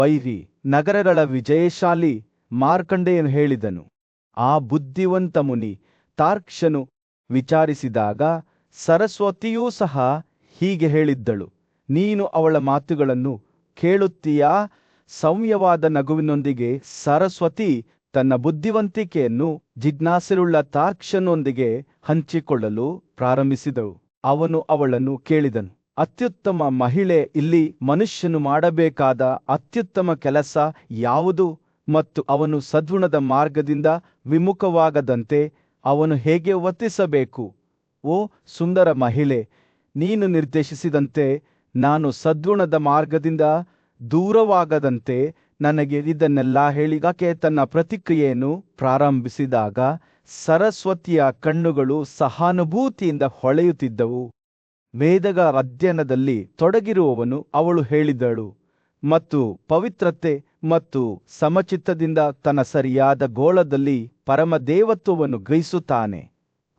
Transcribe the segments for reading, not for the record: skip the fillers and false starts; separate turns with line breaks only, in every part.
ವೈರಿ ನಗರಗಳ ವಿಜಯಶಾಲಿ ಮಾರ್ಕಂಡೇಯನು ಹೇಳಿದನು. ಆ ಬುದ್ಧಿವಂತ ಮುನಿ ತಾರ್ಕ್ಷನು ವಿಚಾರಿಸಿದಾಗ ಸರಸ್ವತಿಯೂ ಸಹ ಹೀಗೆ ಹೇಳಿದ್ದಳು. ನೀನು ಅವಳ ಮಾತುಗಳನ್ನು ಕೇಳುತ್ತೀಯಾ? ಸೌಮ್ಯವಾದ ನಗುವಿನೊಂದಿಗೆ ಸರಸ್ವತಿ ತನ್ನ ಬುದ್ಧಿವಂತಿಕೆಯನ್ನು ಜಿಜ್ಞಾಸೆಯುಳ್ಳ ತಾರ್ಕ್ಷನೊಂದಿಗೆ ಹಂಚಿಕೊಳ್ಳಲು ಪ್ರಾರಂಭಿಸಿದಳು. ಅವನು ಅವಳನ್ನು ಕೇಳಿದನು, ಅತ್ಯುತ್ತಮ ಮಹಿಳೆ, ಇಲ್ಲಿ ಮನುಷ್ಯನು ಮಾಡಬೇಕಾದ ಅತ್ಯುತ್ತಮ ಕೆಲಸ ಯಾವುದು ಮತ್ತು ಅವನು ಸದ್ಗುಣದ ಮಾರ್ಗದಿಂದ ವಿಮುಖವಾಗದಂತೆ ಅವನು ಹೇಗೆ ವರ್ತಿಸಬೇಕು? ಓ ಸುಂದರ ಮಹಿಳೆ, ನೀನು ನಿರ್ದೇಶಿಸಿದಂತೆ ನಾನು ಸದ್ಗುಣದ ಮಾರ್ಗದಿಂದ ದೂರವಾಗದಂತೆ ನನಗೆ ಇದನ್ನೆಲ್ಲ ಹೇಳಿಗಾಕೆ ತನ್ನ ಪ್ರತಿಕ್ರಿಯೆಯನ್ನು ಪ್ರಾರಂಭಿಸಿದಾಗ ಸರಸ್ವತಿಯ ಕಣ್ಣುಗಳು ಸಹಾನುಭೂತಿಯಿಂದ ಹೊಳೆಯುತ್ತಿದ್ದವು. ವೇದಗಳ ಅಧ್ಯಯನದಲ್ಲಿ ತೊಡಗಿರುವವನು ಅವಳು ಹೇಳಿದಳು ಮತ್ತು ಪವಿತ್ರತೆ ಮತ್ತು ಸಮಚಿತ್ತದಿಂದ ತನ್ನ ಸರಿಯಾದ ಗೋಳದಲ್ಲಿ ಪರಮದೇವತ್ವವನ್ನು ಗ್ರಹಿಸುತ್ತಾನೆ.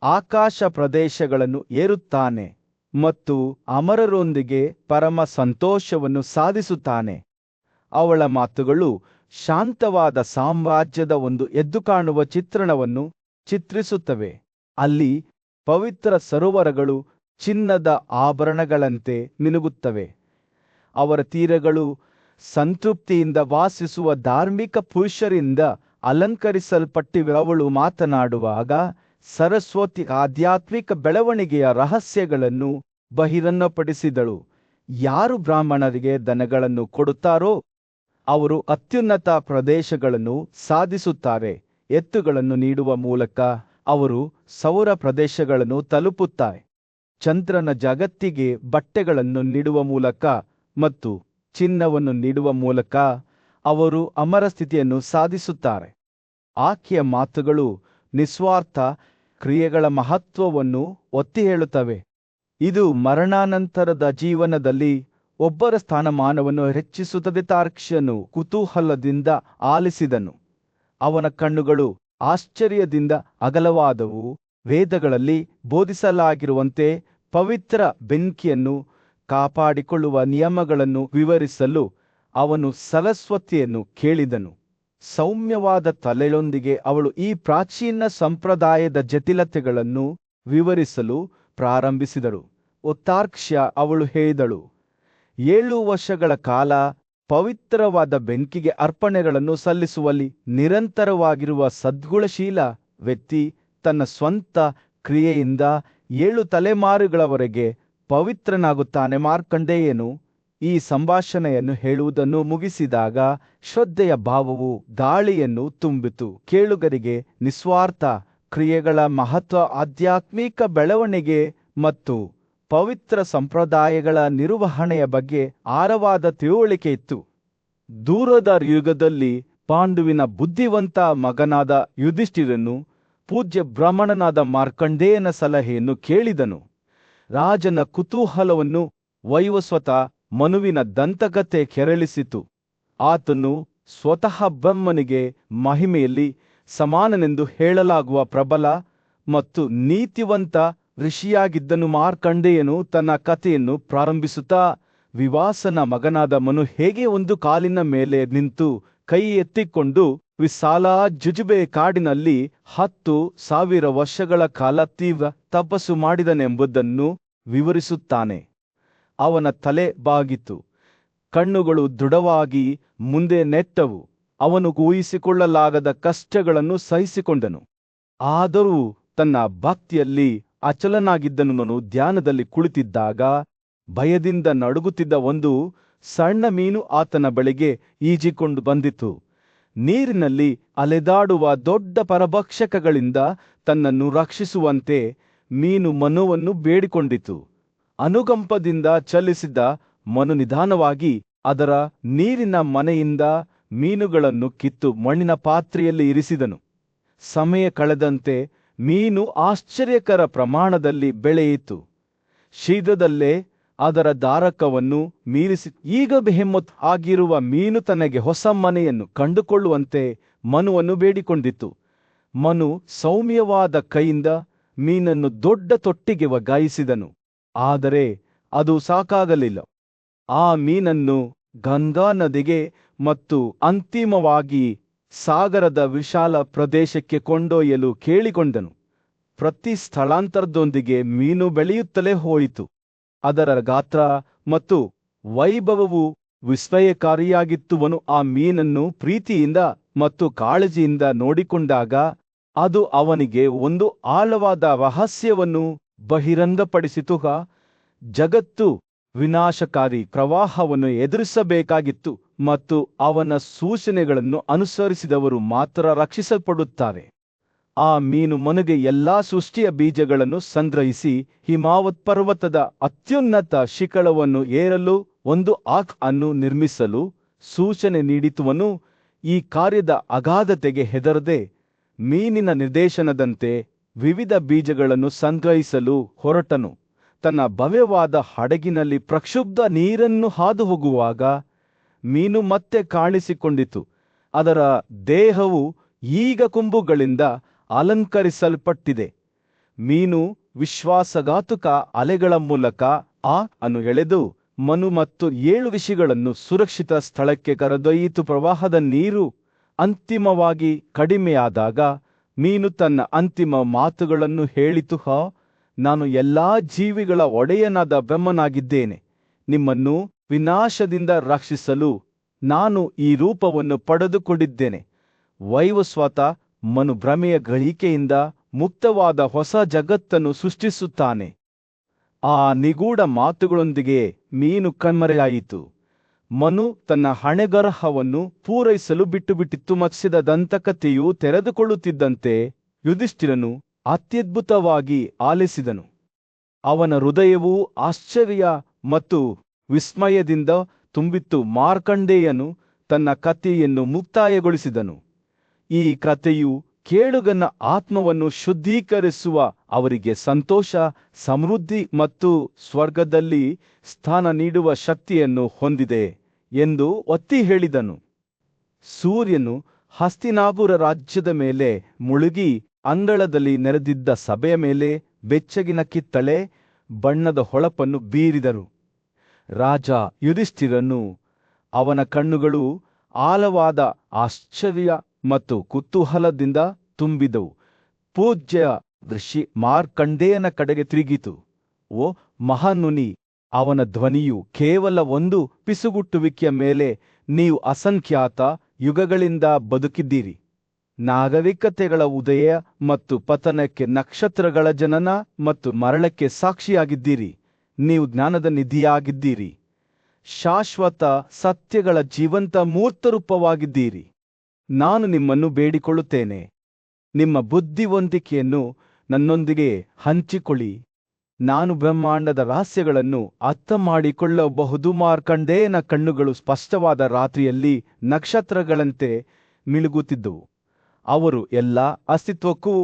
ಆಕಾಶ ಪ್ರದೇಶಗಳನ್ನು ಏರುತ್ತಾನೆ ಮತ್ತು ಅಮರರೊಂದಿಗೆ ಪರಮ ಸಂತೋಷವನ್ನು ಸಾಧಿಸುತ್ತಾನೆ. ಅವಳ ಮಾತುಗಳು ಶಾಂತವಾದ ಸಾಮ್ರಾಜ್ಯದ ಒಂದು ಎದ್ದುಕಾಣುವ ಚಿತ್ರಣವನ್ನು ಚಿತ್ರಿಸುತ್ತವೆ. ಅಲ್ಲಿ ಪವಿತ್ರ ಸರೋವರಗಳು ಚಿನ್ನದ ಆಭರಣಗಳಂತೆ ಮಿನುಗುತ್ತವೆ. ಅವರ ತೀರಗಳು ಸಂತೃಪ್ತಿಯಿಂದ ವಾಸಿಸುವ ಧಾರ್ಮಿಕ ಪುರುಷರಿಂದ ಅಲಂಕರಿಸಲ್ಪಟ್ಟಿವೆ. ಅವಳು ಮಾತನಾಡುವಾಗ ಸರಸ್ವತಿ ಆಧ್ಯಾತ್ಮಿಕ ಬೆಳವಣಿಗೆಯ ರಹಸ್ಯಗಳನ್ನು ಬಹಿರಂಗಪಡಿಸಿದಳು. ಯಾರು ಬ್ರಾಹ್ಮಣರಿಗೆ ದನಗಳನ್ನು ಕೊಡುತ್ತಾರೋ ಅವರು ಅತ್ಯುನ್ನತ ಪ್ರದೇಶಗಳನ್ನು ಸಾಧಿಸುತ್ತಾರೆ. ಎತ್ತುಗಳನ್ನು ನೀಡುವ ಮೂಲಕ ಅವರು ಸೌರ ಪ್ರದೇಶಗಳನ್ನು ತಲುಪುತ್ತಾರೆ. ಚಂದ್ರನ ಜಗತ್ತಿಗೆ ಬಟ್ಟೆಗಳನ್ನು ನೀಡುವ ಮೂಲಕ ಮತ್ತು ಚಿನ್ನವನ್ನು ನೀಡುವ ಮೂಲಕ ಅವರು ಅಮರ ಸ್ಥಿತಿಯನ್ನು ಸಾಧಿಸುತ್ತಾರೆ. ಆಕೆಯ ಮಾತುಗಳು ನಿಸ್ವಾರ್ಥ ಕ್ರಿಯೆಗಳ ಮಹತ್ವವನ್ನು ಒತ್ತಿ ಹೇಳುತ್ತವೆ. ಇದು ಮರಣಾನಂತರದ ಜೀವನದಲ್ಲಿ ಒಬ್ಬರ ಸ್ಥಾನಮಾನವನ್ನು ಹೆಚ್ಚಿಸುತ್ತದೆ. ತಾರ್ಕ್ಷನು ಕುತೂಹಲದಿಂದ ಆಲಿಸಿದನು. ಅವನ ಕಣ್ಣುಗಳು ಆಶ್ಚರ್ಯದಿಂದ ಅಗಲವಾದವು. ವೇದಗಳಲ್ಲಿ ಬೋಧಿಸಲಾಗಿರುವಂತೆ ಪವಿತ್ರ ಬೆಂಕಿಯನ್ನು ಕಾಪಾಡಿಕೊಳ್ಳುವ ನಿಯಮಗಳನ್ನು ವಿವರಿಸಲು ಅವನು ಸರಸ್ವತಿಯನ್ನು ಕೇಳಿದನು. ಸೌಮ್ಯವಾದ ತಲೆಯೊಂದಿಗೆ ಅವಳು ಈ ಪ್ರಾಚೀನ ಸಂಪ್ರದಾಯದ ಜಟಿಲತೆಗಳನ್ನು ವಿವರಿಸಲು ಪ್ರಾರಂಭಿಸಿದಳು. ತಾರ್ಕ್ಷ್ಯ ಅವಳು ಹೇಳಿದಳು, 7 ವರ್ಷಗಳ ಕಾಲ ಪವಿತ್ರವಾದ ಬೆಂಕಿಗೆ ಅರ್ಪಣೆಗಳನ್ನು ಸಲ್ಲಿಸುವಲ್ಲಿ ನಿರಂತರವಾಗಿರುವ ಸದ್ಗುಣಶೀಲ ವ್ಯಕ್ತಿ ತನ್ನ ಸ್ವಂತ ಕ್ರಿಯೆಯಿಂದ 7 ತಲೆಮಾರುಗಳವರೆಗೆ ಪವಿತ್ರನಾಗುತ್ತಾನೆ. ಮಾರ್ಕಂಡೇಯನು ಈ ಸಂಭಾಷಣೆಯನ್ನು ಹೇಳುವುದನ್ನು ಮುಗಿಸಿದಾಗ ಶ್ರದ್ಧೆಯ ಭಾವವು ಗಾಳಿಯನ್ನು ತುಂಬಿತು. ಕೇಳುಗರಿಗೆ ನಿಸ್ವಾರ್ಥ ಕ್ರಿಯೆಗಳ ಮಹತ್ವ, ಆಧ್ಯಾತ್ಮಿಕ ಬೆಳವಣಿಗೆ ಮತ್ತು ಪವಿತ್ರ ಸಂಪ್ರದಾಯಗಳ ನಿರ್ವಹಣೆಯ ಬಗ್ಗೆ ಆಳವಾದ ತಿಳುವಳಿಕೆ ಇತ್ತು. ದೂರದ ಯುಗದಲ್ಲಿ ಪಾಂಡುವಿನ ಬುದ್ಧಿವಂತ ಮಗನಾದ ಯುಧಿಷ್ಠಿರನು ಪೂಜ್ಯ ಬ್ರಾಹ್ಮಣನಾದ ಮಾರ್ಕಂಡೇಯನ ಸಲಹೆಯನ್ನು ಕೇಳಿದನು. ರಾಜನ ಕುತೂಹಲವನ್ನು ವೈವಸ್ವತ ಮನುವಿನ ದಂತಕಥೆ ಕೆರಳಿಸಿತು. ಆತನು ಸ್ವತಃ ಬ್ರಹ್ಮನಿಗೆ ಮಹಿಮೆಯಲ್ಲಿ ಸಮಾನನೆಂದು ಹೇಳಲಾಗುವ ಪ್ರಬಲ ಮತ್ತು ನೀತಿವಂತ ಋಷಿಯಾಗಿದ್ದನು. ಮಾರ್ಕಂಡೇಯನು ತನ್ನ ಕಥೆಯನ್ನು ಪ್ರಾರಂಭಿಸುತ್ತಾ, ವಿವಾಸನ ಮಗನಾದ ಮನು ಹೇಗೆ ಒಂದು ಕಾಲಿನ ಮೇಲೆ ನಿಂತು ಕೈ ಎತ್ತಿಕೊಂಡು ವಿಶಾಲ ಜುಜುಬೆ ಕಾಡಿನಲ್ಲಿ 10,000 ವರ್ಷಗಳ ಕಾಲ ತೀವ್ರ ತಪಸ್ಸು ಮಾಡಿದನೆಂಬುದನ್ನು ವಿವರಿಸುತ್ತಾನೆ. ಅವನ ತಲೆ ಬಾಗಿತು, ಕಣ್ಣುಗಳು ದೃಢವಾಗಿ ಮುಂದೆ ನೆಟ್ಟವು. ಅವನು ಊಹಿಸಿಕೊಳ್ಳಲಾಗದ ಕಷ್ಟಗಳನ್ನು ಸಹಿಸಿಕೊಂಡನು. ಆದರೂ ತನ್ನ ಭಕ್ತಿಯಲ್ಲಿ ಅಚಲನಾಗಿದ್ದನು. ಧ್ಯಾನದಲ್ಲಿ ಕುಳಿತಿದ್ದಾಗ ಭಯದಿಂದ ನಡುಗುತ್ತಿದ್ದ ಒಂದು ಸಣ್ಣ ಮೀನು ಆತನ ಬಳಿಗೆ ಈಜಿಕೊಂಡು ಬಂದಿತು. ನೀರಿನಲ್ಲಿ ಅಲೆದಾಡುವ ದೊಡ್ಡ ಪರಭಕ್ಷಕಗಳಿಂದ ತನ್ನನ್ನು ರಕ್ಷಿಸುವಂತೆ ಮೀನು ಮನುವನ್ನು ಬೇಡಿಕೊಂಡಿತು. ಅನುಕಂಪದಿಂದ ಚಲಿಸಿದ ಮನು ನಿಧಾನವಾಗಿ ಅದರ ನೀರಿನ ಮನೆಯಿಂದ ಮೀನುಗಳನ್ನು ಕಿತ್ತು ಮಣ್ಣಿನ ಪಾತ್ರೆಯಲ್ಲಿ ಇರಿಸಿದನು. ಸಮಯ ಕಳೆದಂತೆ ಮೀನು ಆಶ್ಚರ್ಯಕರ ಪ್ರಮಾಣದಲ್ಲಿ ಬೆಳೆಯಿತು. ಶೀಘ್ರದಲ್ಲೇ ಅದರ ಧಾರಕವನ್ನು ಮೀರಿಸಿ ಈಗ ಬೆಹೆಮೊತ್ ಆಗಿರುವ ಮೀನು ತನಗೆ ಹೊಸ ಮನೆಯನ್ನು ಕಂಡುಕೊಳ್ಳುವಂತೆ ಮನುವನ್ನು ಬೇಡಿಕೊಂಡಿತು. ಮನು ಸೌಮ್ಯವಾದ ಕೈಯಿಂದ ಮೀನನ್ನು ದೊಡ್ಡ ತೊಟ್ಟಿಗೆ ವರ್ಗಾಯಿಸಿದನು. ಆದರೆ ಅದು ಸಾಕಾಗಲಿಲ್ಲ. ಆ ಮೀನನ್ನು ಗಂಗಾ ನದಿಗೆ ಮತ್ತು ಅಂತಿಮವಾಗಿ ಸಾಗರದ ವಿಶಾಲ ಪ್ರದೇಶಕ್ಕೆ ಕೊಂಡೊಯ್ಯಲು ಕೇಳಿಕೊಂಡನು. ಪ್ರತಿ ಸ್ಥಳಾಂತರದೊಂದಿಗೆ ಮೀನು ಬೆಳೆಯುತ್ತಲೇ ಹೋಯಿತು. ಅದರ ಗಾತ್ರ ಮತ್ತು ವೈಭವವು ವಿಸ್ಮಯಕಾರಿಯಾಗಿತ್ತುವನು ಆ ಮೀನನ್ನು ಪ್ರೀತಿಯಿಂದ ಮತ್ತು ಕಾಳಜಿಯಿಂದ ನೋಡಿಕೊಂಡಾಗ ಅದು ಅವನಿಗೆ ಒಂದು ಆಳವಾದ ರಹಸ್ಯವನ್ನು ಬಹಿರಂಗಪಡಿಸಿತು. ಜಗತ್ತು ವಿನಾಶಕಾರಿ ಪ್ರವಾಹವನ್ನು ಎದುರಿಸಬೇಕಾಗಿತ್ತು ಮತ್ತು ಅವನ ಸೂಚನೆಗಳನ್ನು ಅನುಸರಿಸಿದವರು ಮಾತ್ರ ರಕ್ಷಿಸಲ್ಪಡುತ್ತಾರೆ. ಆ ಮೀನು ಮನೆಗೆ ಎಲ್ಲಾ ಸೃಷ್ಟಿಯ ಬೀಜಗಳನ್ನು ಸಂಗ್ರಹಿಸಿ ಹಿಮಾವತ್ ಪರ್ವತದ ಅತ್ಯುನ್ನತ ಶಿಖರವನ್ನು ಏರಲು ಒಂದು ಆರ್ಕ್ ಅನ್ನು ನಿರ್ಮಿಸಲು ಸೂಚನೆ ನೀಡಿತುವನು. ಈ ಕಾರ್ಯದ ಅಗಾಧತೆಗೆ ಹೆದರದೆ ಮೀನಿನ ನಿರ್ದೇಶನದಂತೆ ವಿವಿಧ ಬೀಜಗಳನ್ನು ಸಂಗ್ರಹಿಸಲು ಹೊರಟನು. ತನ್ನ ಭವ್ಯವಾದ ಹಡಗಿನಲ್ಲಿ ಪ್ರಕ್ಷುಬ್ಧ ನೀರನ್ನು ಹಾದು ಹೋಗುವಾಗ ಮೀನು ಮತ್ತೆ ಕಾಣಿಸಿಕೊಂಡಿತು. ಅದರ ದೇಹವು ಈಗ ಕೊಂಬುಗಳಿಂದ ಅಲಂಕರಿಸಲ್ಪಟ್ಟಿದೆ. ಮೀನು ವಿಶ್ವಾಸಘಾತುಕ ಅಲೆಗಳ ಮೂಲಕ ಅನ್ನು ಎಳೆದು ಮನು ಮತ್ತು 7 ಋಷಿಗಳನ್ನು ಸುರಕ್ಷಿತ ಸ್ಥಳಕ್ಕೆ ಕರೆದೊಯ್ಯಿತು. ಪ್ರವಾಹದ ನೀರು ಅಂತಿಮವಾಗಿ ಕಡಿಮೆಯಾದಾಗ ಮೀನು ತನ್ನ ಅಂತಿಮ ಮಾತುಗಳನ್ನು ಹೇಳಿತು. ನಾನು ಎಲ್ಲಾ ಜೀವಿಗಳ ಒಡೆಯನಾದ ಬ್ರಹ್ಮನಾಗಿದ್ದೇನೆ. ನಿಮ್ಮನ್ನು ವಿನಾಶದಿಂದ ರಕ್ಷಿಸಲು ನಾನು ಈ ರೂಪವನ್ನು ಪಡೆದುಕೊಂಡಿದ್ದೇನೆ. ವೈವಸ್ವತ ಮನು ಭ್ರಮೆಯ ಗ್ರಹಿಕೆಯಿಂದ ಮುಕ್ತವಾದ ಹೊಸ ಜಗತ್ತನ್ನು ಸೃಷ್ಟಿಸುತ್ತಾನೆ. ಆ ನಿಗೂಢ ಮಾತುಗಳೊಂದಿಗೆ ಮೀನು ಕಣ್ಮರೆಯಾಯಿತು. ಮನು ತನ್ನ ಹಣೆಗರಹವನ್ನು ಪೂರೈಸಲು ಬಿಟ್ಟುಬಿಟ್ಟಿತ್ತು. ಮತ್ಸ್ಯದ ದಂತಕಥೆಯು ತೆರೆದುಕೊಳ್ಳುತ್ತಿದ್ದಂತೆ ಯುಧಿಷ್ಠಿರನು ಅತ್ಯದ್ಭುತವಾಗಿ ಆಲಿಸಿದನು. ಅವನ ಹೃದಯವು ಆಶ್ಚರ್ಯ ಮತ್ತು ವಿಸ್ಮಯದಿಂದ ತುಂಬಿತ್ತು. ಮಾರ್ಕಂಡೇಯನು ತನ್ನ ಕಥೆಯನ್ನು ಮುಕ್ತಾಯಗೊಳಿಸಿದನು. ಈ ಕಥೆಯು ಕೇಳುಗನ ಆತ್ಮವನ್ನು ಶುದ್ಧೀಕರಿಸುವ, ಅವರಿಗೆ ಸಂತೋಷ, ಸಮೃದ್ಧಿ ಮತ್ತು ಸ್ವರ್ಗದಲ್ಲಿ ಸ್ಥಾನ ನೀಡುವ ಶಕ್ತಿಯನ್ನು ಹೊಂದಿದೆ ಎಂದು ಒತ್ತಿ ಹೇಳಿದನು. ಸೂರ್ಯನು ಹಸ್ತಿನಾಪುರ ರಾಜ್ಯದ ಮೇಲೆ ಮುಳುಗಿ ಅಂಗಳದಲ್ಲಿ ನೆರೆದಿದ್ದ ಸಭೆಯ ಮೇಲೆ ಬೆಚ್ಚಗಿನ ಕಿತ್ತಳೆ ಬಣ್ಣದ ಹೊಳಪನ್ನು ಬೀರಿದರು. ರಾಜ ಯುಧಿಷ್ಠಿರನು ಅವನ ಕಣ್ಣುಗಳು ಆಳವಾದ ಆಶ್ಚರ್ಯ ಮತ್ತು ಕುತೂಹಲದಿಂದ ತುಂಬಿದವು. ಪೂಜ್ಯ ಋಷಿ ಮಾರ್ಕಂಡೇಯನ ಕಡೆಗೆ ತಿರುಗಿತು. ಓ ಮಹಾಮುನಿ, ಅವನ ಧ್ವನಿಯು ಕೇವಲ ಒಂದು ಪಿಸುಗುಟ್ಟುವಿಕೆಯ ಮೇಲೆ ನೀವು ಅಸಂಖ್ಯಾತ ಯುಗಗಳಿಂದ ಬದುಕಿದ್ದೀರಿ. ನಾಗರಿಕತೆಗಳ ಉದಯ ಮತ್ತು ಪತನಕ್ಕೆ, ನಕ್ಷತ್ರಗಳ ಜನನ ಮತ್ತು ಮರಣಕ್ಕೆ ಸಾಕ್ಷಿಯಾಗಿದ್ದೀರಿ. ನೀವು ಜ್ಞಾನದ ನಿಧಿಯಾಗಿದ್ದೀರಿ. ಶಾಶ್ವತ ಸತ್ಯಗಳ ಜೀವಂತ ಮೂರ್ತರೂಪವಾಗಿದ್ದೀರಿ. ನಾನು ನಿಮ್ಮನ್ನು ಬೇಡಿಕೊಳ್ಳುತ್ತೇನೆ, ನಿಮ್ಮ ಬುದ್ಧಿವಂತಿಕೆಯನ್ನು ನನ್ನೊಂದಿಗೆ ಹಂಚಿಕೊಳ್ಳಿ. ನಾನು ಬ್ರಹ್ಮಾಂಡದ ರಹಸ್ಯಗಳನ್ನು ಅರ್ಥಮಾಡಿಕೊಳ್ಳಬಹುದು. ಮಾರ್ಕಂಡೇಯನ ಕಣ್ಣುಗಳು ಸ್ಪಷ್ಟವಾದ ರಾತ್ರಿಯಲ್ಲಿ ನಕ್ಷತ್ರಗಳಂತೆ ಮಿಳುಗುತ್ತಿದ್ದವು. ಅವರು ಎಲ್ಲ ಅಸ್ತಿತ್ವಕ್ಕೂ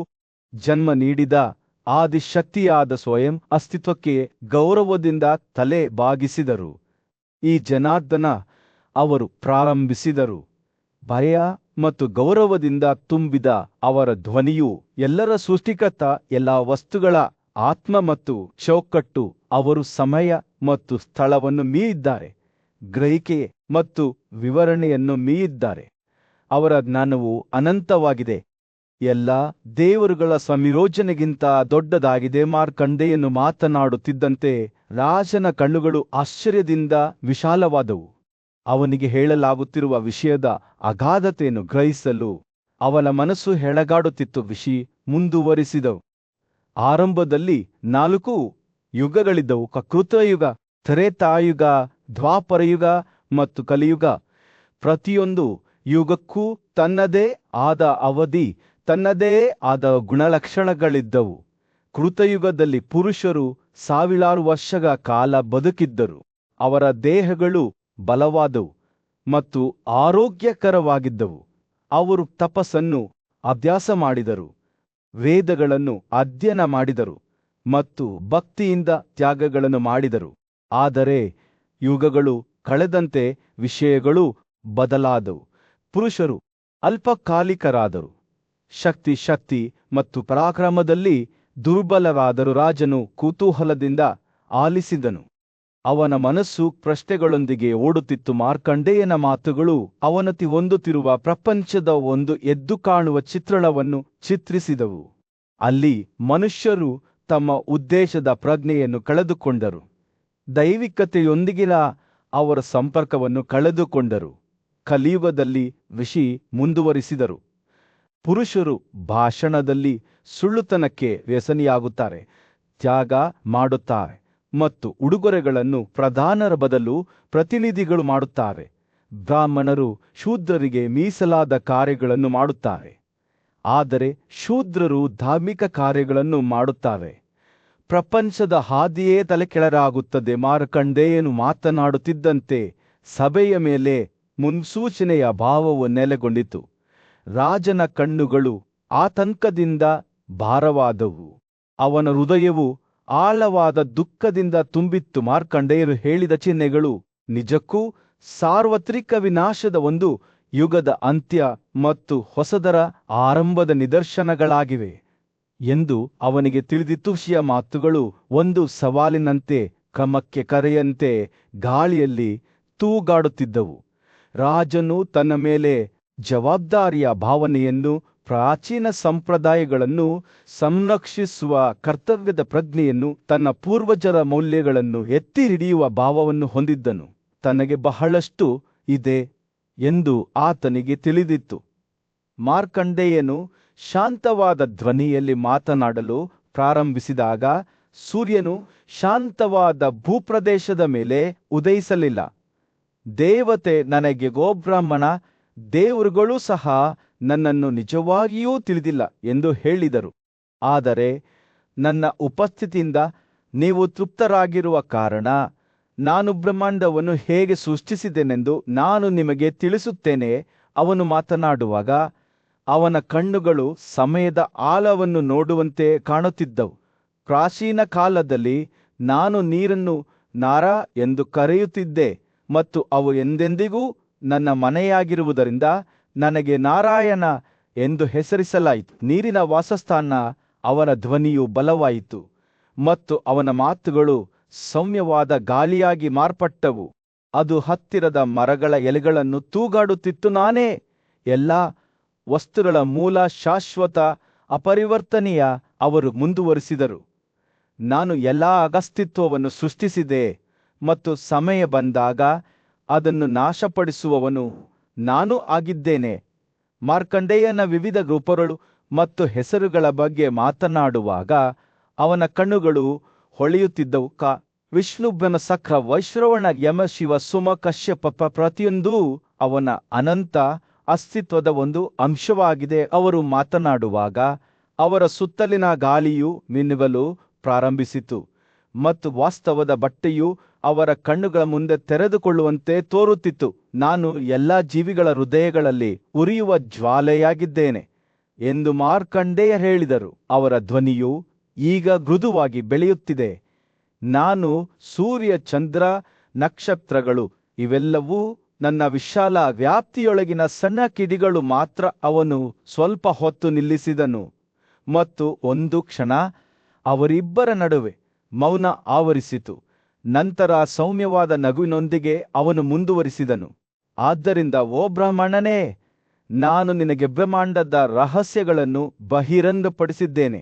ಜನ್ಮ ನೀಡಿದ ಆದಿಶಕ್ತಿಯಾದ ಸ್ವಯಂ ಅಸ್ತಿತ್ವಕ್ಕೆ ಗೌರವದಿಂದ ತಲೆ ಬಾಗಿಸಿದರು. ಈ ಜನಾರ್ದನ, ಅವರು ಪ್ರಾರಂಭಿಸಿದರು. ಭಯ ಮತ್ತು ಗೌರವದಿಂದ ತುಂಬಿದ ಅವರ ಧ್ವನಿಯು ಎಲ್ಲರ ಸೃಷ್ಟಿಕರ್ತ, ಎಲ್ಲ ವಸ್ತುಗಳ ಆತ್ಮ ಮತ್ತು ಚೌಕಟ್ಟು. ಅವರು ಸಮಯ ಮತ್ತು ಸ್ಥಳವನ್ನು ಮೀರಿದ್ದಾರೆ, ಗ್ರಹಿಕೆ ಮತ್ತು ವಿವರಣೆಯನ್ನು ಮೀರಿದ್ದಾರೆ. ಅವರ ಜ್ಞಾನವು ಅನಂತವಾಗಿದೆ, ಎಲ್ಲ ದೇವರುಗಳ ಸಂಯೋಜನೆಗಿಂತ ದೊಡ್ಡದಾಗಿದೆ. ಮಾರ್ಕಂಡೇಯನು ಮಾತನಾಡುತ್ತಿದ್ದಂತೆ ರಾಜನ ಕಣ್ಣುಗಳು ಆಶ್ಚರ್ಯದಿಂದ ವಿಶಾಲವಾದವು. ಅವನಿಗೆ ಹೇಳಲಾಗುತ್ತಿರುವ ವಿಷಯದ ಅಗಾಧತೆಯನ್ನು ಗ್ರಹಿಸಲು ಅವನ ಮನಸ್ಸು ಹೆಣಗಾಡುತ್ತಿತ್ತು. ಋಷಿ ಮುಂದುವರಿಸಿದವು. ಆರಂಭದಲ್ಲಿ 4 ಯುಗಗಳಿದ್ದವು: ಕೃತಯುಗ, ತ್ರೇತಾಯುಗ, ದ್ವಾಪರಯುಗ ಮತ್ತು ಕಲಿಯುಗ. ಪ್ರತಿಯೊಂದು ಯುಗಕ್ಕೂ ತನ್ನದೇ ಆದ ಅವಧಿ, ತನ್ನದೇ ಆದ ಗುಣಲಕ್ಷಣಗಳಿದ್ದವು. ಕೃತಯುಗದಲ್ಲಿ ಪುರುಷರು ಸಾವಿರಾರು ವರ್ಷಗಳ ಕಾಲ ಬದುಕಿದ್ದರು. ಅವರ ದೇಹಗಳು ಬಲವಾದವು ಮತ್ತು ಆರೋಗ್ಯಕರವಾಗಿದ್ದವು. ಅವರು ತಪಸ್ಸನ್ನು ಅಭ್ಯಾಸ ಮಾಡಿದರು, ವೇದಗಳನ್ನು ಅಧ್ಯಯನ ಮಾಡಿದರು ಮತ್ತು ಭಕ್ತಿಯಿಂದ ತ್ಯಾಗಗಳನ್ನು ಮಾಡಿದರು. ಆದರೆ ಯುಗಗಳು ಕಳೆದಂತೆ ವಿಷಯಗಳು ಬದಲಾದವು. ಪುರುಷರು ಅಲ್ಪಕಾಲಿಕರಾದರು, ಶಕ್ತಿ ಮತ್ತು ಪರಾಕ್ರಮದಲ್ಲಿ ದುರ್ಬಲರಾದರು. ರಾಜನು ಕುತೂಹಲದಿಂದ ಆಲಿಸಿದನು. ಅವನ ಮನಸ್ಸು ಪ್ರಶ್ನೆಗಳೊಂದಿಗೆ ಓಡುತ್ತಿತ್ತು. ಮಾರ್ಕಂಡೇಯನ ಮಾತುಗಳು ಅವನತಿ ಹೊಂದುತ್ತಿರುವ ಪ್ರಪಂಚದ ಒಂದು ಎದ್ದು ಕಾಣುವ ಚಿತ್ರಣವನ್ನು ಚಿತ್ರಿಸಿದವು. ಅಲ್ಲಿ ಮನುಷ್ಯರು ತಮ್ಮ ಉದ್ದೇಶದ ಪ್ರಜ್ಞೆಯನ್ನು ಕಳೆದುಕೊಂಡರು. ದೈವಿಕತೆಯೊಂದಿಗಿನ ಅವರ ಸಂಪರ್ಕವನ್ನು ಕಳೆದುಕೊಂಡರು. ಕಲಿಯುಗದಲ್ಲಿ ವಿಷಿ ಮುಂದುವರಿಸಿದರು. ಪುರುಷರು ಭಾಷಣದಲ್ಲಿ ಸುಳ್ಳುತನಕ್ಕೆ ವ್ಯಸನಿಯಾಗುತ್ತಾರೆ, ತ್ಯಾಗ ಮಾಡುತ್ತಾರೆ ಮತ್ತು ಉಡುಗೊರೆಗಳನ್ನು ಪ್ರಧಾನರ ಬದಲು ಪ್ರತಿನಿಧಿಗಳು ಮಾಡುತ್ತಾರೆ. ಬ್ರಾಹ್ಮಣರು ಶೂದ್ರರಿಗೆ ಮೀಸಲಾದ ಕಾರ್ಯಗಳನ್ನು ಮಾಡುತ್ತಾರೆ, ಆದರೆ ಶೂದ್ರರು ಧಾರ್ಮಿಕ ಕಾರ್ಯಗಳನ್ನು ಮಾಡುತ್ತಾರೆ. ಪ್ರಪಂಚದ ಹಾದಿಯೇ ತಲೆಕೆಳರಾಗುತ್ತದೆ. ಮಾರ್ಕಂಡೇಯನು ಮಾತನಾಡುತ್ತಿದ್ದಂತೆ ಸಭೆಯ ಮೇಲೆ ಮುನ್ಸೂಚನೆಯ ಭಾವವು ನೆಲೆಗೊಂಡಿತು. ರಾಜನ ಕಣ್ಣುಗಳು ಆತಂಕದಿಂದ ಭಾರವಾದವು. ಅವನ ಹೃದಯವು ಆಳವಾದ ದುಃಖದಿಂದ ತುಂಬಿತ್ತು. ಮಾರ್ಕಂಡೇಯರು ಹೇಳಿದ ಚಿಹ್ನೆಗಳು ನಿಜಕ್ಕೂ ಸಾರ್ವತ್ರಿಕ ವಿನಾಶದ ಒಂದು ಯುಗದ ಅಂತ್ಯ ಮತ್ತು ಹೊಸದರ ಆರಂಭದ ನಿದರ್ಶನಗಳಾಗಿವೆ ಎಂದು ಅವನಿಗೆ ತಿಳಿದಿತ್ತು. ಋಷಿಯ ಮಾತುಗಳು ಒಂದು ಸವಾಲಿನಂತೆ, ಕ್ರಮಕ್ಕೆ ಕರೆಯಂತೆ ಗಾಳಿಯಲ್ಲಿ ತೂಗಾಡುತ್ತಿದ್ದವು. ರಾಜನು ತನ್ನ ಮೇಲೆ ಜವಾಬ್ದಾರಿಯ ಭಾವನೆಯನ್ನು, ಪ್ರಾಚೀನ ಸಂಪ್ರದಾಯಗಳನ್ನು ಸಂರಕ್ಷಿಸುವ ಕರ್ತವ್ಯದ ಪ್ರಜ್ಞೆಯನ್ನು, ತನ್ನ ಪೂರ್ವಜರ ಮೌಲ್ಯಗಳನ್ನು ಎತ್ತಿ ಹಿಡಿಯುವ ಭಾವವನ್ನು ಹೊಂದಿದ್ದನು. ತನಗೆ ಬಹಳಷ್ಟು ಇದೆ ಎಂದು ಆತನಿಗೆ ತಿಳಿದಿತ್ತು. ಮಾರ್ಕಂಡೇಯನು ಶಾಂತವಾದ ಧ್ವನಿಯಲ್ಲಿ ಮಾತನಾಡಲು ಪ್ರಾರಂಭಿಸಿದಾಗ ಸೂರ್ಯನು ಶಾಂತವಾದ ಭೂಪ್ರದೇಶದ ಮೇಲೆ ಉದಯಿಸಲಿಲ್ಲ. ದೇವತೆ ನನಗೆ ಗೋಬ್ರಾಹ್ಮಣ, ದೇವರುಗಳೂ ಸಹ ನನ್ನನ್ನು ನಿಜವಾಗಿಯೂ ತಿಳಿದಿಲ್ಲ ಎಂದು ಹೇಳಿದರು. ಆದರೆ ನನ್ನ ಉಪಸ್ಥಿತಿಯಿಂದ ನೀವು ತೃಪ್ತರಾಗಿರುವ ಕಾರಣ ನಾನು ಬ್ರಹ್ಮಾಂಡವನ್ನು ಹೇಗೆ ಸೃಷ್ಟಿಸಿದೆನೆಂದು ನಾನು ನಿಮಗೆ ತಿಳಿಸುತ್ತೇನೆ. ಅವನು ಮಾತನಾಡುವಾಗ ಅವನ ಕಣ್ಣುಗಳು ಸಮಯದ ಆಳವನ್ನು ನೋಡುವಂತೆ ಕಾಣುತ್ತಿದ್ದವು. ಪ್ರಾಚೀನ ಕಾಲದಲ್ಲಿ ನಾನು ನೀರನ್ನು ನಾರಾ ಎಂದು ಕರೆಯುತ್ತಿದ್ದೆ ಮತ್ತು ಅವು ಎಂದೆಂದಿಗೂ ನನ್ನ ಮನೆಯಾಗಿರುವುದರಿಂದ ನನಗೆ ನಾರಾಯಣ ಎಂದು ಹೆಸರಿಸಲಾಯಿತು. ನೀರಿನ ವಾಸಸ್ಥಾನ. ಅವನ ಧ್ವನಿಯು ಬಲವಾಯಿತು ಮತ್ತು ಅವನ ಮಾತುಗಳು ಸೌಮ್ಯವಾದ ಗಾಳಿಯಾಗಿ ಮಾರ್ಪಟ್ಟವು. ಅದು ಹತ್ತಿರದ ಮರಗಳ ಎಲೆಗಳನ್ನು ತೂಗಾಡುತ್ತಿತ್ತು. ನಾನೇ ಎಲ್ಲಾ ವಸ್ತುಗಳ ಮೂಲ, ಶಾಶ್ವತ, ಅಪರಿವರ್ತನೀಯ. ಅವರು ಮುಂದುವರಿಸಿದರು, ನಾನು ಎಲ್ಲಾ ಅಸ್ತಿತ್ವವನ್ನು ಸೃಷ್ಟಿಸಿದೆ ಮತ್ತು ಸಮಯ ಬಂದಾಗ ಅದನ್ನು ನಾಶಪಡಿಸುವವನು ನಾನು ಆಗಿದ್ದೇನೆ. ಮಾರ್ಕಂಡೇಯನ ವಿವಿಧ ರೂಪಗಳು ಮತ್ತು ಹೆಸರುಗಳ ಬಗ್ಗೆ ಮಾತನಾಡುವಾಗ ಅವನ ಕಣ್ಣುಗಳು ಹೊಳೆಯುತ್ತಿದ್ದವು. ವಿಷ್ಣುಬ್ರಹ್ಮ ಸಕ್ರ ವೈಶ್ರವಣ ಯಮ ಶಿವ ಸುಮ ಕಶ್ಯಪ ಪ್ರತಿಯೊಂದೂ ಅವನ ಅನಂತ ಅಸ್ತಿತ್ವದ ಒಂದು ಅಂಶವಾಗಿದೆ. ಅವರು ಮಾತನಾಡುವಾಗ ಅವರ ಸುತ್ತಲಿನ ಗಾಳಿಯು ಮಿನುಗಲು ಪ್ರಾರಂಭಿಸಿತು ಮತ್ತು ವಾಸ್ತವದ ಬಟ್ಟೆಯು ಅವರ ಕಣ್ಣುಗಳ ಮುಂದೆ ತೆರೆದುಕೊಳ್ಳುವಂತೆ ತೋರುತ್ತಿತ್ತು. ನಾನು ಎಲ್ಲ ಜೀವಿಗಳ ಹೃದಯಗಳಲ್ಲಿ ಉರಿಯುವ ಜ್ವಾಲೆಯಾಗಿದ್ದೇನೆ ಎಂದು ಮಾರ್ಕಂಡೇಯ ಹೇಳಿದರು. ಅವರ ಧ್ವನಿಯು ಈಗ ಮೃದುವಾಗಿ ಬೆಳೆಯುತ್ತಿದೆ. ನಾನು ಸೂರ್ಯ, ಚಂದ್ರ, ನಕ್ಷತ್ರಗಳು ಇವೆಲ್ಲವೂ ನನ್ನ ವಿಶಾಲ ವ್ಯಾಪ್ತಿಯೊಳಗಿನ ಸಣ್ಣ ಕಿಡಿಗಳು ಮಾತ್ರ. ಅವನು ಸ್ವಲ್ಪ ಹೊತ್ತು ನಿಲ್ಲಿಸಿದನು ಮತ್ತು ಒಂದು ಕ್ಷಣ ಅವರಿಬ್ಬರ ನಡುವೆ ಮೌನ ಆವರಿಸಿತು. ನಂತರ ಸೌಮ್ಯವಾದ ನಗುವಿನೊಂದಿಗೆ ಅವನು ಮುಂದುವರಿಸಿದನು, ಆದ್ದರಿಂದ ಓ ಬ್ರಾಹ್ಮಣನೇ, ನಾನು ನಿನಗೆ ಬ್ರಹ್ಮಾಂಡದ ರಹಸ್ಯಗಳನ್ನು ಬಹಿರಂಗಪಡಿಸಿದ್ದೇನೆ.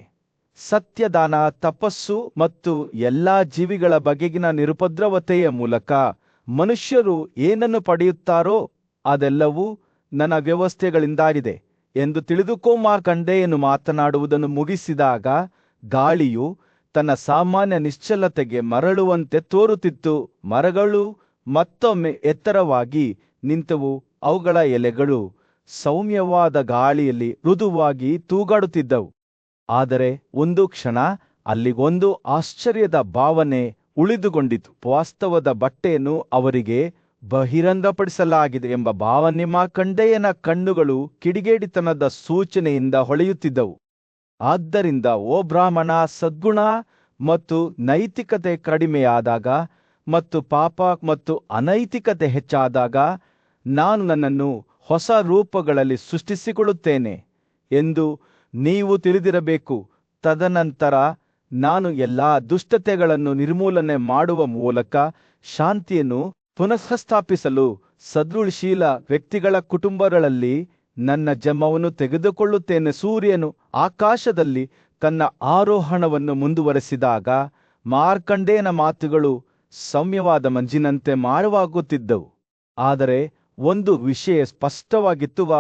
ಸತ್ಯದಾನ, ತಪಸ್ಸು ಮತ್ತು ಎಲ್ಲಾ ಜೀವಿಗಳ ಬಗೆಗಿನ ನಿರುಪದ್ರವತೆಯ ಮೂಲಕ ಮನುಷ್ಯರು ಏನನ್ನು ಪಡೆಯುತ್ತಾರೋ ಅದೆಲ್ಲವೂ ನನ್ನ ವ್ಯವಸ್ಥೆಗಳಿಂದಾಗಿದೆ ಎಂದು ತಿಳಿದುಕೋ. ಮಾರ್ಕಂಡೇಯನು ಮಾತನಾಡುವುದನ್ನು ಮುಗಿಸಿದಾಗ ಗಾಳಿಯು ತನ್ನ ಸಾಮಾನ್ಯ ನಿಶ್ಚಲತೆಗೆ ಮರಳುವಂತೆ ತೋರುತ್ತಿತ್ತು. ಮರಗಳು ಮತ್ತೊಮ್ಮೆ ಎತ್ತರವಾಗಿ ನಿಂತವು. ಅವುಗಳ ಎಲೆಗಳು ಸೌಮ್ಯವಾದ ಗಾಳಿಯಲ್ಲಿ ಮೃದುವಾಗಿ ತೂಗಾಡುತ್ತಿದ್ದವು. ಆದರೆ ಒಂದು ಕ್ಷಣ ಅಲ್ಲಿಗೊಂದು ಆಶ್ಚರ್ಯದ ಭಾವನೆ ಉಳಿದುಕೊಂಡಿತು. ವಾಸ್ತವದ ಬಟ್ಟೆಯನ್ನು ಅವರಿಗೆ ಬಹಿರಂಗಪಡಿಸಲಾಗಿದೆ ಎಂಬ ಭಾವನೆ. ಮಾರ್ಕಂಡೇಯನ ಕಣ್ಣುಗಳು ಕಿಡಿಗೇಡಿತನದ ಸೂಚನೆಯಿಂದ ಹೊಳೆಯುತ್ತಿದ್ದವು. ಆದ್ದರಿಂದ ಓ ಬ್ರಾಹ್ಮಣ, ಸದ್ಗುಣ ಮತ್ತು ನೈತಿಕತೆ ಕಡಿಮೆಯಾದಾಗ ಮತ್ತು ಪಾಪ ಮತ್ತು ಅನೈತಿಕತೆ ಹೆಚ್ಚಾದಾಗ ನಾನು ನನ್ನನ್ನು ಹೊಸ ರೂಪಗಳಲ್ಲಿ ಸೃಷ್ಟಿಸಿಕೊಳ್ಳುತ್ತೇನೆ ಎಂದು ನೀವು ತಿಳಿದಿರಬೇಕು. ತದನಂತರ ನಾನು ಎಲ್ಲಾ ದುಷ್ಟತೆಗಳನ್ನು ನಿರ್ಮೂಲನೆ ಮಾಡುವ ಮೂಲಕ ಶಾಂತಿಯನ್ನು ಪುನಃಸ್ಥಾಪಿಸಲು ಸದೃಢಶೀಲ ವ್ಯಕ್ತಿಗಳ ಕುಟುಂಬಗಳಲ್ಲಿ ನನ್ನ ಜನ್ಮವನ್ನು ತೆಗೆದುಕೊಳ್ಳುತ್ತೇನೆ. ಸೂರ್ಯನು ಆಕಾಶದಲ್ಲಿ ತನ್ನ ಆರೋಹಣವನ್ನು ಮುಂದುವರೆಸಿದಾಗ ಮಾರ್ಕಂಡೇಯನ ಮಾತುಗಳು ಸೌಮ್ಯವಾದ ಮಂಜಿನಂತೆ ಮಾಯವಾಗುತ್ತಿದ್ದವು. ಆದರೆ ಒಂದು ವಿಷಯ ಸ್ಪಷ್ಟವಾಗಿತ್ತುವ,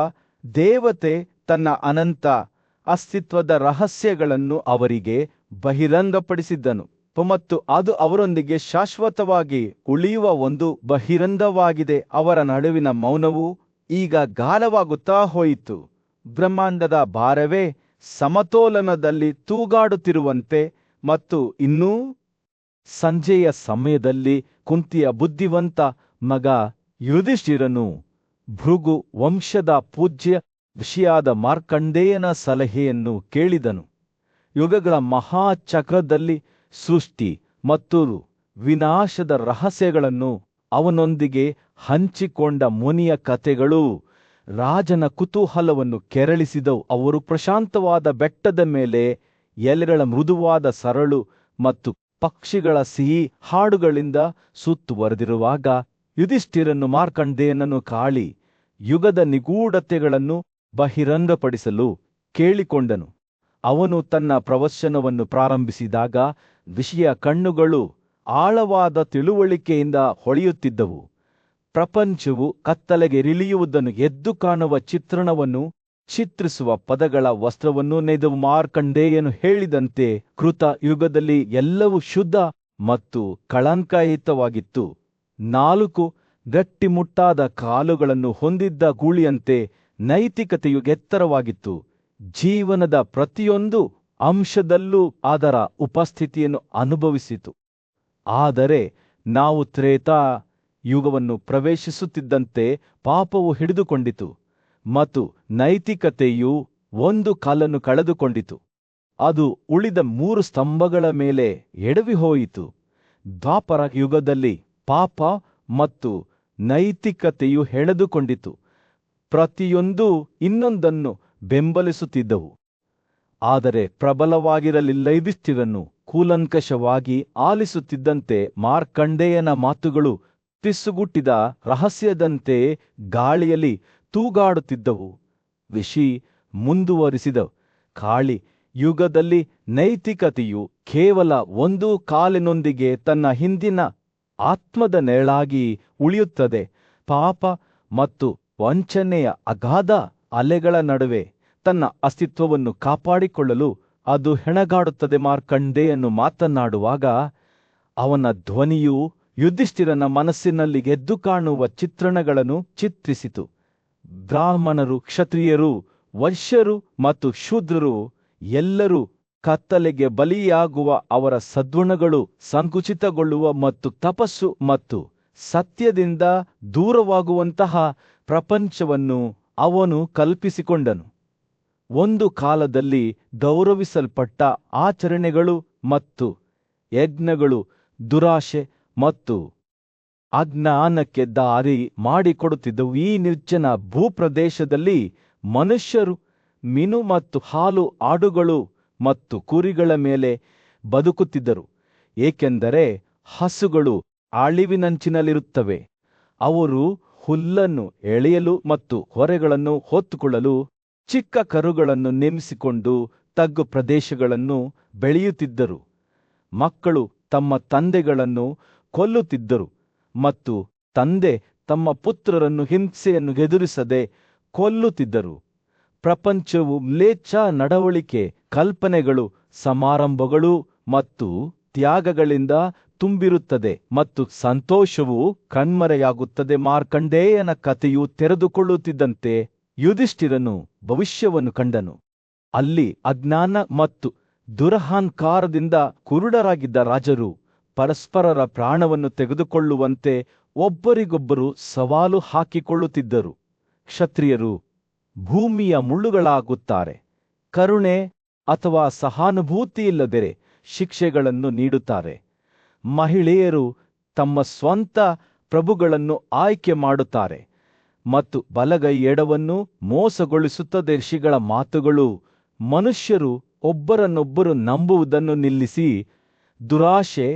ದೇವತೆ ತನ್ನ ಅನಂತ ಅಸ್ತಿತ್ವದ ರಹಸ್ಯಗಳನ್ನು ಅವರಿಗೆ ಬಹಿರಂಗಪಡಿಸಿದ್ದನು ಮತ್ತು ಅದು ಅವರೊಂದಿಗೆ ಶಾಶ್ವತವಾಗಿ ಉಳಿಯುವ ಒಂದು ಬಹಿರಂಗವಾಗಿದೆ. ಅವರ ನಡುವಿನ ಮೌನವು ಈಗ ಗಾಢವಾಗುತ್ತಾ ಹೋಯಿತು. ಬ್ರಹ್ಮಾಂಡದ ಭಾರವೇ ಸಮತೋಲನದಲ್ಲಿ ತೂಗಾಡುತ್ತಿರುವಂತೆ ಮತ್ತು ಇನ್ನೂ ಸಂಜೆಯ ಸಮಯದಲ್ಲಿ ಕುಂತಿಯ ಬುದ್ಧಿವಂತ ಮಗ ಯುಧಿಷ್ಠಿರನು ಭೃಗು ವಂಶದ ಪೂಜ್ಯ ಋಷಿಯಾದ ಮಾರ್ಕಂಡೇಯನ ಸಲಹೆಯನ್ನು ಕೇಳಿದನು. ಯುಗಗಳ ಮಹಾಚಕ್ರದಲ್ಲಿ ಸೃಷ್ಟಿ ಮತ್ತು ವಿನಾಶದ ರಹಸ್ಯಗಳನ್ನು ಅವನೊಂದಿಗೆ ಹಂಚಿಕೊಂಡ ಮುನಿಯ ಕಥೆಗಳು ರಾಜನ ಕುತೂಹಲವನ್ನು ಕೆರಳಿಸಿದವು. ಅವರು ಪ್ರಶಾಂತವಾದ ಬೆಟ್ಟದ ಮೇಲೆ ಎಲೆಗಳ ಮೃದುವಾದ ಸರಳು ಮತ್ತು ಪಕ್ಷಿಗಳ ಸಿಹಿ ಹಾಡುಗಳಿಂದ ಸುತ್ತುವರೆದಿರುವಾಗ ಯುಧಿಷ್ಠಿರನು ಮಾರ್ಕಂಡೇಯನನ್ನು ಕಾಳಿ ಯುಗದ ನಿಗೂಢತೆಗಳನ್ನು ಬಹಿರಂಗಪಡಿಸಲು ಕೇಳಿಕೊಂಡನು. ಅವನು ತನ್ನ ಪ್ರವಚನವನ್ನು ಪ್ರಾರಂಭಿಸಿದಾಗ ಋಷಿಯ ಕಣ್ಣುಗಳು ಆಳವಾದ ತಿಳುವಳಿಕೆಯಿಂದ ಹೊಳೆಯುತ್ತಿದ್ದವು. ಪ್ರಪಂಚವು ಕತ್ತಲೆಗೆ ಇಳಿಯುವುದನ್ನು ಎದ್ದು ಕಾಣುವ ಚಿತ್ರಣವನ್ನು ಚಿತ್ರಿಸುವ ಪದಗಳ ವಸ್ತ್ರವನ್ನು ನೇಯ್ದ ಮಾರ್ಕಂಡೇಯನು ಹೇಳಿದಂತೆ ಕೃತ ಯುಗದಲ್ಲಿ ಎಲ್ಲವೂ ಶುದ್ಧ ಮತ್ತು ಕಳಂಕಯುತವಾಗಿತ್ತು. 4 ಗಟ್ಟಿಮುಟ್ಟಾದ ಕಾಲುಗಳನ್ನು ಹೊಂದಿದ್ದ ಗೂಳಿಯಂತೆ ನೈತಿಕತೆಯು ಎತ್ತರವಾಗಿತ್ತು. ಜೀವನದ ಪ್ರತಿಯೊಂದು ಅಂಶದಲ್ಲೂ ಅದರ ಉಪಸ್ಥಿತಿಯನ್ನು ಅನುಭವಿಸಿತು. ಆದರೆ ನಾವು ತ್ರೇತಾ ಯುಗವನ್ನು ಪ್ರವೇಶಿಸುತ್ತಿದ್ದಂತೆ ಪಾಪವು ಹಿಡಿದುಕೊಂಡಿತು ಮತ್ತು ನೈತಿಕತೆಯು ಒಂದು ಕಾಲನ್ನು ಕಳೆದುಕೊಂಡಿತು. ಅದು ಉಳಿದ 3 ಸ್ತಂಭಗಳ ಮೇಲೆ ಎಡವಿಹೋಯಿತು. ದ್ವಾಪರ ಯುಗದಲ್ಲಿ ಪಾಪ ಮತ್ತು ನೈತಿಕತೆಯು ಹೆಣೆದುಕೊಂಡಿತು. ಪ್ರತಿಯೊಂದೂ ಇನ್ನೊಂದನ್ನು ಬೆಂಬಲಿಸುತ್ತಿದ್ದವು. ಆದರೆ ಪ್ರಬಲವಾಗಿರಲಿಲ್ಲ. ಯುಧಿಷ್ಠಿರನು ಕೂಲಂಕಷವಾಗಿ ಆಲಿಸುತ್ತಿದ್ದಂತೆ ಮಾರ್ಕಂಡೇಯನ ಮಾತುಗಳು ಪಿಸುಗುಟ್ಟಿದ ರಹಸ್ಯದಂತೆ ಗಾಳಿಯಲ್ಲಿ ತೂಗಾಡುತ್ತಿದ್ದವು. ಋಷಿ ಮುಂದುವರಿಸಿದ, ಕಾಳಿ ಯುಗದಲ್ಲಿ ನೈತಿಕತೆಯು ಕೇವಲ ಒಂದು ಕಾಲಿನೊಂದಿಗೆ ತನ್ನ ಹಿಂದಿನ ಆತ್ಮದ ನೆರಳಾಗಿ ಉಳಿಯುತ್ತದೆ. ಪಾಪ ಮತ್ತು ವಂಚನೆಯ ಅಗಾಧ ಅಲೆಗಳ ನಡುವೆ ತನ್ನ ಅಸ್ತಿತ್ವವನ್ನು ಕಾಪಾಡಿಕೊಳ್ಳಲು ಅದು ಹೆಣಗಾಡುತ್ತದೆ. ಮಾರ್ಕಂಡೇಯನು ಮಾತನಾಡುವಾಗ ಅವನ ಧ್ವನಿಯು ಯುಧಿಷ್ಠಿರನ ಮನಸ್ಸಿನಲ್ಲಿ ಎದ್ದು ಕಾಣುವ ಚಿತ್ರಣಗಳನ್ನು ಚಿತ್ರಿಸಿತು. ಬ್ರಾಹ್ಮಣರು, ಕ್ಷತ್ರಿಯರು, ವೈಶ್ಯರು ಮತ್ತು ಶೂದ್ರರು ಎಲ್ಲರೂ ಕತ್ತಲೆಗೆ ಬಲಿಯಾಗುವ, ಅವರ ಸದ್ಗುಣಗಳು ಸಂಕುಚಿತಗೊಳ್ಳುವ ಮತ್ತು ತಪಸ್ಸು ಮತ್ತು ಸತ್ಯದಿಂದ ದೂರವಾಗುವಂತಹ ಪ್ರಪಂಚವನ್ನು ಅವನು ಕಲ್ಪಿಸಿಕೊಂಡನು. ಒಂದು ಕಾಲದಲ್ಲಿ ಗೌರವಿಸಲ್ಪಟ್ಟ ಆಚರಣೆಗಳು ಮತ್ತು ಯಜ್ಞಗಳು ದುರಾಶೆ ಮತ್ತು ಅಜ್ಞಾನಕ್ಕೆ ದಾರಿ ಮಾಡಿಕೊಡುತ್ತಿದ್ದವು. ಈ ನಿರ್ಜನ ಭೂಪ್ರದೇಶದಲ್ಲಿ ಮನುಷ್ಯರು ಮೀನು ಮತ್ತು ಹಾಲು ಆಡುಗಳು ಮತ್ತು ಕುರಿಗಳ ಮೇಲೆ ಬದುಕುತ್ತಿದ್ದರು, ಏಕೆಂದರೆ ಹಸುಗಳು ಅಳಿವಿನಂಚಿನಲ್ಲಿರುತ್ತವೆ. ಅವರು ಹುಲ್ಲನ್ನು ಎಳೆಯಲು ಮತ್ತು ಹೊರೆಗಳನ್ನು ಹೊತ್ತುಕೊಳ್ಳಲು ಚಿಕ್ಕ ಕರುಗಳನ್ನು ನೇಮಿಸಿಕೊಂಡು ತಗ್ಗು ಪ್ರದೇಶಗಳನ್ನು ಬೆಳೆಯುತ್ತಿದ್ದರು. ಮಕ್ಕಳು ತಮ್ಮ ತಂದೆಗಳನ್ನು ಕೊಲ್ಲುತ್ತಿದ್ದರು ಮತ್ತು ತಂದೆ ತಮ್ಮ ಪುತ್ರರನ್ನು ಹಿಂಸೆಯನ್ನು ಎದುರಿಸದೆ ಕೊಲ್ಲುತ್ತಿದ್ದರು. ಪ್ರಪಂಚವು ಮ್ಲೇಚ್ಛ ನಡವಳಿಕೆ, ಕಲ್ಪನೆಗಳು, ಸಮಾರಂಭಗಳು ಮತ್ತು ತ್ಯಾಗಗಳಿಂದ ತುಂಬಿರುತ್ತದೆ ಮತ್ತು ಸಂತೋಷವು ಕಣ್ಮರೆಯಾಗುತ್ತದೆ. ಮಾರ್ಕಂಡೇಯನ ಕಥೆಯು ತೆರೆದುಕೊಳ್ಳುತ್ತಿದ್ದಂತೆ ಯುಧಿಷ್ಠಿರನು ಭವಿಷ್ಯವನ್ನು ಕಂಡನು. ಅಲ್ಲಿ ಅಜ್ಞಾನ ಮತ್ತು ದುರಹಂಕಾರದಿಂದ ಕುರುಡರಾಗಿದ್ದ ರಾಜರು ಪರಸ್ಪರರ ಪ್ರಾಣವನ್ನು ತೆಗೆದುಕೊಳ್ಳುವಂತೆ ಒಬ್ಬರಿಗೊಬ್ಬರು ಸವಾಲು ಹಾಕಿಕೊಳ್ಳುತ್ತಿದ್ದರು. ಕ್ಷತ್ರಿಯರು ಭೂಮಿಯ ಮುಳ್ಳುಗಳಾಗುತ್ತಾರೆ, ಕರುಣೆ ಅಥವಾ ಸಹಾನುಭೂತಿಯಿಲ್ಲದೆ ಶಿಕ್ಷೆಗಳನ್ನು ನೀಡುತ್ತಾರೆ. ಮಹಿಳೆಯರು ತಮ್ಮ ಸ್ವಂತ ಪ್ರಭುಗಳನ್ನು ಆಯ್ಕೆ ಮಾಡುತ್ತಾರೆ ಮತ್ತು ಬಲಗೈ ಎಡವನ್ನು ಮೋಸಗೊಳಿಸುತ್ತದೆ. ಋಷಿಗಳ ಮಾತುಗಳು ಮನುಷ್ಯರು ಒಬ್ಬರನ್ನೊಬ್ಬರು ನಂಬುವುದನ್ನು ನಿಲ್ಲಿಸಿ ದುರಾಶೆ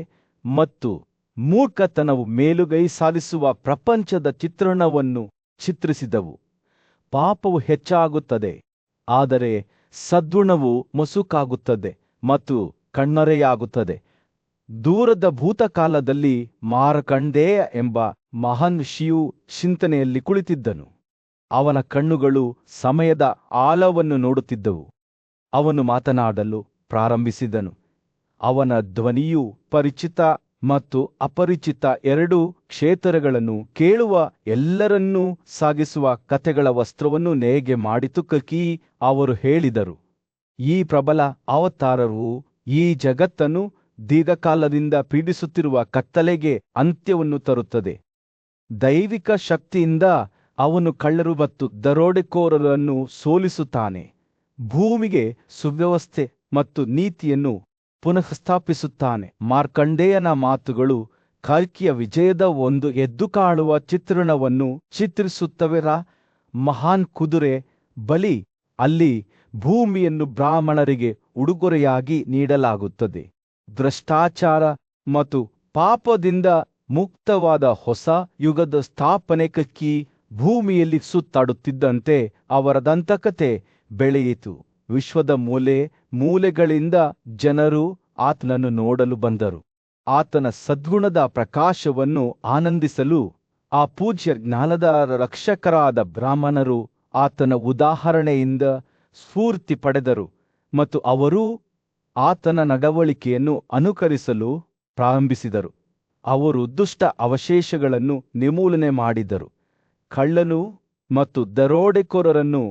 ಮತ್ತು ಮೂರ್ಖತನವು ಮೇಲುಗೈ ಸಾಧಿಸುವ ಪ್ರಪಂಚದ ಚಿತ್ರಣವನ್ನು ಚಿತ್ರಿಸಿದವು. ಪಾಪವು ಹೆಚ್ಚಾಗುತ್ತದೆ, ಆದರೆ ಸದ್ಗುಣವು ಮಸುಕಾಗುತ್ತದೆ ಮತ್ತು ಕಣ್ಮರೆಯಾಗುತ್ತದೆ. ದೂರದ ಭೂತಕಾಲದಲ್ಲಿ ಮಾರ್ಕಂಡೇಯ ಎಂಬ ಮಹಾನ್ ಋಷಿಯು ಚಿಂತನೆಯಲ್ಲಿ ಕುಳಿತಿದ್ದನು. ಅವನ ಕಣ್ಣುಗಳು ಸಮಯದ ಆಳವನ್ನು ನೋಡುತ್ತಿದ್ದವು. ಅವನು ಮಾತನಾಡಲು ಪ್ರಾರಂಭಿಸಿದನು. ಅವನ ಧ್ವನಿಯು ಪರಿಚಿತ ಮತ್ತು ಅಪರಿಚಿತ ಎರಡೂ ಕ್ಷೇತ್ರಗಳನ್ನು ಕೇಳುವ ಎಲ್ಲರನ್ನೂ ಸಾಗಿಸುವ ಕಥೆಗಳ ವಸ್ತ್ರವನ್ನು ನೇಯ್ಗೆ ಮಾಡಿತು. ಕಕಿ ಅವರು ಹೇಳಿದರು, ಈ ಪ್ರಬಲ ಅವತಾರವು ಈ ಜಗತ್ತನ್ನು ದೀರ್ಘಕಾಲದಿಂದ ಪೀಡಿಸುತ್ತಿರುವ ಕತ್ತಲೆಗೆ ಅಂತ್ಯವನ್ನು ತರುತ್ತದೆ. ದೈವಿಕ ಶಕ್ತಿಯಿಂದ ಅವನು ಕಳ್ಳರು ಮತ್ತು ದರೋಡೆಕೋರರನ್ನು ಸೋಲಿಸುತ್ತಾನೆ. ಭೂಮಿಗೆ ಸುವ್ಯವಸ್ಥೆ ಮತ್ತು ನೀತಿಯನ್ನು ಪುನಃಸ್ಥಾಪಿಸುತ್ತಾನೆ. ಮಾರ್ಕಂಡೇಯನ ಮಾತುಗಳು ಕಲ್ಕಿಯ ವಿಜಯದ ಒಂದು ಎದ್ದುಕಾಣುವ ಚಿತ್ರಣವನ್ನು ಚಿತ್ರಿಸುತ್ತವೆ. ಮಹಾನ್ ಕುದುರೆ ಬಲಿ ಅಲ್ಲಿ ಭೂಮಿಯನ್ನು ಬ್ರಾಹ್ಮಣರಿಗೆ ಉಡುಗೊರೆಯಾಗಿ ನೀಡಲಾಗುತ್ತದೆ. ಭ್ರಷ್ಟಾಚಾರ ಮತ್ತು ಪಾಪದಿಂದ ಮುಕ್ತವಾದ ಹೊಸ ಯುಗದ ಸ್ಥಾಪನೆ. ಕಕ್ಕಿ ಭೂಮಿಯಲ್ಲಿ ಸುತ್ತಾಡುತ್ತಿದ್ದಂತೆ ಅವರ ದಂತಕತೆ ಬೆಳೆಯಿತು. ವಿಶ್ವದ ಮೂಲೆ ಮೂಲೆಗಳಿಂದ ಜನರು ಆತನನ್ನು ನೋಡಲು ಬಂದರು. ಆತನ ಸದ್ಗುಣದ ಪ್ರಕಾಶವನ್ನು ಆನಂದಿಸಲು ಆ ಪೂಜ್ಯ ಜ್ಞಾನದ ರಕ್ಷಕರಾದ ಬ್ರಾಹ್ಮಣರು ಆತನ ಉದಾಹರಣೆಯಿಂದ ಸ್ಫೂರ್ತಿ ಪಡೆದರು ಮತ್ತು ಅವರೂ ಆತನ ನಡವಳಿಕೆಯನ್ನು ಅನುಕರಿಸಲು ಪ್ರಾರಂಭಿಸಿದರು. ಅವರು ದುಷ್ಟ ಅವಶೇಷಗಳನ್ನು ನಿರ್ಮೂಲನೆ ಮಾಡಿದರು. ಕಳ್ಳನು ಮತ್ತು ದರೋಡೆಕೋರರನ್ನು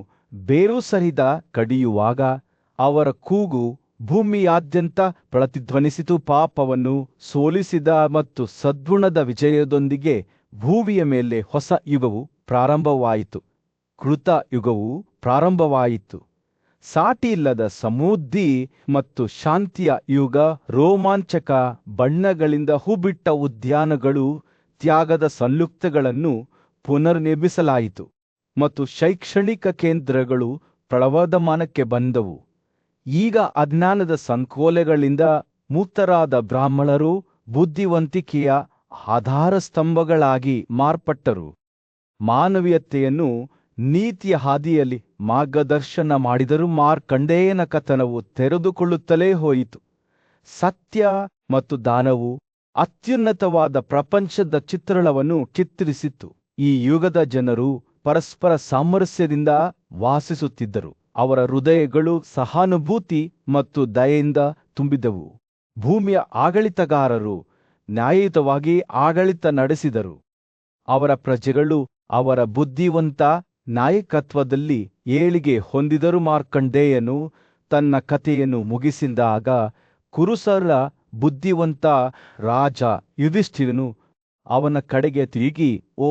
ಬೇರು ಸಹಿತ ಕಡಿಯುವಾಗ ಅವರ ಕೂಗು ಭೂಮಿಯಾದ್ಯಂತ ಪ್ರತಿಧ್ವನಿಸಿತು. ಪಾಪವನ್ನು ಸೋಲಿಸಿದ ಮತ್ತು ಸದ್ಗುಣದ ವಿಜಯದೊಂದಿಗೆ ಭೂಮಿಯ ಮೇಲೆ ಹೊಸ ಯುಗವು ಪ್ರಾರಂಭವಾಯಿತು. ಕೃತ ಯುಗವು ಪ್ರಾರಂಭವಾಯಿತು. ಸಾಟಿಯಿಲ್ಲದ ಸಮೃದ್ಧಿ ಮತ್ತು ಶಾಂತಿಯ ಯುಗ. ರೋಮಾಂಚಕ ಬಣ್ಣಗಳಿಂದ ಹೂಬಿಟ್ಟ ಉದ್ಯಾನಗಳು, ತ್ಯಾಗದ ಸಂಯುಕ್ತಗಳನ್ನು ಪುನರ್ನಿರ್ಮಿಸಲಾಯಿತು ಮತ್ತು ಶೈಕ್ಷಣಿಕ ಕೇಂದ್ರಗಳು ಪ್ರವರ್ಧಮಾನಕ್ಕೆ ಬಂದವು. ಈಗ ಅಜ್ಞಾನದ ಸಂಕೋಲೆಗಳಿಂದ ಮುಕ್ತರಾದ ಬ್ರಾಹ್ಮಣರು ಬುದ್ಧಿವಂತಿಕೆಯ ಆಧಾರ ಸ್ತಂಭಗಳಾಗಿ ಮಾರ್ಪಟ್ಟರು. ಮಾನವೀಯತೆಯನ್ನು ನೀತಿಯ ಹಾದಿಯಲ್ಲಿ ಮಾರ್ಗದರ್ಶನ ಮಾಡಿದರು. ಮಾರ್ಕಂಡೇಯನ ಕಥನವು ತೆರೆದುಕೊಳ್ಳುತ್ತಲೇ ಹೋಯಿತು. ಸತ್ಯ ಮತ್ತು ದಾನವು ಅತ್ಯುನ್ನತವಾದ ಪ್ರಪಂಚದ ಚಿತ್ರಣವನ್ನು ಚಿತ್ರಿಸಿತು. ಈ ಯುಗದ ಜನರು ಪರಸ್ಪರ ಸಾಮರಸ್ಯದಿಂದ ವಾಸಿಸುತ್ತಿದ್ದರು. ಅವರ ಹೃದಯಗಳು ಸಹಾನುಭೂತಿ ಮತ್ತು ದಯೆಯಿಂದ ತುಂಬಿದವು. ಭೂಮಿಯ ಆಡಳಿತಗಾರರು ನ್ಯಾಯಯುತವಾಗಿ ಆಡಳಿತ ನಡೆಸಿದರು. ಅವರ ಪ್ರಜೆಗಳು ಅವರ ಬುದ್ಧಿವಂತ ನಾಯಕತ್ವದಲ್ಲಿ ಏಳಿಗೆ ಹೊಂದಿದರು. ಮಾರ್ಕಂಡೇಯನು ತನ್ನ ಕಥೆಯನ್ನು ಮುಗಿಸಿದಾಗ ಕುರುಸರ ಬುದ್ಧಿವಂತ ರಾಜ ಯುಧಿಷ್ಠಿರನು ಅವನ ಕಡೆಗೆ ತಿರುಗಿ, ಓ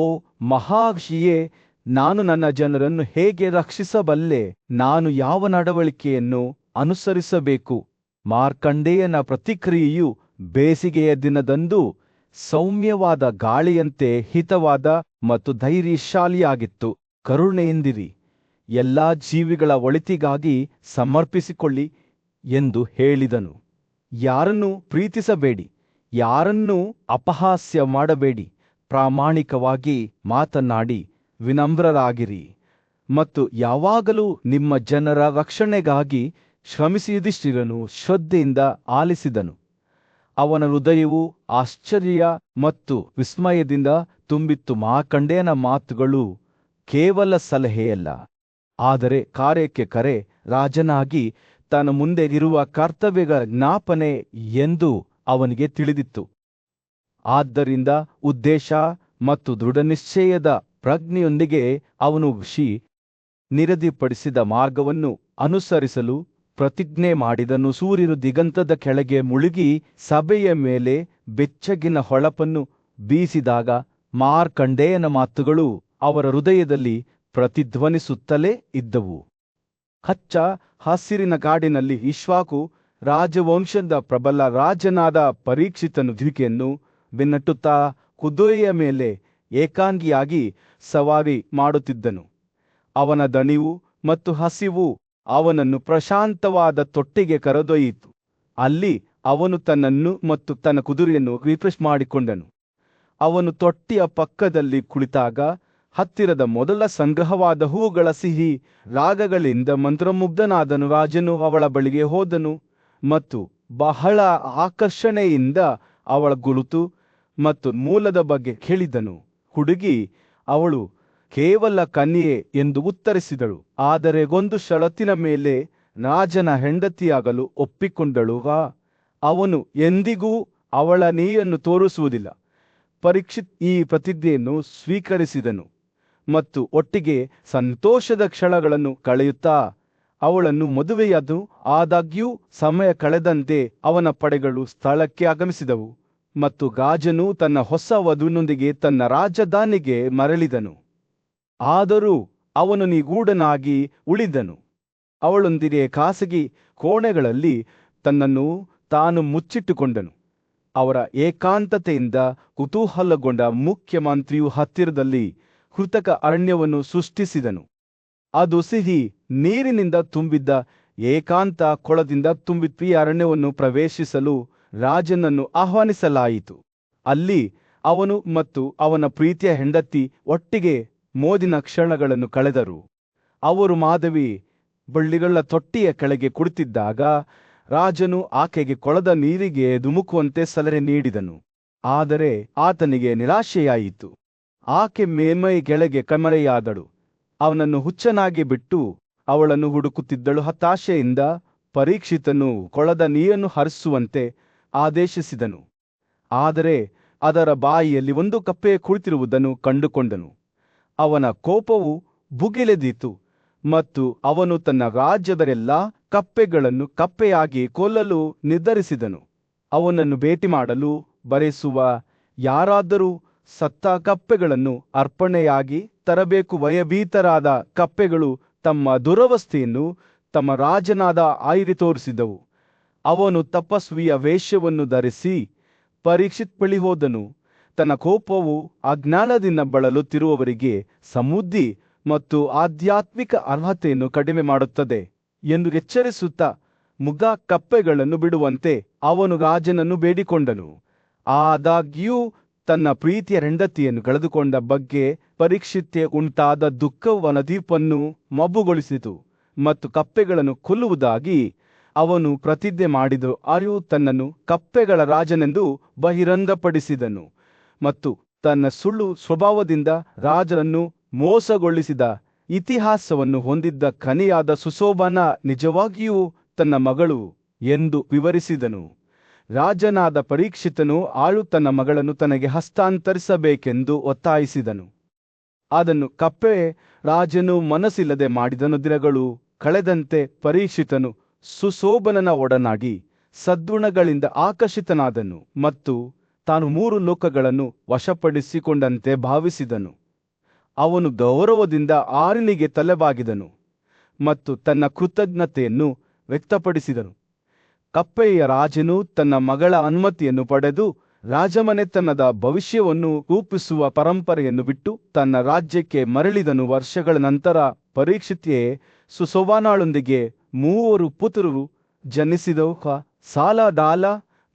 ಮಹರ್ಷಿಯೇ, ನಾನು ನನ್ನ ಜನರನ್ನು ಹೇಗೆ ರಕ್ಷಿಸಬಲ್ಲೆ? ನಾನು ಯಾವ ನಡವಳಿಕೆಯನ್ನು ಅನುಸರಿಸಬೇಕು? ಮಾರ್ಕಂಡೇಯನ ಪ್ರತಿಕ್ರಿಯೆಯು ಬೇಸಿಗೆಯ ದಿನದಂದು ಸೌಮ್ಯವಾದ ಗಾಳಿಯಂತೆ ಹಿತವಾದ ಮತ್ತು ಧೈರ್ಯಶಾಲಿಯಾಗಿತ್ತು. ಕರುಣೆಯಿಂದಿರಿ, ಎಲ್ಲಾ ಜೀವಿಗಳ ಒಳಿತಿಗಾಗಿ ಸಮರ್ಪಿಸಿಕೊಳ್ಳಿ ಎಂದು ಹೇಳಿದನು. ಯಾರನ್ನೂ ಪ್ರೀತಿಸಬೇಡಿ, ಯಾರನ್ನೂ ಅಪಹಾಸ್ಯ ಮಾಡಬೇಡಿ, ಪ್ರಾಮಾಣಿಕವಾಗಿ ಮಾತನಾಡಿ ವಿನಮ್ರರಾಗಿರಿ ಮತ್ತು ಯಾವಾಗಲೂ ನಿಮ್ಮ ಜನರ ರಕ್ಷಣೆಗಾಗಿ ಶ್ರಮಿಸಿ. ಯುಧಿಷ್ಠಿರನು ಶ್ರದ್ಧೆಯಿಂದ ಆಲಿಸಿದನು. ಅವನ ಹೃದಯವು ಆಶ್ಚರ್ಯ ಮತ್ತು ವಿಸ್ಮಯದಿಂದ ತುಂಬಿತ್ತು. ಮಾರ್ಕಂಡೇಯನ ಮಾತುಗಳು ಕೇವಲ ಸಲಹೆಯಲ್ಲ, ಆದರೆ ಕಾರ್ಯಕ್ಕೆ ಕರೆ. ರಾಜನಾಗಿ ತನ್ನ ಮುಂದೆ ಇರುವ ಕರ್ತವ್ಯಗಳ ಜ್ಞಾಪನೆ ಎಂದು ಅವನಿಗೆ ತಿಳಿದಿತ್ತು. ಆದ್ದರಿಂದ ಉದ್ದೇಶ ಮತ್ತು ದೃಢನಿಶ್ಚಯದ ಪ್ರಜ್ಞೆಯೊಂದಿಗೆ ಅವನು ನಿಗದಿಪಡಿಸಿದ ಮಾರ್ಗವನ್ನು ಅನುಸರಿಸಲು ಪ್ರತಿಜ್ಞೆ ಮಾಡಿದನು. ಸೂರ್ಯನು ದಿಗಂತದ ಕೆಳಗೆ ಮುಳುಗಿ ಸಭೆಯ ಮೇಲೆ ಬೆಚ್ಚಗಿನ ಹೊಳಪನ್ನು ಬೀಸಿದಾಗ ಮಾರ್ಕಂಡೇಯನ ಮಾತುಗಳು ಅವರ ಹೃದಯದಲ್ಲಿ ಪ್ರತಿಧ್ವನಿಸುತ್ತಲೇ ಇದ್ದವು. ಹಚ್ಚ ಹಸಿರಿನ ಕಾಡಿನಲ್ಲಿ ಇಕ್ಷ್ವಾಕು ರಾಜವಂಶದ ಪ್ರಬಲ ರಾಜನಾದ ಪರೀಕ್ಷಿತನು ದ್ವಿಕೆಯನ್ನು ಬೆನ್ನಟ್ಟುತ್ತಾ ಕುದುರೆಯ ಮೇಲೆ ಏಕಾಂಗಿಯಾಗಿ ಸವಾರಿ ಮಾಡುತ್ತಿದ್ದನು. ಅವನ ದಣಿವು ಮತ್ತು ಹಸಿವು ಅವನನ್ನು ಪ್ರಶಾಂತವಾದ ತೊಟ್ಟಿಗೆ ಕರೆದೊಯ್ಯಿತು. ಅಲ್ಲಿ ಅವನು ತನ್ನನ್ನು ಮತ್ತು ತನ್ನ ಕುದುರೆಯನ್ನು ರಿಫ್ರೆಶ್ ಮಾಡಿಕೊಂಡನು. ಅವನು ತೊಟ್ಟಿಯ ಪಕ್ಕದಲ್ಲಿ ಕುಳಿತಾಗ ಹತ್ತಿರದ ಮೊದಲ ಸಂಗ್ರಹವಾದ ಹೂಗಳ ಸಿಹಿ ರಾಗಗಳಿಂದ ಮಂತ್ರಮುಗ್ಧನಾದನು. ರಾಜನು ಅವಳ ಬಳಿಗೆ ಹೋದನು ಮತ್ತು ಬಹಳ ಆಕರ್ಷಣೆಯಿಂದ ಅವಳ ಗುರುತು ಮತ್ತು ಮೂಲದ ಬಗ್ಗೆ ಕೇಳಿದನು. ಹುಡುಗಿ ಅವಳು ಕೇವಲ ಕನ್ಯೆ ಎಂದು ಉತ್ತರಿಸಿದಳು, ಆದರೆ ಒಂದು ಷರತ್ತಿನ ಮೇಲೆ ರಾಜನ ಹೆಂಡತಿಯಾಗಲು ಒಪ್ಪಿಕೊಂಡಳು. ಅವನು ಎಂದಿಗೂ ಅವಳ ನೀಯನ್ನು ತೋರಿಸುವುದಿಲ್ಲ. ಪರೀಕ್ಷಿತ್ ಈ ಪ್ರತಿಜ್ಞೆಯನ್ನು ಸ್ವೀಕರಿಸಿದನು ಮತ್ತು ಒಟ್ಟಿಗೆ ಸಂತೋಷದ ಕ್ಷಣಗಳನ್ನು ಕಳೆಯುತ್ತಾ ಅವಳನ್ನು ಮದುವೆಯಾದನು. ಆದಾಗ್ಯೂ ಸಮಯ ಕಳೆದಂತೆ ಅವನ ಪಡೆಗಳು ಸ್ಥಳಕ್ಕೆ ಆಗಮಿಸಿದವು ಮತ್ತು ರಾಜನು ತನ್ನ ಹೊಸ ವಧುವಿನೊಂದಿಗೆ ತನ್ನ ರಾಜಧಾನಿಗೆ ಮರಳಿದನು. ಆದರೂ ಅವನು ನಿಗೂಢನಾಗಿ ಉಳಿದನು. ಅವಳೊಂದಿಗೆ ಖಾಸಗಿ ಕೋಣೆಗಳಲ್ಲಿ ತನ್ನನ್ನು ತಾನು ಮುಚ್ಚಿಟ್ಟುಕೊಂಡನು. ಅವರ ಏಕಾಂತತೆಯಿಂದ ಕುತೂಹಲಗೊಂಡ ಮುಖ್ಯಮಂತ್ರಿಯು ಹತ್ತಿರದಲ್ಲಿ ಕೃತಕ ಅರಣ್ಯವನ್ನು ಸೃಷ್ಟಿಸಿದನು. ಅದು ಸಿಹಿ ನೀರಿನಿಂದ ತುಂಬಿದ್ದ ಏಕಾಂತ ಕೊಳದಿಂದ ತುಂಬಿದ ಈ ಅರಣ್ಯವನ್ನು ಪ್ರವೇಶಿಸಲು ರಾಜನನ್ನು ಆಹ್ವಾನಿಸಲಾಯಿತು. ಅಲ್ಲಿ ಅವನು ಮತ್ತು ಅವನ ಪ್ರೀತಿಯ ಹೆಂಡತಿ ಒಟ್ಟಿಗೆ ಮೋದಿನ ಕ್ಷಣಗಳನ್ನು ಕಳೆದರು. ಅವರು ಮಾಧವಿ ಬಳ್ಳಿಗಳ ತೊಟ್ಟಿಯ ಕೆಳಗೆ ಕುಳಿತಿದ್ದಾಗ ರಾಜನು ಆಕೆಗೆ ಕೊಳದ ನೀರಿಗೆ ಧುಮುಕುವಂತೆ ಸಲಹೆ ನೀಡಿದನು. ಆದರೆ ಆತನಿಗೆ ನಿರಾಶೆಯಾಯಿತು. ಆಕೆ ಮೇಲ್ಮೈ ಕೆಳಗೆ ಕಣ್ಮರೆಯಾದಳು. ಅವನನ್ನು ಹುಚ್ಚನಾಗಿ ಬಿಟ್ಟು ಅವಳನ್ನು ಹುಡುಕುತ್ತಿದ್ದಳು. ಹತಾಶೆಯಿಂದ ಪರೀಕ್ಷಿತನು ಕೊಳದ ನೀರನ್ನು ಹರಿಸುವಂತೆ ಆದೇಶಿಸಿದನು. ಆದರೆ ಅದರ ಬಾಯಿಯಲ್ಲಿ ಒಂದು ಕಪ್ಪೆ ಕುಳಿತಿರುವುದನ್ನು ಕಂಡುಕೊಂಡನು. ಅವನ ಕೋಪವು ಭುಗಿಲೆದ್ದಿತು ಮತ್ತು ಅವನು ತನ್ನ ರಾಜ್ಯದಲ್ಲೆಲ್ಲ ಕಪ್ಪೆಗಳನ್ನು ಕಪ್ಪೆಯಾಗಿ ಕೊಲ್ಲಲು ನಿರ್ಧರಿಸಿದನು. ಅವನನ್ನು ಭೇಟಿ ಮಾಡಲು ಬಯಸುವ ಯಾರಾದರೂ ಸತ್ತ ಕಪ್ಪೆಗಳನ್ನು ಅರ್ಪಣೆಯಾಗಿ ತರಬೇಕು. ಭಯಭೀತರಾದ ಕಪ್ಪೆಗಳು ತಮ್ಮ ದುರವಸ್ಥೆಯನ್ನು ತಮ್ಮ ರಾಜನಾದ ಆಯ್ರಿ ತೋರಿಸಿದವು. ಅವನು ತಪಸ್ವಿಯ ವೇಷವನ್ನು ಧರಿಸಿ ಪರೀಕ್ಷಿತ್ ಬಳಿ ಹೋದನು. ತನ್ನ ಕೋಪವು ಅಜ್ಞಾನದಿಂದ ಬಳಲುತ್ತಿರುವವರಿಗೆ ಸಮೃದ್ಧಿ ಮತ್ತು ಆಧ್ಯಾತ್ಮಿಕ ಅರ್ಹತೆಯನ್ನು ಕಡಿಮೆ ಮಾಡುತ್ತದೆ ಎಂದು ಎಚ್ಚರಿಸುತ್ತಾ ಮುಗ್ಧ ಕಪ್ಪೆಗಳನ್ನು ಬಿಡುವಂತೆ ಅವನು ರಾಜನನ್ನು ಬೇಡಿಕೊಂಡನು. ಆದಾಗ್ಯೂ ತನ್ನ ಪ್ರೀತಿಯ ಹೆಂಡತಿಯನ್ನು ಕಳೆದುಕೊಂಡ ಬಗ್ಗೆ ಪರೀಕ್ಷಿತ್ಗೆ ಉಂಟಾದ ದುಃಖವು ಅವನ ದೀಪನ್ನು ಮಬ್ಬುಗೊಳಿಸಿತು ಮತ್ತು ಕಪ್ಪೆಗಳನ್ನು ಕೊಲ್ಲುವುದಾಗಿ ಅವನು ಪ್ರತಿಜ್ಞೆ ಮಾಡಿದರೂ ಆರ್ಯು ತನ್ನನ್ನು ಕಪ್ಪೆಗಳ ರಾಜನೆಂದು ಬಹಿರಂಗಪಡಿಸಿದನು ಮತ್ತು ತನ್ನ ಸುಳ್ಳು ಸ್ವಭಾವದಿಂದ ರಾಜನನ್ನು ಮೋಸಗೊಳಿಸಿದ ಇತಿಹಾಸವನ್ನು ಹೊಂದಿದ್ದ ಕನಿಯಾದ ಸುಶೋಭನ ನಿಜವಾಗಿಯೂ ತನ್ನ ಮಗಳು ಎಂದು ವಿವರಿಸಿದನು. ರಾಜನಾದ ಪರೀಕ್ಷಿತನು ತನ್ನ ಮಗಳನ್ನು ತನಗೆ ಹಸ್ತಾಂತರಿಸಬೇಕೆಂದು ಒತ್ತಾಯಿಸಿದನು. ಅದನ್ನು ಕಪ್ಪೆ ರಾಜನು ಮನಸ್ಸಿಲ್ಲದೆ ಮಾಡಿದನು. ದಿನಗಳು ಕಳೆದಂತೆ ಪರೀಕ್ಷಿತನು ಸುಶೋಭನನ ಒಡನಾಗಿ ಸದ್ಗುಣಗಳಿಂದ ಆಕರ್ಷಿತನಾದನು ಮತ್ತು ತಾನು 3 ಲೋಕಗಳನ್ನು ವಶಪಡಿಸಿಕೊಂಡಂತೆ ಭಾವಿಸಿದನು. ಅವನು ಗೌರವದಿಂದ ಆರ್ಯನಿಗೆ ತಲೆಬಾಗಿದನು ಮತ್ತು ತನ್ನ ಕೃತಜ್ಞತೆಯನ್ನು ವ್ಯಕ್ತಪಡಿಸಿದನು. ಕಪ್ಪೆಯ ರಾಜನು ತನ್ನ ಮಗಳ ಅನುಮತಿಯನ್ನು ಪಡೆದು ರಾಜಮನೆತನದ ಭವಿಷ್ಯವನ್ನು ರೂಪಿಸುವ ಪರಂಪರೆಯನ್ನು ಬಿಟ್ಟು ತನ್ನ ರಾಜ್ಯಕ್ಕೆ ಮರಳಿದನು. ವರ್ಷಗಳ ನಂತರ ಪರೀಕ್ಷಿತ್ಗೆ ಸುಶೋಭನಳೊಂದಿಗೆ 3 ಪುತ್ರರು ಜನಿಸಿದವು. ಸಾಲ, ಡಾಲ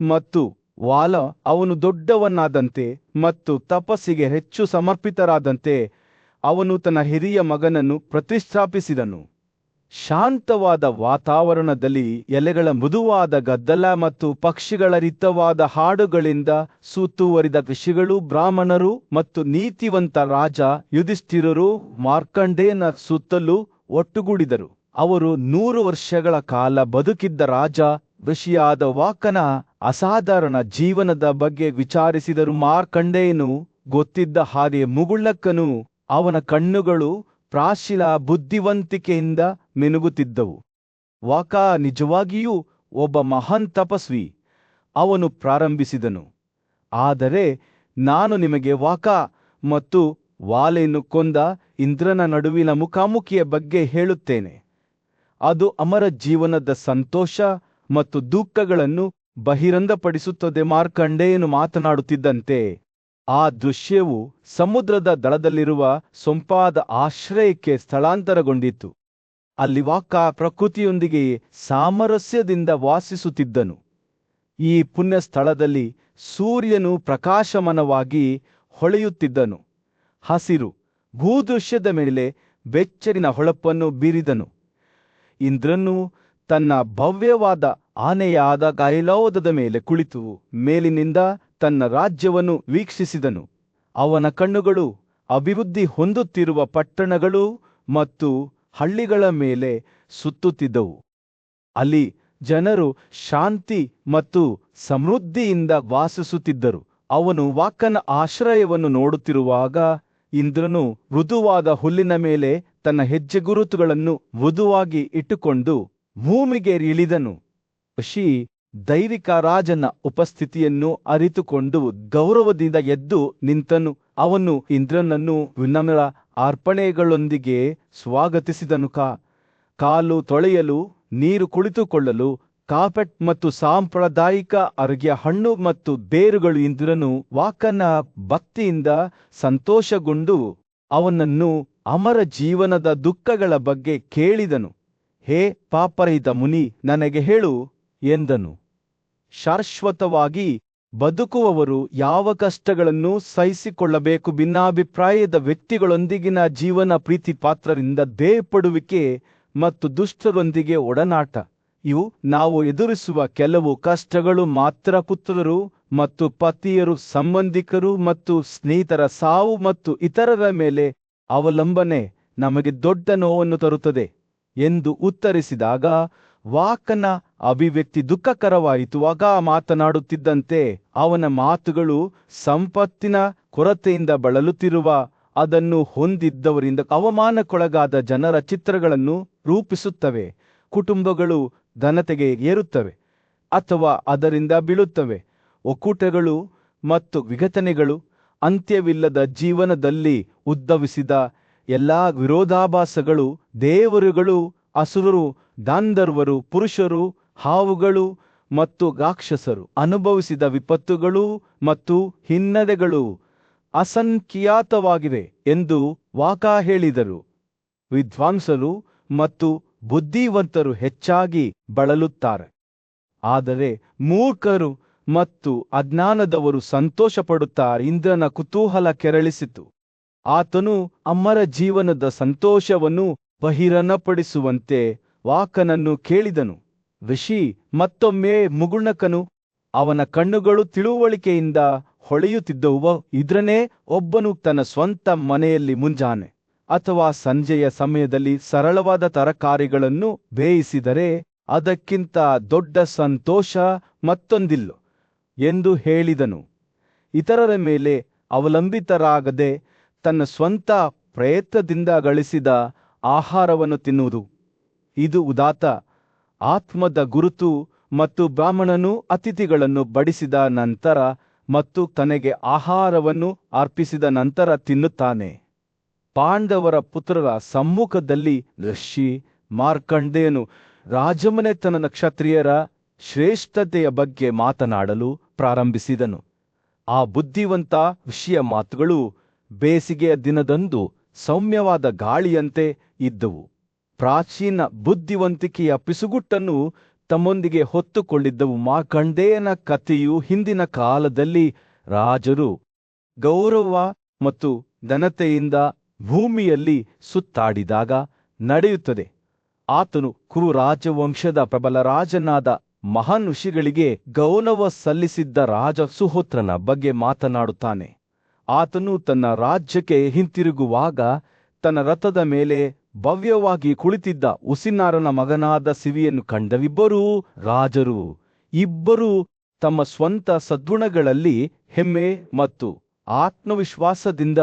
ಮತ್ತು ವಾಲ. ಅವನು ದೊಡ್ಡವನಾದಂತೆ ಮತ್ತು ತಪಸ್ಸಿಗೆ ಹೆಚ್ಚು ಸಮರ್ಪಿತರಾದಂತೆ ಅವನು ತನ್ನ ಹಿರಿಯ ಮಗನನ್ನು ಪ್ರತಿಷ್ಠಾಪಿಸಿದನು. ಶಾಂತವಾದ ವಾತಾವರಣದಲ್ಲಿ ಎಲೆಗಳ ಮೃದುವಾದ ಗದ್ದಲ ಮತ್ತು ಪಕ್ಷಿಗಳ ರಿತವಾದ ಹಾಡುಗಳಿಂದ ಸುತ್ತುವರಿದ ಋಷಿಗಳು, ಬ್ರಾಹ್ಮಣರು ಮತ್ತು ನೀತಿವಂತ ರಾಜ ಯುಧಿಷ್ಠಿರರು ಮಾರ್ಕಂಡೇಯನ ಸುತ್ತಲೂ ಒಟ್ಟುಗೂಡಿದರು. ಅವರು 100 ವರ್ಷಗಳ ಕಾಲ ಬದುಕಿದ್ದ ರಾಜ ಋಷಿಯಾದ ವಾಕನ ಅಸಾಧಾರಣ ಜೀವನದ ಬಗ್ಗೆ ವಿಚಾರಿಸಿದರು. ಮಾರ್ಕಂಡೇಯನು ಗೊತ್ತಿದ್ದ ಹಾಗೆ ಮುಗುಳ್ಳಕ್ಕನು. ಅವನ ಕಣ್ಣುಗಳು ಪ್ರಾಚೀನ ಬುದ್ಧಿವಂತಿಕೆಯಿಂದ ಮಿನುಗುತ್ತಿದ್ದವು. ವಾಕ ನಿಜವಾಗಿಯೂ ಒಬ್ಬ ಮಹಾನ್ ತಪಸ್ವಿ. ಅವನು ಪ್ರಾರಂಭಿಸಿದನು, ಆದರೆ ನಾನು ನಿಮಗೆ ವಾಕ ಮತ್ತು ವಾಲೆಯನ್ನು ಕೊಂದ ಇಂದ್ರನ ನಡುವಿನ ಮುಖಾಮುಖಿಯ ಬಗ್ಗೆ ಹೇಳುತ್ತೇನೆ. ಅದು ಅಮರ ಜೀವನದ ಸಂತೋಷ ಮತ್ತು ದುಃಖಗಳನ್ನು ಬಹಿರಂಗಪಡಿಸುತ್ತದೆ. ಮಾರ್ಕಂಡೇಯನು ಮಾತನಾಡುತ್ತಿದ್ದಂತೆ ಆ ದೃಶ್ಯವು ಸಮುದ್ರದ ದಳದಲ್ಲಿರುವ ಸೊಂಪಾದ ಆಶ್ರಯಕ್ಕೆ ಸ್ಥಳಾಂತರಗೊಂಡಿತು. ಅಲ್ಲಿ ವಾಕ ಪ್ರಕೃತಿಯೊಂದಿಗೆ ಸಾಮರಸ್ಯದಿಂದ ವಾಸಿಸುತ್ತಿದ್ದನು. ಈ ಪುಣ್ಯ ಸ್ಥಳದಲ್ಲಿ ಸೂರ್ಯನು ಪ್ರಕಾಶಮಾನವಾಗಿ ಹೊಳೆಯುತ್ತಿದ್ದನು. ಹಸಿರು ಭೂದೃಶ್ಯದ ಮೇಲೆ ಬೆಚ್ಚರಿನ ಹೊಳಪನ್ನು ಬೀರಿದನು. ಇಂದ್ರನು ತನ್ನ ಭವ್ಯವಾದ ಆನೆಯಾದ ಐರಾವತದ ಮೇಲೆ ಕುಳಿತು ಮೇಲಿನಿಂದ ತನ್ನ ರಾಜ್ಯವನ್ನು ವೀಕ್ಷಿಸಿದನು. ಅವನ ಕಣ್ಣುಗಳು ಅಭಿವೃದ್ಧಿ ಹೊಂದುತ್ತಿರುವ ಪಟ್ಟಣಗಳು ಮತ್ತು ಹಳ್ಳಿಗಳ ಮೇಲೆ ಸುತ್ತುತ್ತಿದ್ದವು. ಅಲ್ಲಿ ಜನರು ಶಾಂತಿ ಮತ್ತು ಸಮೃದ್ಧಿಯಿಂದ ವಾಸಿಸುತ್ತಿದ್ದರು. ಅವನು ವಾಕನ ಆಶ್ರಯವನ್ನು ನೋಡುತ್ತಿರುವಾಗ ಇಂದ್ರನು ಮೃದುವಾದ ಹುಲ್ಲಿನ ಮೇಲೆ ತನ್ನ ಹೆಜ್ಜೆಗುರುತುಗಳನ್ನು ಮೃದುವಾಗಿ ಇಟ್ಟುಕೊಂಡು ಭೂಮಿಗೆ ಇಳಿದನು. ಋಷಿ ದೈವಿಕ ರಾಜನ ಉಪಸ್ಥಿತಿಯನ್ನು ಅರಿತುಕೊಂಡು ಗೌರವದಿಂದ ಎದ್ದು ನಿಂತನು. ಅವನು ಇಂದ್ರನನ್ನು ವಿನಮ್ರ ಅರ್ಪಣೆಗಳೊಂದಿಗೆ ಸ್ವಾಗತಿಸಿದನು. ಕಾಲು ತೊಳೆಯಲು, ನೀರು ಕುಳಿತುಕೊಳ್ಳಲು ಕಾರ್ಪೆಟ್ ಮತ್ತು ಸಾಂಪ್ರದಾಯಿಕ ಅರ್ಘ್ಯ ಹಣ್ಣು ಮತ್ತು ಬೇರುಗಳು. ಇಂದ್ರನು ವಾಕನ ಭಕ್ತಿಯಿಂದ ಸಂತೋಷಗೊಂಡು ಅವನನ್ನು ಅಮರ ಜೀವನದ ದುಃಖಗಳ ಬಗ್ಗೆ ಕೇಳಿದನು. ಹೇ ಪಾಪರಹಿತ ಮುನಿ, ನನಗೆ ಹೇಳು ಎಂದನು. ಶಾಶ್ವತವಾಗಿ ಬದುಕುವವರು ಯಾವ ಕಷ್ಟಗಳನ್ನು ಸಹಿಸಿಕೊಳ್ಳಬೇಕು? ಭಿನ್ನಾಭಿಪ್ರಾಯದ ವ್ಯಕ್ತಿಗಳೊಂದಿಗಿನ ಜೀವನ, ಪ್ರೀತಿ ಪಾತ್ರರಿಂದ ಬೇರ್ಪಡುವಿಕೆ ಮತ್ತು ದುಷ್ಟರೊಂದಿಗೆ ಒಡನಾಟ, ಇವು ನಾವು ಎದುರಿಸುವ ಕೆಲವು ಕಷ್ಟಗಳು ಮಾತ್ರ. ಪುತ್ರರು ಮತ್ತು ಪತಿಯರು, ಸಂಬಂಧಿಕರು ಮತ್ತು ಸ್ನೇಹಿತರ ಸಾವು ಮತ್ತು ಇತರರ ಮೇಲೆ ಅವಲಂಬನೆ ನಮಗೆ ದೊಡ್ಡ ನೋವನ್ನು ತರುತ್ತದೆ ಎಂದು ಉತ್ತರಿಸಿದಾಗ ವಾಕನ ಅಭಿವ್ಯಕ್ತಿ ದುಃಖಕರವಾಯಿತು. ಆಗ ಮಾತನಾಡುತ್ತಿದ್ದಂತೆ ಅವನ ಮಾತುಗಳು ಸಂಪತ್ತಿನ ಕೊರತೆಯಿಂದ ಬಳಲುತ್ತಿರುವ, ಅದನ್ನು ಹೊಂದಿದ್ದವರಿಂದ ಅವಮಾನಕ್ಕೊಳಗಾದ ಜನರ ಚಿತ್ರಗಳನ್ನು ರೂಪಿಸುತ್ತವೆ. ಕುಟುಂಬಗಳು ಘನತೆಗೆ ಏರುತ್ತವೆ ಅಥವಾ ಅದರಿಂದ ಬೀಳುತ್ತವೆ. ಒಕ್ಕೂಟಗಳು ಮತ್ತು ವಿಘಟನೆಗಳು, ಅಂತ್ಯವಿಲ್ಲದ ಜೀವನದಲ್ಲಿ ಉದ್ಭವಿಸಿದ ಎಲ್ಲಾ ವಿರೋಧಾಭಾಸಗಳು, ದೇವರುಗಳು, ಅಸುರರು, ಗಾಂಧರ್ವರು, ಪುರುಷರು, ಹಾವುಗಳು ಮತ್ತು ರಾಕ್ಷಸರು ಅನುಭವಿಸಿದ ವಿಪತ್ತುಗಳು ಮತ್ತು ಹಿನ್ನಡೆಗಳು ಅಸಂಖ್ಯಾತವಾಗಿವೆ ಎಂದು ವಾಕ ಹೇಳಿದರು. ವಿದ್ವಾಂಸರು ಮತ್ತು ಬುದ್ಧಿವಂತರು ಹೆಚ್ಚಾಗಿ ಬಳಲುತ್ತಾರೆ, ಆದರೆ ಮೂರ್ಖರು ಮತ್ತು ಅಜ್ಞಾನದವರು ಸಂತೋಷಪಡುತ್ತಾರೆ. ಇಂದ್ರನ ಕುತೂಹಲ ಕೆರಳಿಸಿತು. ಆತನು ಅಮರ ಜೀವನದ ಸಂತೋಷವನ್ನು ಬಹಿರಂಗಪಡಿಸುವಂತೆ ವಾಕನನ್ನು ಕೇಳಿದನು. ಋಷಿ ಮತ್ತೊಮ್ಮೆ ಮುಗುಳ್ನಕ್ಕನು. ಅವನ ಕಣ್ಣುಗಳು ತಿಳುವಳಿಕೆಯಿಂದ ಹೊಳೆಯುತ್ತಿದ್ದವು. ಇಂದ್ರನೇ ಒಬ್ಬನು ತನ್ನ ಸ್ವಂತ ಮನೆಯಲ್ಲಿ ಮುಂಜಾನೆ ಅಥವಾ ಸಂಜೆಯ ಸಮಯದಲ್ಲಿ ಸರಳವಾದ ತರಕಾರಿಗಳನ್ನು ಬೇಯಿಸಿದರೆ ಅದಕ್ಕಿಂತ ದೊಡ್ಡ ಸಂತೋಷ ಮತ್ತೊಂದಿಲ್ಲ ಎಂದು ಹೇಳಿದನು. ಇತರರ ಮೇಲೆ ಅವಲಂಬಿತರಾಗದೆ ತನ್ನ ಸ್ವಂತ ಪ್ರಯತ್ನದಿಂದ ಗಳಿಸಿದ ಆಹಾರವನ್ನು ತಿನ್ನುವುದು, ಇದು ಉದಾತ್ತ ಆತ್ಮದ ಗುರುತು. ಮತ್ತು ಬ್ರಾಹ್ಮಣನು ಅತಿಥಿಗಳನ್ನು ಬಡಿಸಿದ ನಂತರ ಮತ್ತು ತನಗೆ ಆಹಾರವನ್ನು ಅರ್ಪಿಸಿದ ನಂತರ ತಿನ್ನುತ್ತಾನೆ. ಪಾಂಡವರ ಪುತ್ರರ ಸಮ್ಮುಖದಲ್ಲಿ ಋಷಿ ಮಾರ್ಕಂಡೇಯನು ರಾಜಮನೆತನದ ಕ್ಷತ್ರಿಯರ ಶ್ರೇಷ್ಠತೆಯ ಬಗ್ಗೆ ಮಾತನಾಡಲು ಪ್ರಾರಂಭಿಸಿದನು. ಆ ಬುದ್ಧಿವಂತ ಋಷಿಯ ಮಾತುಗಳು ಬೇಸಿಗೆಯ ದಿನದಂದು ಸೌಮ್ಯವಾದ ಗಾಳಿಯಂತೆ ಇದ್ದವು. ಪ್ರಾಚೀನ ಬುದ್ಧಿವಂತಿಕೆಯ ಪಿಸುಗುಟ್ಟನ್ನು ತಮ್ಮೊಂದಿಗೆ ಹೊತ್ತುಕೊಂಡಿದ್ದವು. ಮಾರ್ಕಂಡೇಯನ ಕಥೆಯು ಹಿಂದಿನ ಕಾಲದಲ್ಲಿ ರಾಜರು ಗೌರವ ಮತ್ತು ಘನತೆಯಿಂದ ಭೂಮಿಯಲ್ಲಿ ಸುತ್ತಾಡಿದಾಗ ನಡೆಯುತ್ತದೆ. ಆತನು ಕುರು ರಾಜವಂಶದ ಪ್ರಬಲ ರಾಜನಾದ ಮಹಾನ್ ಋಷಿಗಳಿಗೆ ಗೌರವ ಸಲ್ಲಿಸಿದ್ದ ರಾಜ ಸುಹೋತ್ರನ ಬಗ್ಗೆ ಮಾತನಾಡುತ್ತಾನೆ. ಆತನು ತನ್ನ ರಾಜ್ಯಕ್ಕೆ ಹಿಂತಿರುಗುವಾಗ ತನ್ನ ರಥದ ಮೇಲೆ ಭವ್ಯವಾಗಿ ಕುಳಿತಿದ್ದ ಉಸಿನಾರನ ಮಗನಾದ ಸಿವಿಯನ್ನು ಕಂಡವಿಬ್ಬರೂ ರಾಜರು. ಇಬ್ಬರೂ ತಮ್ಮ ಸ್ವಂತ ಸದ್ಗುಣಗಳಲ್ಲಿ ಹೆಮ್ಮೆ ಮತ್ತು ಆತ್ಮವಿಶ್ವಾಸದಿಂದ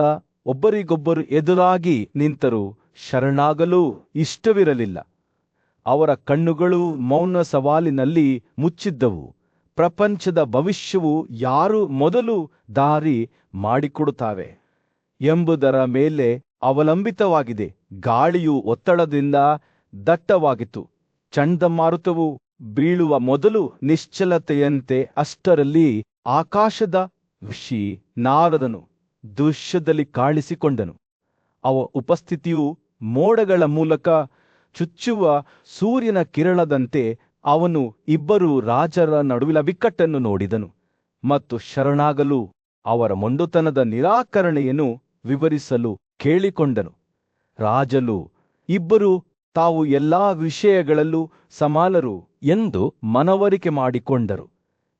ಒಬ್ಬರಿಗೊಬ್ಬರು ಎದುರಾಗಿ ನಿಂತರು. ಶರಣಾಗಲು ಇಷ್ಟವಿರಲಿಲ್ಲ. ಅವರ ಕಣ್ಣುಗಳು ಮೌನ ಸವಾಲಿನಲ್ಲಿ ಮುಚ್ಚಿದ್ದವು. ಪ್ರಪಂಚದ ಭವಿಷ್ಯವು ಯಾರು ಮೊದಲು ದಾರಿ ಮಾಡಿಕೊಡುತ್ತಾರೆ ಎಂಬುದರ ಮೇಲೆ ಅವಲಂಬಿತವಾಗಿದೆ. ಗಾಳಿಯು ಒತ್ತಡದಿಂದ ದಟ್ಟವಾಗಿತ್ತು. ಚಂಡಮಾರುತವು ಬೀಳುವ ಮೊದಲು ನಿಶ್ಚಲತೆಯಂತೆ. ಅಷ್ಟರಲ್ಲಿ ಆಕಾಶದ ಋಷಿ ನಾರದನು ದೃಶ್ಯದಲ್ಲಿ ಕಾಣಿಸಿಕೊಂಡನು. ಅವ ಉಪಸ್ಥಿತಿಯು ಮೋಡಗಳ ಮೂಲಕ ಚುಚ್ಚುವ ಸೂರ್ಯನ ಕಿರಣದಂತೆ ಅವನು ಇಬ್ಬರು ರಾಜರ ನಡುವಿನ ಬಿಕ್ಕಟ್ಟನ್ನು ನೋಡಿದನು ಮತ್ತು ಶರಣಾಗಲು ಅವರ ಮೊಂಡುತನದ ನಿರಾಕರಣೆಯನ್ನು ವಿವರಿಸಲು ಕೇಳಿಕೊಂಡನು. ರಾಜರು ಇಬ್ಬರು ತಾವು ಎಲ್ಲಾ ವಿಷಯಗಳಲ್ಲೂ ಸಮಾನರು ಎಂದು ಮನವರಿಕೆ ಮಾಡಿಕೊಂಡರು.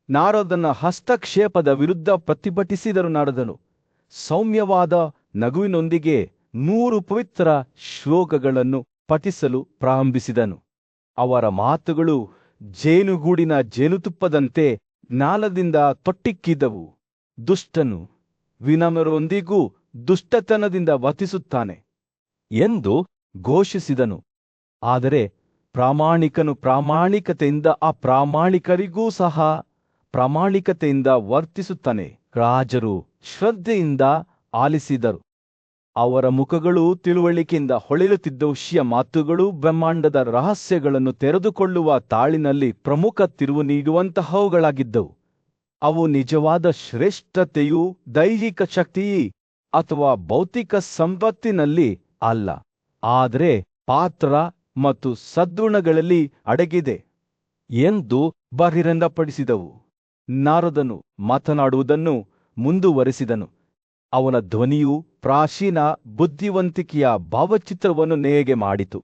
ನಾರದನ ಹಸ್ತಕ್ಷೇಪದ ವಿರುದ್ಧ ಪ್ರತಿಭಟಿಸಿದರು. ನಾರದನು ಸೌಮ್ಯವಾದ ನಗುವಿನೊಂದಿಗೆ 100 ಪವಿತ್ರ ಶ್ಲೋಕಗಳನ್ನು ಪಠಿಸಲು ಪ್ರಾರಂಭಿಸಿದನು. ಅವರ ಮಾತುಗಳು ಜೇನುಗೂಡಿನ ಜೇನುತುಪ್ಪದಂತೆ ಜ್ಞಾನದಿಂದ ತೊಟ್ಟಿಕ್ಕಿದ್ದವು. ದುಷ್ಟನು ವಿನಮ್ರರೊಂದಿಗೂ ದುಷ್ಟತನದಿಂದ ವರ್ತಿಸುತ್ತಾನೆ ಎಂದು ಘೋಷಿಸಿದನು. ಆದರೆ ಪ್ರಾಮಾಣಿಕನು ಪ್ರಾಮಾಣಿಕತೆಯಿಂದ ಅಪ್ರಾಮಾಣಿಕರಿಗೂ ಸಹ ಪ್ರಾಮಾಣಿಕತೆಯಿಂದ ವರ್ತಿಸುತ್ತಾನೆ. ರಾಜರು ಶ್ರದ್ಧೆಯಿಂದ ಆಲಿಸಿದರು. ಅವರ ಮುಖಗಳು ತಿಳುವಳಿಕೆಯಿಂದ ಹೊಳೆಯುತ್ತಿದ್ದ ಮಾತುಗಳು ಬ್ರಹ್ಮಾಂಡದ ರಹಸ್ಯಗಳನ್ನು ತೆರೆದುಕೊಳ್ಳುವ ತಾಳಿನಲ್ಲಿ ಪ್ರಮುಖ ತಿರುವು ನೀಡುವಂತಹವುಗಳಾಗಿದ್ದವು. ಅವು ನಿಜವಾದ ಶ್ರೇಷ್ಠತೆಯು ದೈಹಿಕ ಶಕ್ತಿ ಅಥವಾ ಭೌತಿಕ ಸಂಪತ್ತಿನಲ್ಲಿ ಅಲ್ಲ, ಆದರೆ ಪಾತ್ರ ಮತ್ತು ಸದ್ಗುಣಗಳಲ್ಲಿ ಅಡಗಿದೆ ಎಂದು ಬಹಿರಂಗಪಡಿಸಿದವು. ನಾರದನು ಮಾತನಾಡುವುದನ್ನು ಮುಂದುವರೆಸಿದನು. ಅವನ ಧ್ವನಿಯು ಪ್ರಾಚೀನ ಬುದ್ಧಿವಂತಿಕೆಯ ಭಾವಚಿತ್ರವನ್ನು ನೇಯ್ಗೆ ಮಾಡಿತು.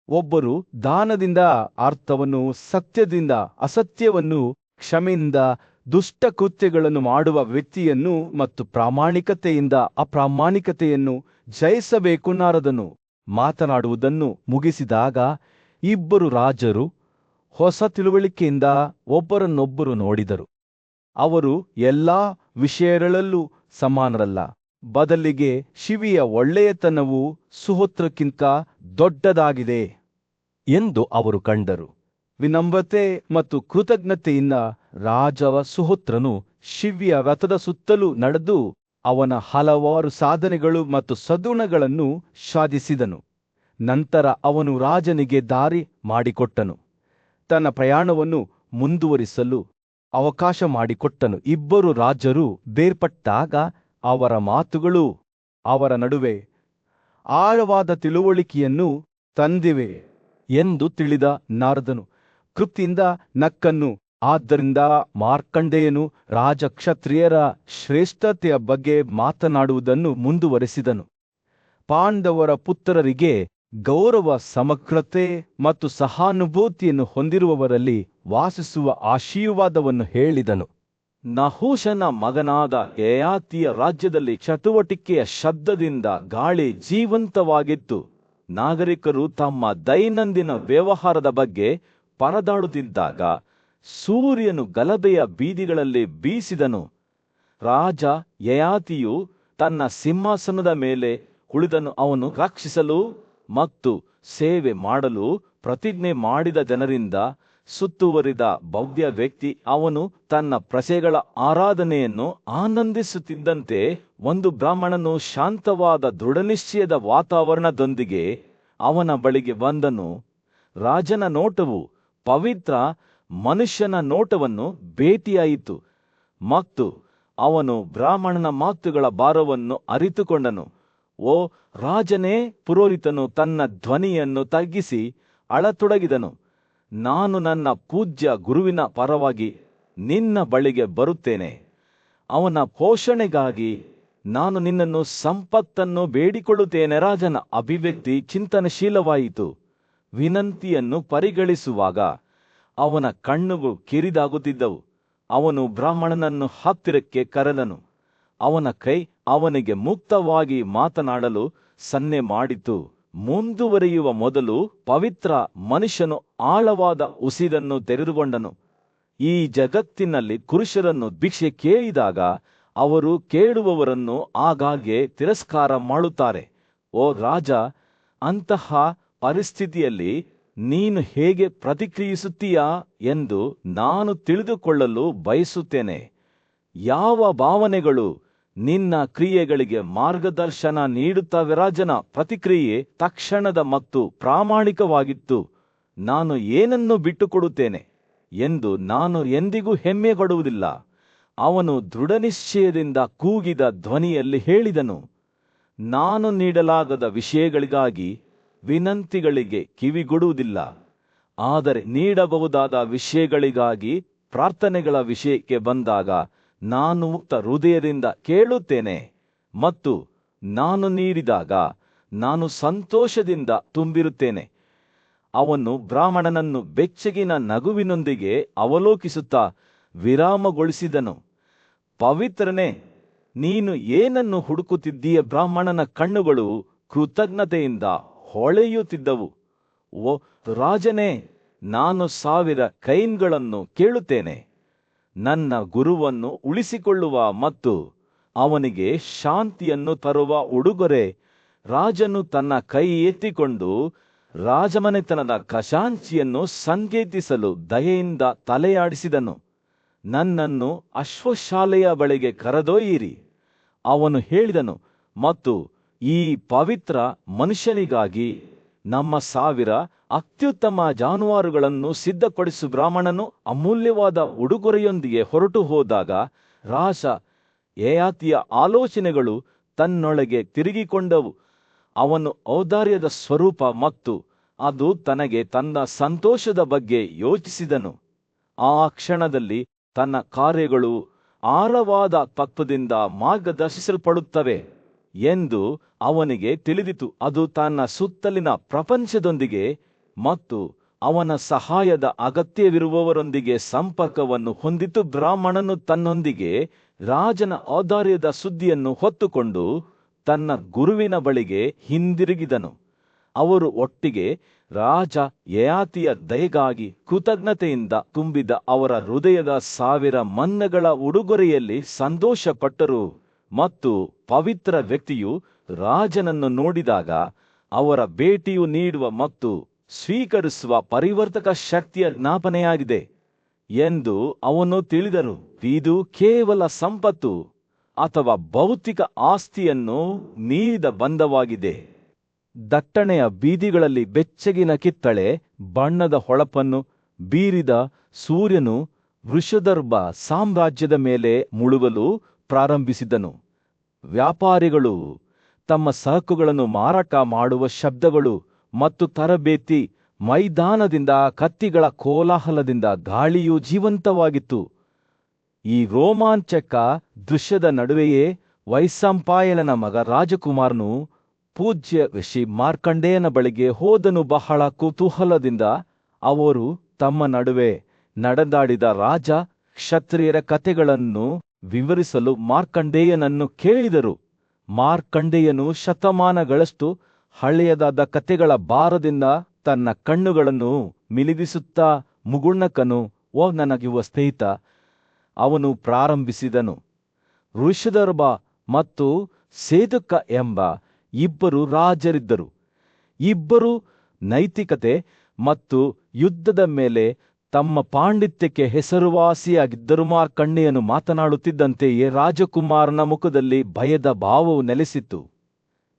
ಒಬ್ಬರು ದಾನದಿಂದ ಅರ್ಥವನ್ನು, ಸತ್ಯದಿಂದ ಅಸತ್ಯವನ್ನು, ಕ್ಷಮೆಯಿಂದ ದುಷ್ಟಕೃತ್ಯಗಳನ್ನು ಮಾಡುವ ವ್ಯಕ್ತಿಯನ್ನು ಮತ್ತು ಪ್ರಾಮಾಣಿಕತೆಯಿಂದ ಅಪ್ರಾಮಾಣಿಕತೆಯನ್ನು ಜಯಿಸಬೇಕು. ನಾರದನು ಮಾತನಾಡುವುದನ್ನು ಮುಗಿಸಿದಾಗ ಇಬ್ಬರು ರಾಜರು ಹೊಸ ತಿಳುವಳಿಕೆಯಿಂದ ಒಬ್ಬರನ್ನೊಬ್ಬರು ನೋಡಿದರು. ಅವರು ಎಲ್ಲಾ ವಿಷಯಗಳಲ್ಲೂ ಸಮಾನರಲ್ಲ, ಬದಲಿಗೆ ಶಿವಿಯ ಒಳ್ಳೆಯತನವು ಸುಹೋತ್ರಕ್ಕಿಂತ ದೊಡ್ಡದಾಗಿದೆ ಎಂದು ಅವರು ಕಂಡರು. ವಿನಮ್ರತೆ ಮತ್ತು ಕೃತಜ್ಞತೆಯಿಂದ ರಾಜವ ಸುಹೋತ್ರನು ಶಿವಿಯ ರಥದ ಸುತ್ತಲೂ ನಡೆದು ಅವನ ಹಲವಾರು ಸಾಧನೆಗಳು ಮತ್ತು ಸದ್ಗುಣಗಳನ್ನು ಸಾಧಿಸಿದನು. ನಂತರ ಅವನು ರಾಜನಿಗೆ ದಾರಿ ಮಾಡಿಕೊಟ್ಟನು, ತನ್ನ ಪ್ರಯಾಣವನ್ನು ಮುಂದುವರಿಸಲು ಅವಕಾಶ ಮಾಡಿಕೊಟ್ಟನು. ಇಬ್ಬರು ರಾಜರು ಬೇರ್ಪಟ್ಟಾಗ ಅವರ ಮಾತುಗಳು ಅವರ ನಡುವೆ ಆಳವಾದ ತಿಳುವಳಿಕೆಯನ್ನು ತಂದಿವೆ ಎಂದು ತಿಳಿದ ನಾರದನು ತೃಪ್ತಿಯಿಂದ ನಕ್ಕನು. ಆದ್ದರಿಂದ ಮಾರ್ಕಂಡೇಯನು ರಾಜಕ್ಷತ್ರಿಯರ ಶ್ರೇಷ್ಠತೆಯ ಬಗ್ಗೆ ಮಾತನಾಡುವುದನ್ನು ಮುಂದುವರೆಸಿದನು. ಪಾಂಡವರ ಪುತ್ರರಿಗೆ ಗೌರವ, ಸಮಗ್ರತೆ ಮತ್ತು ಸಹಾನುಭೂತಿಯನ್ನು ಹೊಂದಿರುವವರಲ್ಲಿ ವಾಸಿಸುವ ಆಶೀರ್ವಾದವನ್ನು ಹೇಳಿದನು. ನಹುಷನ ಮಗನಾದ ಯಯಾತಿಯ ರಾಜ್ಯದಲ್ಲಿ ಚಟುವಟಿಕೆಯ ಶಬ್ದದಿಂದ ಗಾಳಿ ಜೀವಂತವಾಗಿತ್ತು. ನಾಗರಿಕರು ತಮ್ಮ ದೈನಂದಿನ ವ್ಯವಹಾರದ ಬಗ್ಗೆ ಪರದಾಡುತ್ತಿದ್ದಾಗ ಸೂರ್ಯನು ಗಲಭೆಯ ಬೀದಿಗಳಲ್ಲಿ ಬೀಸಿದನು. ರಾಜ ಯಯಾತಿಯು ತನ್ನ ಸಿಂಹಾಸನದ ಮೇಲೆ ಕುಳಿತನು. ಅವನು ರಕ್ಷಿಸಲು ಮತ್ತು ಸೇವೆ ಮಾಡಲು ಪ್ರತಿಜ್ಞೆ ಮಾಡಿದ ಜನರಿಂದ ಸುತ್ತುವರಿದ ಭವ್ಯ ವ್ಯಕ್ತಿ. ಅವನು ತನ್ನ ಪ್ರಜೆಗಳ ಆರಾಧನೆಯನ್ನು ಆನಂದಿಸುತ್ತಿದ್ದಂತೆ ಒಂದು ಬ್ರಾಹ್ಮಣನು ಶಾಂತವಾದ ದೃಢನಿಶ್ಚಯದ ವಾತಾವರಣದೊಂದಿಗೆ ಅವನ ಬಳಿಗೆ ಬಂದನು. ರಾಜನ ನೋಟವು ಪವಿತ್ರ ಮನುಷ್ಯನ ನೋಟವನ್ನು ಭೇಟಿಯಾಯಿತು ಮತ್ತು ಅವನು ಬ್ರಾಹ್ಮಣನ ಮಾತುಗಳ ಭಾರವನ್ನು ಅರಿತುಕೊಂಡನು. ಓ ರಾಜನೇ! ಪುರೋಹಿತನು ತನ್ನ ಧ್ವನಿಯನ್ನು ತಗ್ಗಿಸಿ ಅಳತೊಡಗಿದನು. ನಾನು ನನ್ನ ಪೂಜ್ಯ ಗುರುವಿನ ಪರವಾಗಿ ನಿನ್ನ ಬಳಿಗೆ ಬರುತ್ತೇನೆ. ಅವನ ಪೋಷಣೆಗಾಗಿ ನಾನು ನಿನ್ನನ್ನು ಸಂಪತ್ತನ್ನು ಬೇಡಿಕೊಳ್ಳುತ್ತೇನೆ. ರಾಜನ ಅಭಿವ್ಯಕ್ತಿ ಚಿಂತನಶೀಲವಾಯಿತು. ವಿನಂತಿಯನ್ನು ಪರಿಗಣಿಸುವಾಗ ಅವನ ಕಣ್ಣುಗಳು ಕಿರಿದಾಗುತ್ತಿದ್ದವು. ಅವನು ಬ್ರಾಹ್ಮಣನನ್ನು ಹತ್ತಿರಕ್ಕೆ ಕರೆದನು. ಅವನ ಕೈ ಅವನಿಗೆ ಮುಕ್ತವಾಗಿ ಮಾತನಾಡಲು ಸನ್ನೆ ಮಾಡಿತು. ಮುಂದುವರಿಯುವ ಮೊದಲು ಪವಿತ್ರ ಮನುಷ್ಯನು ಆಳವಾದ ಉಸಿರನ್ನು ತೆರೆದುಕೊಂಡನು. ಈ ಜಗತ್ತಿನಲ್ಲಿ ಪುರುಷರನ್ನು ಭಿಕ್ಷೆ ಕೇಳಿದಾಗ ಅವರು ಕೇಳುವವರನ್ನು ಆಗಾಗ್ಗೆ ತಿರಸ್ಕಾರ ಮಾಡುತ್ತಾರೆ. ಓ ರಾಜ, ಅಂತಹ ಪರಿಸ್ಥಿತಿಯಲ್ಲಿ ನೀನು ಹೇಗೆ ಪ್ರತಿಕ್ರಿಯಿಸುತ್ತೀಯಾ ಎಂದು ನಾನು ತಿಳಿದುಕೊಳ್ಳಲು ಬಯಸುತ್ತೇನೆ. ಯಾವ ಭಾವನೆಗಳು ನಿನ್ನ ಕ್ರಿಯೆಗಳಿಗೆ ಮಾರ್ಗದರ್ಶನ ನೀಡುತ್ತವೆ? ರಾಜನ ಪ್ರತಿಕ್ರಿಯೆ ತಕ್ಷಣದ ಮತ್ತು ಪ್ರಾಮಾಣಿಕವಾಗಿತ್ತು. ನಾನು ಏನನ್ನು ಬಿಟ್ಟುಕೊಡುತ್ತೇನೆ ಎಂದು ನಾನು ಎಂದಿಗೂ ಹೆಮ್ಮೆ ಪಡುವುದಿಲ್ಲ. ಅವನು ದೃಢನಿಶ್ಚಯದಿಂದ ಕೂಗಿದ ಧ್ವನಿಯಲ್ಲಿ ಹೇಳಿದನು, ನಾನು ನೀಡಲಾಗದ ವಿಷಯಗಳಿಗಾಗಿ ವಿನಂತಿಗಳಿಗೆ ಕಿವಿಗೊಡುವುದಿಲ್ಲ. ಆದರೆ ನೀಡಬಹುದಾದ ವಿಷಯಗಳಿಗಾಗಿ ಪ್ರಾರ್ಥನೆಗಳ ವಿಷಯಕ್ಕೆ ಬಂದಾಗ ನಾನು ಮುಕ್ತ ಹೃದಯದಿಂದ ಕೇಳುತ್ತೇನೆ, ಮತ್ತು ನಾನು ನೀಡಿದಾಗ ನಾನು ಸಂತೋಷದಿಂದ ತುಂಬಿರುತ್ತೇನೆ. ಅವನು ಬ್ರಾಹ್ಮಣನನ್ನು ಬೆಚ್ಚಗಿನ ನಗುವಿನೊಂದಿಗೆ ಅವಲೋಕಿಸುತ್ತಾ ವಿರಾಮಗೊಳಿಸಿದನು. ಪವಿತ್ರನೇ, ನೀನು ಏನನ್ನು ಹುಡುಕುತ್ತಿದ್ದೀಯ? ಬ್ರಾಹ್ಮಣನ ಕಣ್ಣುಗಳು ಕೃತಜ್ಞತೆಯಿಂದ ಹೊಳೆಯುತ್ತಿದ್ದವು. ಓ ರಾಜನೇ, ನಾನು 1000 ಕೈನ್ಗಳನ್ನು ಕೇಳುತ್ತೇನೆ, ನನ್ನ ಗುರುವನ್ನು ಉಳಿಸಿಕೊಳ್ಳುವ ಮತ್ತು ಅವನಿಗೆ ಶಾಂತಿಯನ್ನು ತರುವ ಉಡುಗೊರೆ. ರಾಜನು ತನ್ನ ಕೈ ಎತ್ತಿಕೊಂಡು ರಾಜಮನೆತನದ ಖಜಾಂಚಿಯನ್ನು ಸಂಕೇತಿಸಲು ದಯೆಯಿಂದ ತಲೆಯಾಡಿಸಿದನು. ನನ್ನನ್ನು ಅಶ್ವಶಾಲೆಯ ಬಳಿಗೆ ಕರೆದೊಯ್ಯಿರಿ, ಅವನು ಹೇಳಿದನು, ಮತ್ತು ಈ ಪವಿತ್ರ ಮನುಷ್ಯನಿಗಾಗಿ ನಮ್ಮ 1000 ಅತ್ಯುತ್ತಮ ಜಾನುವಾರುಗಳನ್ನು ಸಿದ್ಧಪಡಿಸು. ಬ್ರಾಹ್ಮಣನು ಅಮೂಲ್ಯವಾದ ಉಡುಗೊರೆಯೊಂದಿಗೆ ಹೊರಟು ಹೋದಾಗ ರಾಜ ಯೆಯಾತಿಯ ಆಲೋಚನೆಗಳು ತನ್ನೊಳಗೆ ತಿರುಗಿಕೊಂಡವು. ಅವನು ಔದಾರ್ಯದ ಸ್ವರೂಪ ಮತ್ತು ಅದು ತನಗೆ ತನ್ನ ಸಂತೋಷದ ಬಗ್ಗೆ ಯೋಚಿಸಿದನು. ಆ ಕ್ಷಣದಲ್ಲಿ ತನ್ನ ಕಾರ್ಯಗಳು ಆಳವಾದ ತತ್ವದಿಂದ ಮಾರ್ಗದರ್ಶಿಸಲ್ಪಡುತ್ತವೆ ಎಂದು ಅವನಿಗೆ ತಿಳಿದಿತು. ಅದು ತನ್ನ ಸುತ್ತಲಿನ ಪ್ರಪಂಚದೊಂದಿಗೆ ಮತ್ತು ಅವನ ಸಹಾಯದ ಅಗತ್ಯವಿರುವವರೊಂದಿಗೆ ಸಂಪರ್ಕವನ್ನು ಹೊಂದಿತು. ಬ್ರಾಹ್ಮಣನು ತನ್ನೊಂದಿಗೆ ರಾಜನ ಔದಾರ್ಯದ ಸುದ್ದಿಯನ್ನು ಹೊತ್ತುಕೊಂಡು ತನ್ನ ಗುರುವಿನ ಬಳಿಗೆ ಹಿಂದಿರುಗಿದನು. ಅವರು ಒಟ್ಟಿಗೆ ರಾಜ ಯೆಯಾತಿಯ ದಯೆಗಾಗಿ ಕೃತಜ್ಞತೆಯಿಂದ ತುಂಬಿದ ಅವರ ಹೃದಯದ 1000 ಮನ್ನಗಳ ಉಡುಗೊರೆಯಲ್ಲಿ ಸಂತೋಷಪಟ್ಟರು. ಮತ್ತು ಪವಿತ್ರ ವ್ಯಕ್ತಿಯು ರಾಜನನ್ನು ನೋಡಿದಾಗ ಅವರ ಭೇಟಿಯು ನೀಡುವ ಮತ್ತು ಸ್ವೀಕರಿಸುವ ಪರಿವರ್ತಕ ಶಕ್ತಿಯ ಜ್ಞಾಪನೆಯಾಗಿದೆ ಎಂದು ಅವನು ತಿಳಿದನು. ಇದು ಕೇವಲ ಸಂಪತ್ತು ಅಥವಾ ಭೌತಿಕ ಆಸ್ತಿಯನ್ನು ಮೀರಿದ ಬಂಧವಾಗಿದೆ. ದಟ್ಟಣೆಯ ಬೀದಿಗಳಲ್ಲಿ ಬೆಚ್ಚಗಿನ ಕಿತ್ತಳೆ ಬಣ್ಣದ ಹೊಳಪನ್ನು ಬೀರಿದ ಸೂರ್ಯನು ವೃಷದರ್ಭ ಸಾಮ್ರಾಜ್ಯದ ಮೇಲೆ ಮುಳುಗಲು ಪ್ರಾರಂಭಿಸಿದನು. ವ್ಯಾಪಾರಿಗಳು ತಮ್ಮ ಸರಕುಗಳನ್ನು ಮಾರಾಟ ಮಾಡುವ ಶಬ್ದಗಳು ಮತ್ತು ತರಬೇತಿ ಮೈದಾನದಿಂದ ಕತ್ತಿಗಳ ಕೋಲಾಹಲದಿಂದ ಗಾಳಿಯು ಜೀವಂತವಾಗಿತ್ತು. ಈ ರೋಮಾಂಚಕ ದೃಶ್ಯದ ನಡುವೆಯೇ ವೈಶಂಪಾಯನನ ಮಗ ರಾಜಕುಮಾರನು ಪೂಜ್ಯ ಋಷಿ ಮಾರ್ಕಂಡೇಯನ ಬಳಿಗೆ ಹೋದನು. ಬಹಳ ಕುತೂಹಲದಿಂದ ಅವರು ತಮ್ಮ ನಡುವೆ ನಡೆದಾಡಿದ ರಾಜ ಕ್ಷತ್ರಿಯರ ಕಥೆಗಳನ್ನು ವಿವರಿಸಲು ಮಾರ್ಕಂಡೇಯನನ್ನು ಕೇಳಿದರು. ಮಾರ್ಕಂಡೇಯನು ಶತಮಾನಗಳಷ್ಟು ಹಳೆಯದಾದ ಕಥೆಗಳ ಭಾರದಿಂದ ತನ್ನ ಕಣ್ಣುಗಳನ್ನು ಮಿಲಿದಿಸುತ್ತಾ ಮುಗುಳ್ನಕ್ಕನು. ಓ ನನಗಿವ ಸ್ನೇಹಿತ, ಅವನು ಪ್ರಾರಂಭಿಸಿದನು. ವೃಷದರ್ಭ ಮತ್ತು ಸೇದುಕ ಎಂಬ 2 ರಾಜರಿದ್ದರು. ಇಬ್ಬರು ನೈತಿಕತೆ ಮತ್ತು ಯುದ್ಧದ ಮೇಲೆ ತಮ್ಮ ಪಾಂಡಿತ್ಯಕ್ಕೆ ಹೆಸರುವಾಸಿಯಾಗಿದ್ದರು. ಮಾರ್ಕಂಡೇಯನು ಮಾತನಾಡುತ್ತಿದ್ದಂತೆಯೇ ರಾಜಕುಮಾರನ ಮುಖದಲ್ಲಿ ಭಯದ ಭಾವವು ನೆಲೆಸಿತ್ತು.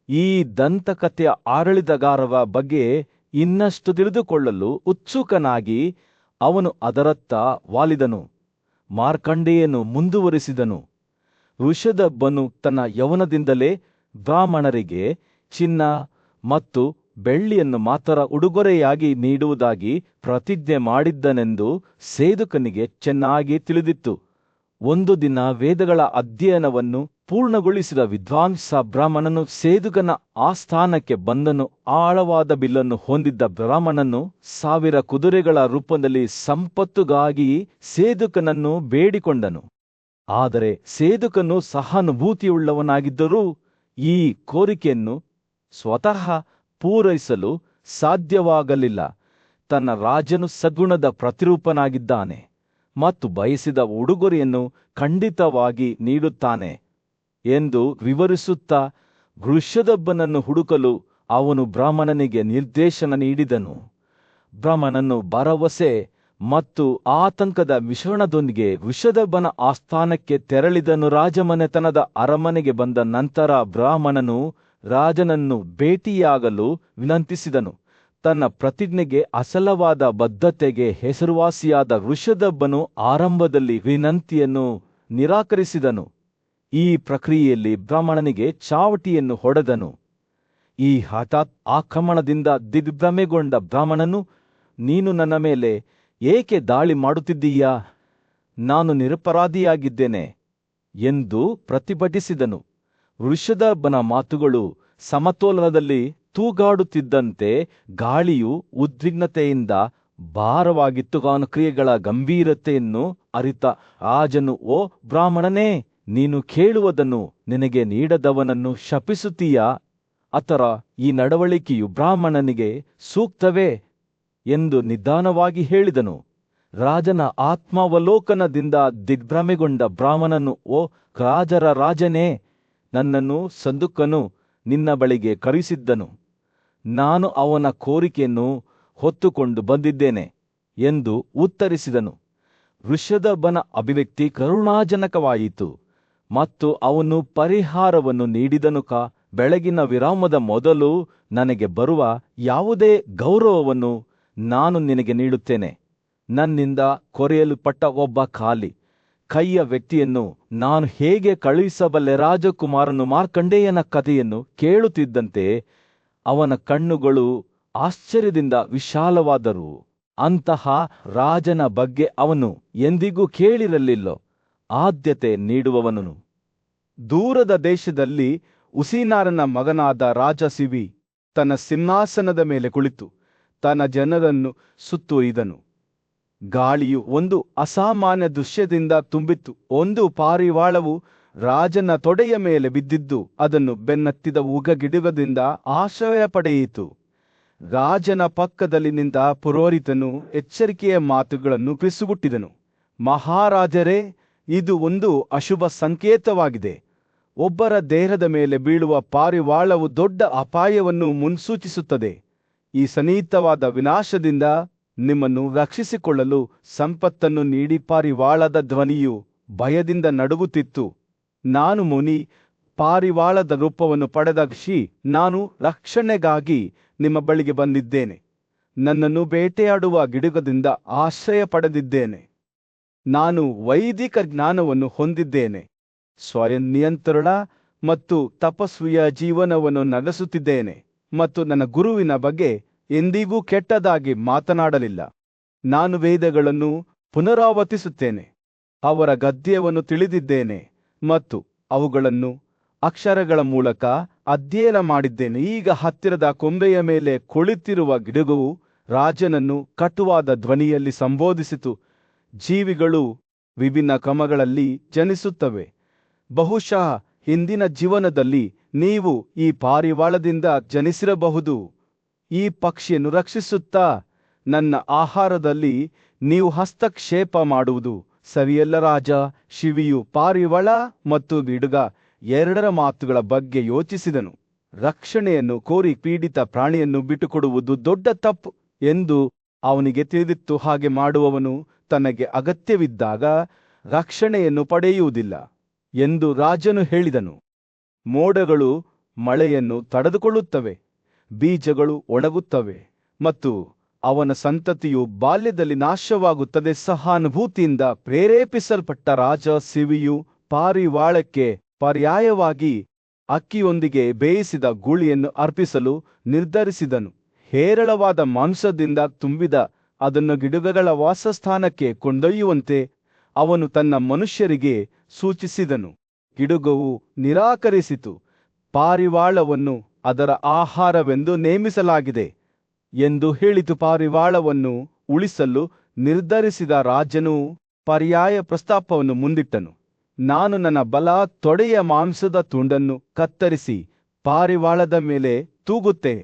ಈ ದಂತಕಥೆಯ ಆಡಳಿತಗಾರರ ಬಗ್ಗೆ ಇನ್ನಷ್ಟು ತಿಳಿದುಕೊಳ್ಳಲು ಉತ್ಸುಕನಾಗಿ ಅವನು ಅದರತ್ತ ವಾಲಿದನು. ಮಾರ್ಕಂಡೇಯನು ಮುಂದುವರಿಸಿದನು. ವೃಷದರ್ಭನು ತನ್ನ ಯೌವನದಿಂದಲೇ ಬ್ರಾಹ್ಮಣರಿಗೆ ಚಿನ್ನ ಮತ್ತು ಬೆಳ್ಳಿಯನ್ನು ಮಾತ್ರ ಉಡುಗೊರೆಯಾಗಿ ನೀಡುವುದಾಗಿ ಪ್ರತಿಜ್ಞೆ ಮಾಡಿದ್ದನೆಂದು ಸೇದುಕನಿಗೆ ಚೆನ್ನಾಗಿ ತಿಳಿದಿತ್ತು. ಒಂದು ದಿನ ವೇದಗಳ ಅಧ್ಯಯನವನ್ನು ಪೂರ್ಣಗೊಳಿಸಿದ ವಿದ್ವಾಂಸ ಬ್ರಾಹ್ಮಣನು ಸೇದುಕನ ಆಸ್ಥಾನಕ್ಕೆ ಬಂದನು. ಆಳವಾದ ಬಿಲ್ಲನ್ನು ಹೊಂದಿದ್ದ ಬ್ರಾಹ್ಮಣನು 1000 ಕುದುರೆಗಳ ರೂಪದಲ್ಲಿ ಸಂಪತ್ತುಗಾಗಿ ಸೇದುಕನನ್ನು ಬೇಡಿಕೊಂಡನು. ಆದರೆ ಸೇದುಕನು ಸಹಾನುಭೂತಿಯುಳ್ಳವನಾಗಿದ್ದರೂ ಈ ಕೋರಿಕೆಯನ್ನು ಸ್ವತಃ ಪೂರೈಸಲು ಸಾಧ್ಯವಾಗಲಿಲ್ಲ. ತನ್ನ ರಾಜನು ಸದ್ಗುಣದ ಪ್ರತಿರೂಪನಾಗಿದ್ದಾನೆ ಮತ್ತು ಬಯಸಿದ ಉಡುಗೊರೆಯನ್ನು ಖಂಡಿತವಾಗಿ ನೀಡುತ್ತಾನೆ ಎಂದು ವಿವರಿಸುತ್ತಾ ವೃಷದರ್ಭನನ್ನು ಹುಡುಕಲು ಅವನು ಬ್ರಾಹ್ಮಣನಿಗೆ ನಿರ್ದೇಶನ ನೀಡಿದನು. ಬ್ರಾಹ್ಮಣನು ಭರವಸೆ ಮತ್ತು ಆತಂಕದ ಮಿಶ್ರಣದೊಂದಿಗೆ ವೃಷದರ್ಭನ ಆಸ್ಥಾನಕ್ಕೆ ತೆರಳಿದನು. ರಾಜಮನೆತನದ ಅರಮನೆಗೆ ಬಂದ ನಂತರ ಬ್ರಾಹ್ಮಣನು ರಾಜನನ್ನು ಭೇಟಿಯಾಗಲು ವಿನಂತಿಸಿದನು. ತನ್ನ ಪ್ರತಿಜ್ಞೆಗೆ ಅಸಲವಾದ ಬದ್ಧತೆಗೆ ಹೆಸರುವಾಸಿಯಾದ ವೃಷದರ್ಭನು ಆರಂಭದಲ್ಲಿ ವಿನಂತಿಯನ್ನು ನಿರಾಕರಿಸಿದನು. ಈ ಪ್ರಕ್ರಿಯೆಯಲ್ಲಿ ಬ್ರಾಹ್ಮಣನಿಗೆ ಚಾವಟಿಯನ್ನು ಹೊಡೆದನು. ಈ ಹಠಾತ್ ಆಕ್ರಮಣದಿಂದ ದಿಗ್ಭ್ರಮೆಗೊಂಡ ಬ್ರಾಹ್ಮಣನು, ನೀನು ನನ್ನ ಮೇಲೆ ಏಕೆ ದಾಳಿ ಮಾಡುತ್ತಿದ್ದೀಯಾ? ನಾನು ನಿರಪರಾಧಿಯಾಗಿದ್ದೇನೆ ಎಂದು ಪ್ರತಿಭಟಿಸಿದನು. ವೃಷದರ್ಭನ ಮಾತುಗಳು ಸಮತೋಲನದಲ್ಲಿ ತೂಗಾಡುತ್ತಿದ್ದಂತೆ ಗಾಳಿಯು ಉದ್ವಿಗ್ನತೆಯಿಂದ ಭಾರವಾಗಿತ್ತು. ಅವನ ಕ್ರಿಯೆಗಳ ಗಂಭೀರತೆಯನ್ನು ಅರಿತ ರಾಜನು, ಓ ಬ್ರಾಹ್ಮಣನೇ, ನೀನು ಕೇಳುವುದನ್ನು ನಿನಗೆ ನೀಡದವನನ್ನು ಶಪಿಸುತ್ತೀಯಾ? ಅಥವಾ ಈ ನಡವಳಿಕೆಯು ಬ್ರಾಹ್ಮಣನಿಗೆ ಸೂಕ್ತವೇ ಎಂದು ನಿಧಾನವಾಗಿ ಹೇಳಿದನು. ರಾಜನ ಆತ್ಮಾವಲೋಕನದಿಂದ ದಿಗ್ಭ್ರಮೆಗೊಂಡ ಬ್ರಾಹ್ಮಣನು, ಓ ರಾಜರ ರಾಜನೇ, ನನ್ನನ್ನು ಸಂದುಕನು ನಿನ್ನ ಬಳಿಗೆ ಕರೆಸಿದ್ದನು. ನಾನು ಅವನ ಕೋರಿಕೆಯನ್ನು ಹೊತ್ತುಕೊಂಡು ಬಂದಿದ್ದೇನೆ ಎಂದು ಉತ್ತರಿಸಿದನು. ವೃಷದರ್ಭನ ಅಭಿವ್ಯಕ್ತಿ ಕರುಣಾಜನಕವಾಯಿತು ಮತ್ತು ಅವನು ಪರಿಹಾರವನ್ನು ನೀಡಿದನು. ಬೆಳಗಿನ ವಿರಾಮದ ಮೊದಲು ನನಗೆ ಬರುವ ಯಾವುದೇ ಗೌರವವನ್ನು ನಾನು ನಿನಗೆ ನೀಡುತ್ತೇನೆ. ನನ್ನಿಂದ ಕೊರೆಯಲ್ಪಟ್ಟ ಒಬ್ಬ ಖಾಲಿ ಕೈಯ ವ್ಯಕ್ತಿಯನ್ನು ನಾನು ಹೇಗೆ ಕಳುಹಿಸಬಲ್ಲೆ? ರಾಜಕುಮಾರನು ಮಾರ್ಕಂಡೇಯನ ಕಥೆಯನ್ನು ಕೇಳುತ್ತಿದ್ದಂತೆ ಅವನ ಕಣ್ಣುಗಳು ಆಶ್ಚರ್ಯದಿಂದ ವಿಶಾಲವಾದರು. ಅಂತಹ ರಾಜನ ಬಗ್ಗೆ ಅವನು ಎಂದಿಗೂ ಕೇಳಿರಲಿಲ್ಲ. ಆದ್ಯತೆ ನೀಡುವವನು. ದೂರದ ದೇಶದಲ್ಲಿ ಉಸೀನಾರನ ಮಗನಾದ ರಾಜ ಸಿವಿ ತನ್ನ ಸಿಂಹಾಸನದ ಮೇಲೆ ಕುಳಿತು ತನ್ನ ಜನರನ್ನು ಸುತ್ತುವರಿದನು. ಗಾಳಿಯು ಒಂದು ಅಸಾಮಾನ್ಯ ದೃಶ್ಯದಿಂದ ತುಂಬಿತ್ತು. ಒಂದು ಪಾರಿವಾಳವು ರಾಜನ ತೊಡೆಯ ಮೇಲೆ ಬಿದ್ದಿದ್ದು ಅದನ್ನು ಬೆನ್ನತ್ತಿದ ಉಗಗಿಡುಗದಿಂದ ಆಶ್ರಯ ಪಡೆಯಿತು. ರಾಜನ ಪಕ್ಕದಲ್ಲಿ ನಿಂತ ಪುರೋಹಿತನು ಎಚ್ಚರಿಕೆಯ ಮಾತುಗಳನ್ನು ಪಿಸುಗುಟ್ಟಿದನು. ಮಹಾರಾಜರೇ, ಇದು ಒಂದು ಅಶುಭ ಸಂಕೇತವಾಗಿದೆ. ಒಬ್ಬರ ದೇಹದ ಮೇಲೆ ಬೀಳುವ ಪಾರಿವಾಳವು ದೊಡ್ಡ ಅಪಾಯವನ್ನು ಮುನ್ಸೂಚಿಸುತ್ತದೆ. ಈ ಸನ್ನಿಹಿತವಾದ ವಿನಾಶದಿಂದ ನಿಮ್ಮನ್ನು ರಕ್ಷಿಸಿಕೊಳ್ಳಲು ಸಂಪತ್ತನ್ನು ನೀಡಿ. ಪಾರಿವಾಳದ ಧ್ವನಿಯು ಭಯದಿಂದ ನಡುಗುತ್ತಿತ್ತು. ನಾನು ಮುನಿ, ಪಾರಿವಾಳದ ರೂಪವನ್ನು ಪಡೆದ ನಾನು ರಕ್ಷಣೆಗಾಗಿ ನಿಮ್ಮ ಬಳಿಗೆ ಬಂದಿದ್ದೇನೆ. ನನ್ನನ್ನು ಬೇಟೆಯಾಡುವ ಗಿಡುಗದಿಂದ ಆಶ್ರಯ ಪಡೆದಿದ್ದೇನೆ. ನಾನು ವೈದಿಕ ಜ್ಞಾನವನ್ನು ಹೊಂದಿದ್ದೇನೆ. ಸ್ವಯಂ ನಿಯಂತ್ರಣ ಮತ್ತು ತಪಸ್ವಿಯ ಜೀವನವನ್ನು ನಡೆಸುತ್ತಿದ್ದೇನೆ ಮತ್ತು ನನ್ನ ಗುರುವಿನ ಬಗ್ಗೆ ಎಂದಿಗೂ ಕೆಟ್ಟದಾಗಿ ಮಾತನಾಡಲಿಲ್ಲ. ನಾನು ವೇದಗಳನ್ನು ಪುನರಾವರ್ತಿಸುತ್ತೇನೆ, ಅವರ ಗದ್ಯವನ್ನು ತಿಳಿದಿದ್ದೇನೆ ಮತ್ತು ಅವುಗಳನ್ನು ಅಕ್ಷರಗಳ ಮೂಲಕ ಅಧ್ಯಯನ ಮಾಡಿದ್ದೇನೆ. ಈಗ ಹತ್ತಿರದ ಕೊಂಬೆಯ ಮೇಲೆ ಕುಳಿತಿರುವ ಗಿಡುಗವು ರಾಜನನ್ನು ಕಟುವಾದ ಧ್ವನಿಯಲ್ಲಿ ಸಂಬೋಧಿಸಿತು. ಜೀವಿಗಳು ವಿಭಿನ್ನ ಕ್ರಮಗಳಲ್ಲಿ ಜನಿಸುತ್ತವೆ. ಬಹುಶಃ ಹಿಂದಿನ ಜೀವನದಲ್ಲಿ ನೀವು ಈ ಪಾರಿವಾಳದಿಂದ ಜನಿಸಿರಬಹುದು. ಈ ಪಕ್ಷಿಯನ್ನು ರಕ್ಷಿಸುತ್ತಾ ನನ್ನ ಆಹಾರದಲ್ಲಿ ನೀವು ಹಸ್ತಕ್ಷೇಪ ಮಾಡುವುದು ಸರಿಯಲ್ಲ. ರಾಜ ಶಿವಿಯು ಪಾರಿವಾಳ ಮತ್ತು ಗಿಡುಗ ಎರಡರ ಮಾತುಗಳ ಬಗ್ಗೆ ಯೋಚಿಸಿದನು. ರಕ್ಷಣೆಯನ್ನು ಕೋರಿ ಪೀಡಿತ ಪ್ರಾಣಿಯನ್ನು ಬಿಟ್ಟುಕೊಡುವುದು ದೊಡ್ಡ ತಪ್ಪು ಎಂದು ಅವನಿಗೆ ತಿಳಿದಿತ್ತು. ಹಾಗೆ ಮಾಡುವವನು ತನಗೆ ಅಗತ್ಯವಿದ್ದಾಗ ರಕ್ಷಣೆಯನ್ನು ಪಡೆಯುವುದಿಲ್ಲ ಎಂದು ರಾಜನು ಹೇಳಿದನು. ಮೋಡಗಳು ಮಳೆಯನ್ನು ತಡೆದುಕೊಳ್ಳುತ್ತವೆ, ಬೀಜಗಳು ಒಣಗುತ್ತವೆ ಮತ್ತು ಅವನ ಸಂತತಿಯು ಬಾಲ್ಯದಲ್ಲಿ ನಾಶವಾಗುತ್ತದೆ. ಸಹಾನುಭೂತಿಯಿಂದ ಪ್ರೇರೇಪಿಸಲ್ಪಟ್ಟ ರಾಜ ಸಿವಿಯು ಪಾರಿವಾಳಕ್ಕೆ ಪರ್ಯಾಯವಾಗಿ ಅಕ್ಕಿಯೊಂದಿಗೆ ಬೇಯಿಸಿದ ಗೂಳಿಯನ್ನು ಅರ್ಪಿಸಲು ನಿರ್ಧರಿಸಿದನು. ಹೇರಳವಾದ ಮಾಂಸದಿಂದ ತುಂಬಿದ ಅದನ್ನು ಗಿಡುಗಗಳ ವಾಸಸ್ಥಾನಕ್ಕೆ ಕೊಂಡೊಯ್ಯುವಂತೆ ಅವನು ತನ್ನ ಮನುಷ್ಯರಿಗೆ ಸೂಚಿಸಿದನು. ಗಿಡುಗವು ನಿರಾಕರಿಸಿತು. ಪಾರಿವಾಳವನ್ನು ಅದರ ಆಹಾರವೆಂದು ನೇಮಿಸಲಾಗಿದೆ ಎಂದು ಹೇಳಿತು. ಪಾರಿವಾಳವನ್ನು ಉಳಿಸಲು ನಿರ್ಧರಿಸಿದ ರಾಜನು ಪರ್ಯಾಯ ಪ್ರಸ್ತಾಪವನ್ನು ಮುಂದಿಟ್ಟನು. ನಾನು ನನ್ನ ಬಲ ತೊಡೆಯ ಮಾಂಸದ ತುಂಡನ್ನು ಕತ್ತರಿಸಿ ಪಾರಿವಾಳದ ಮೇಲೆ ತೂಗುತ್ತೇನೆ.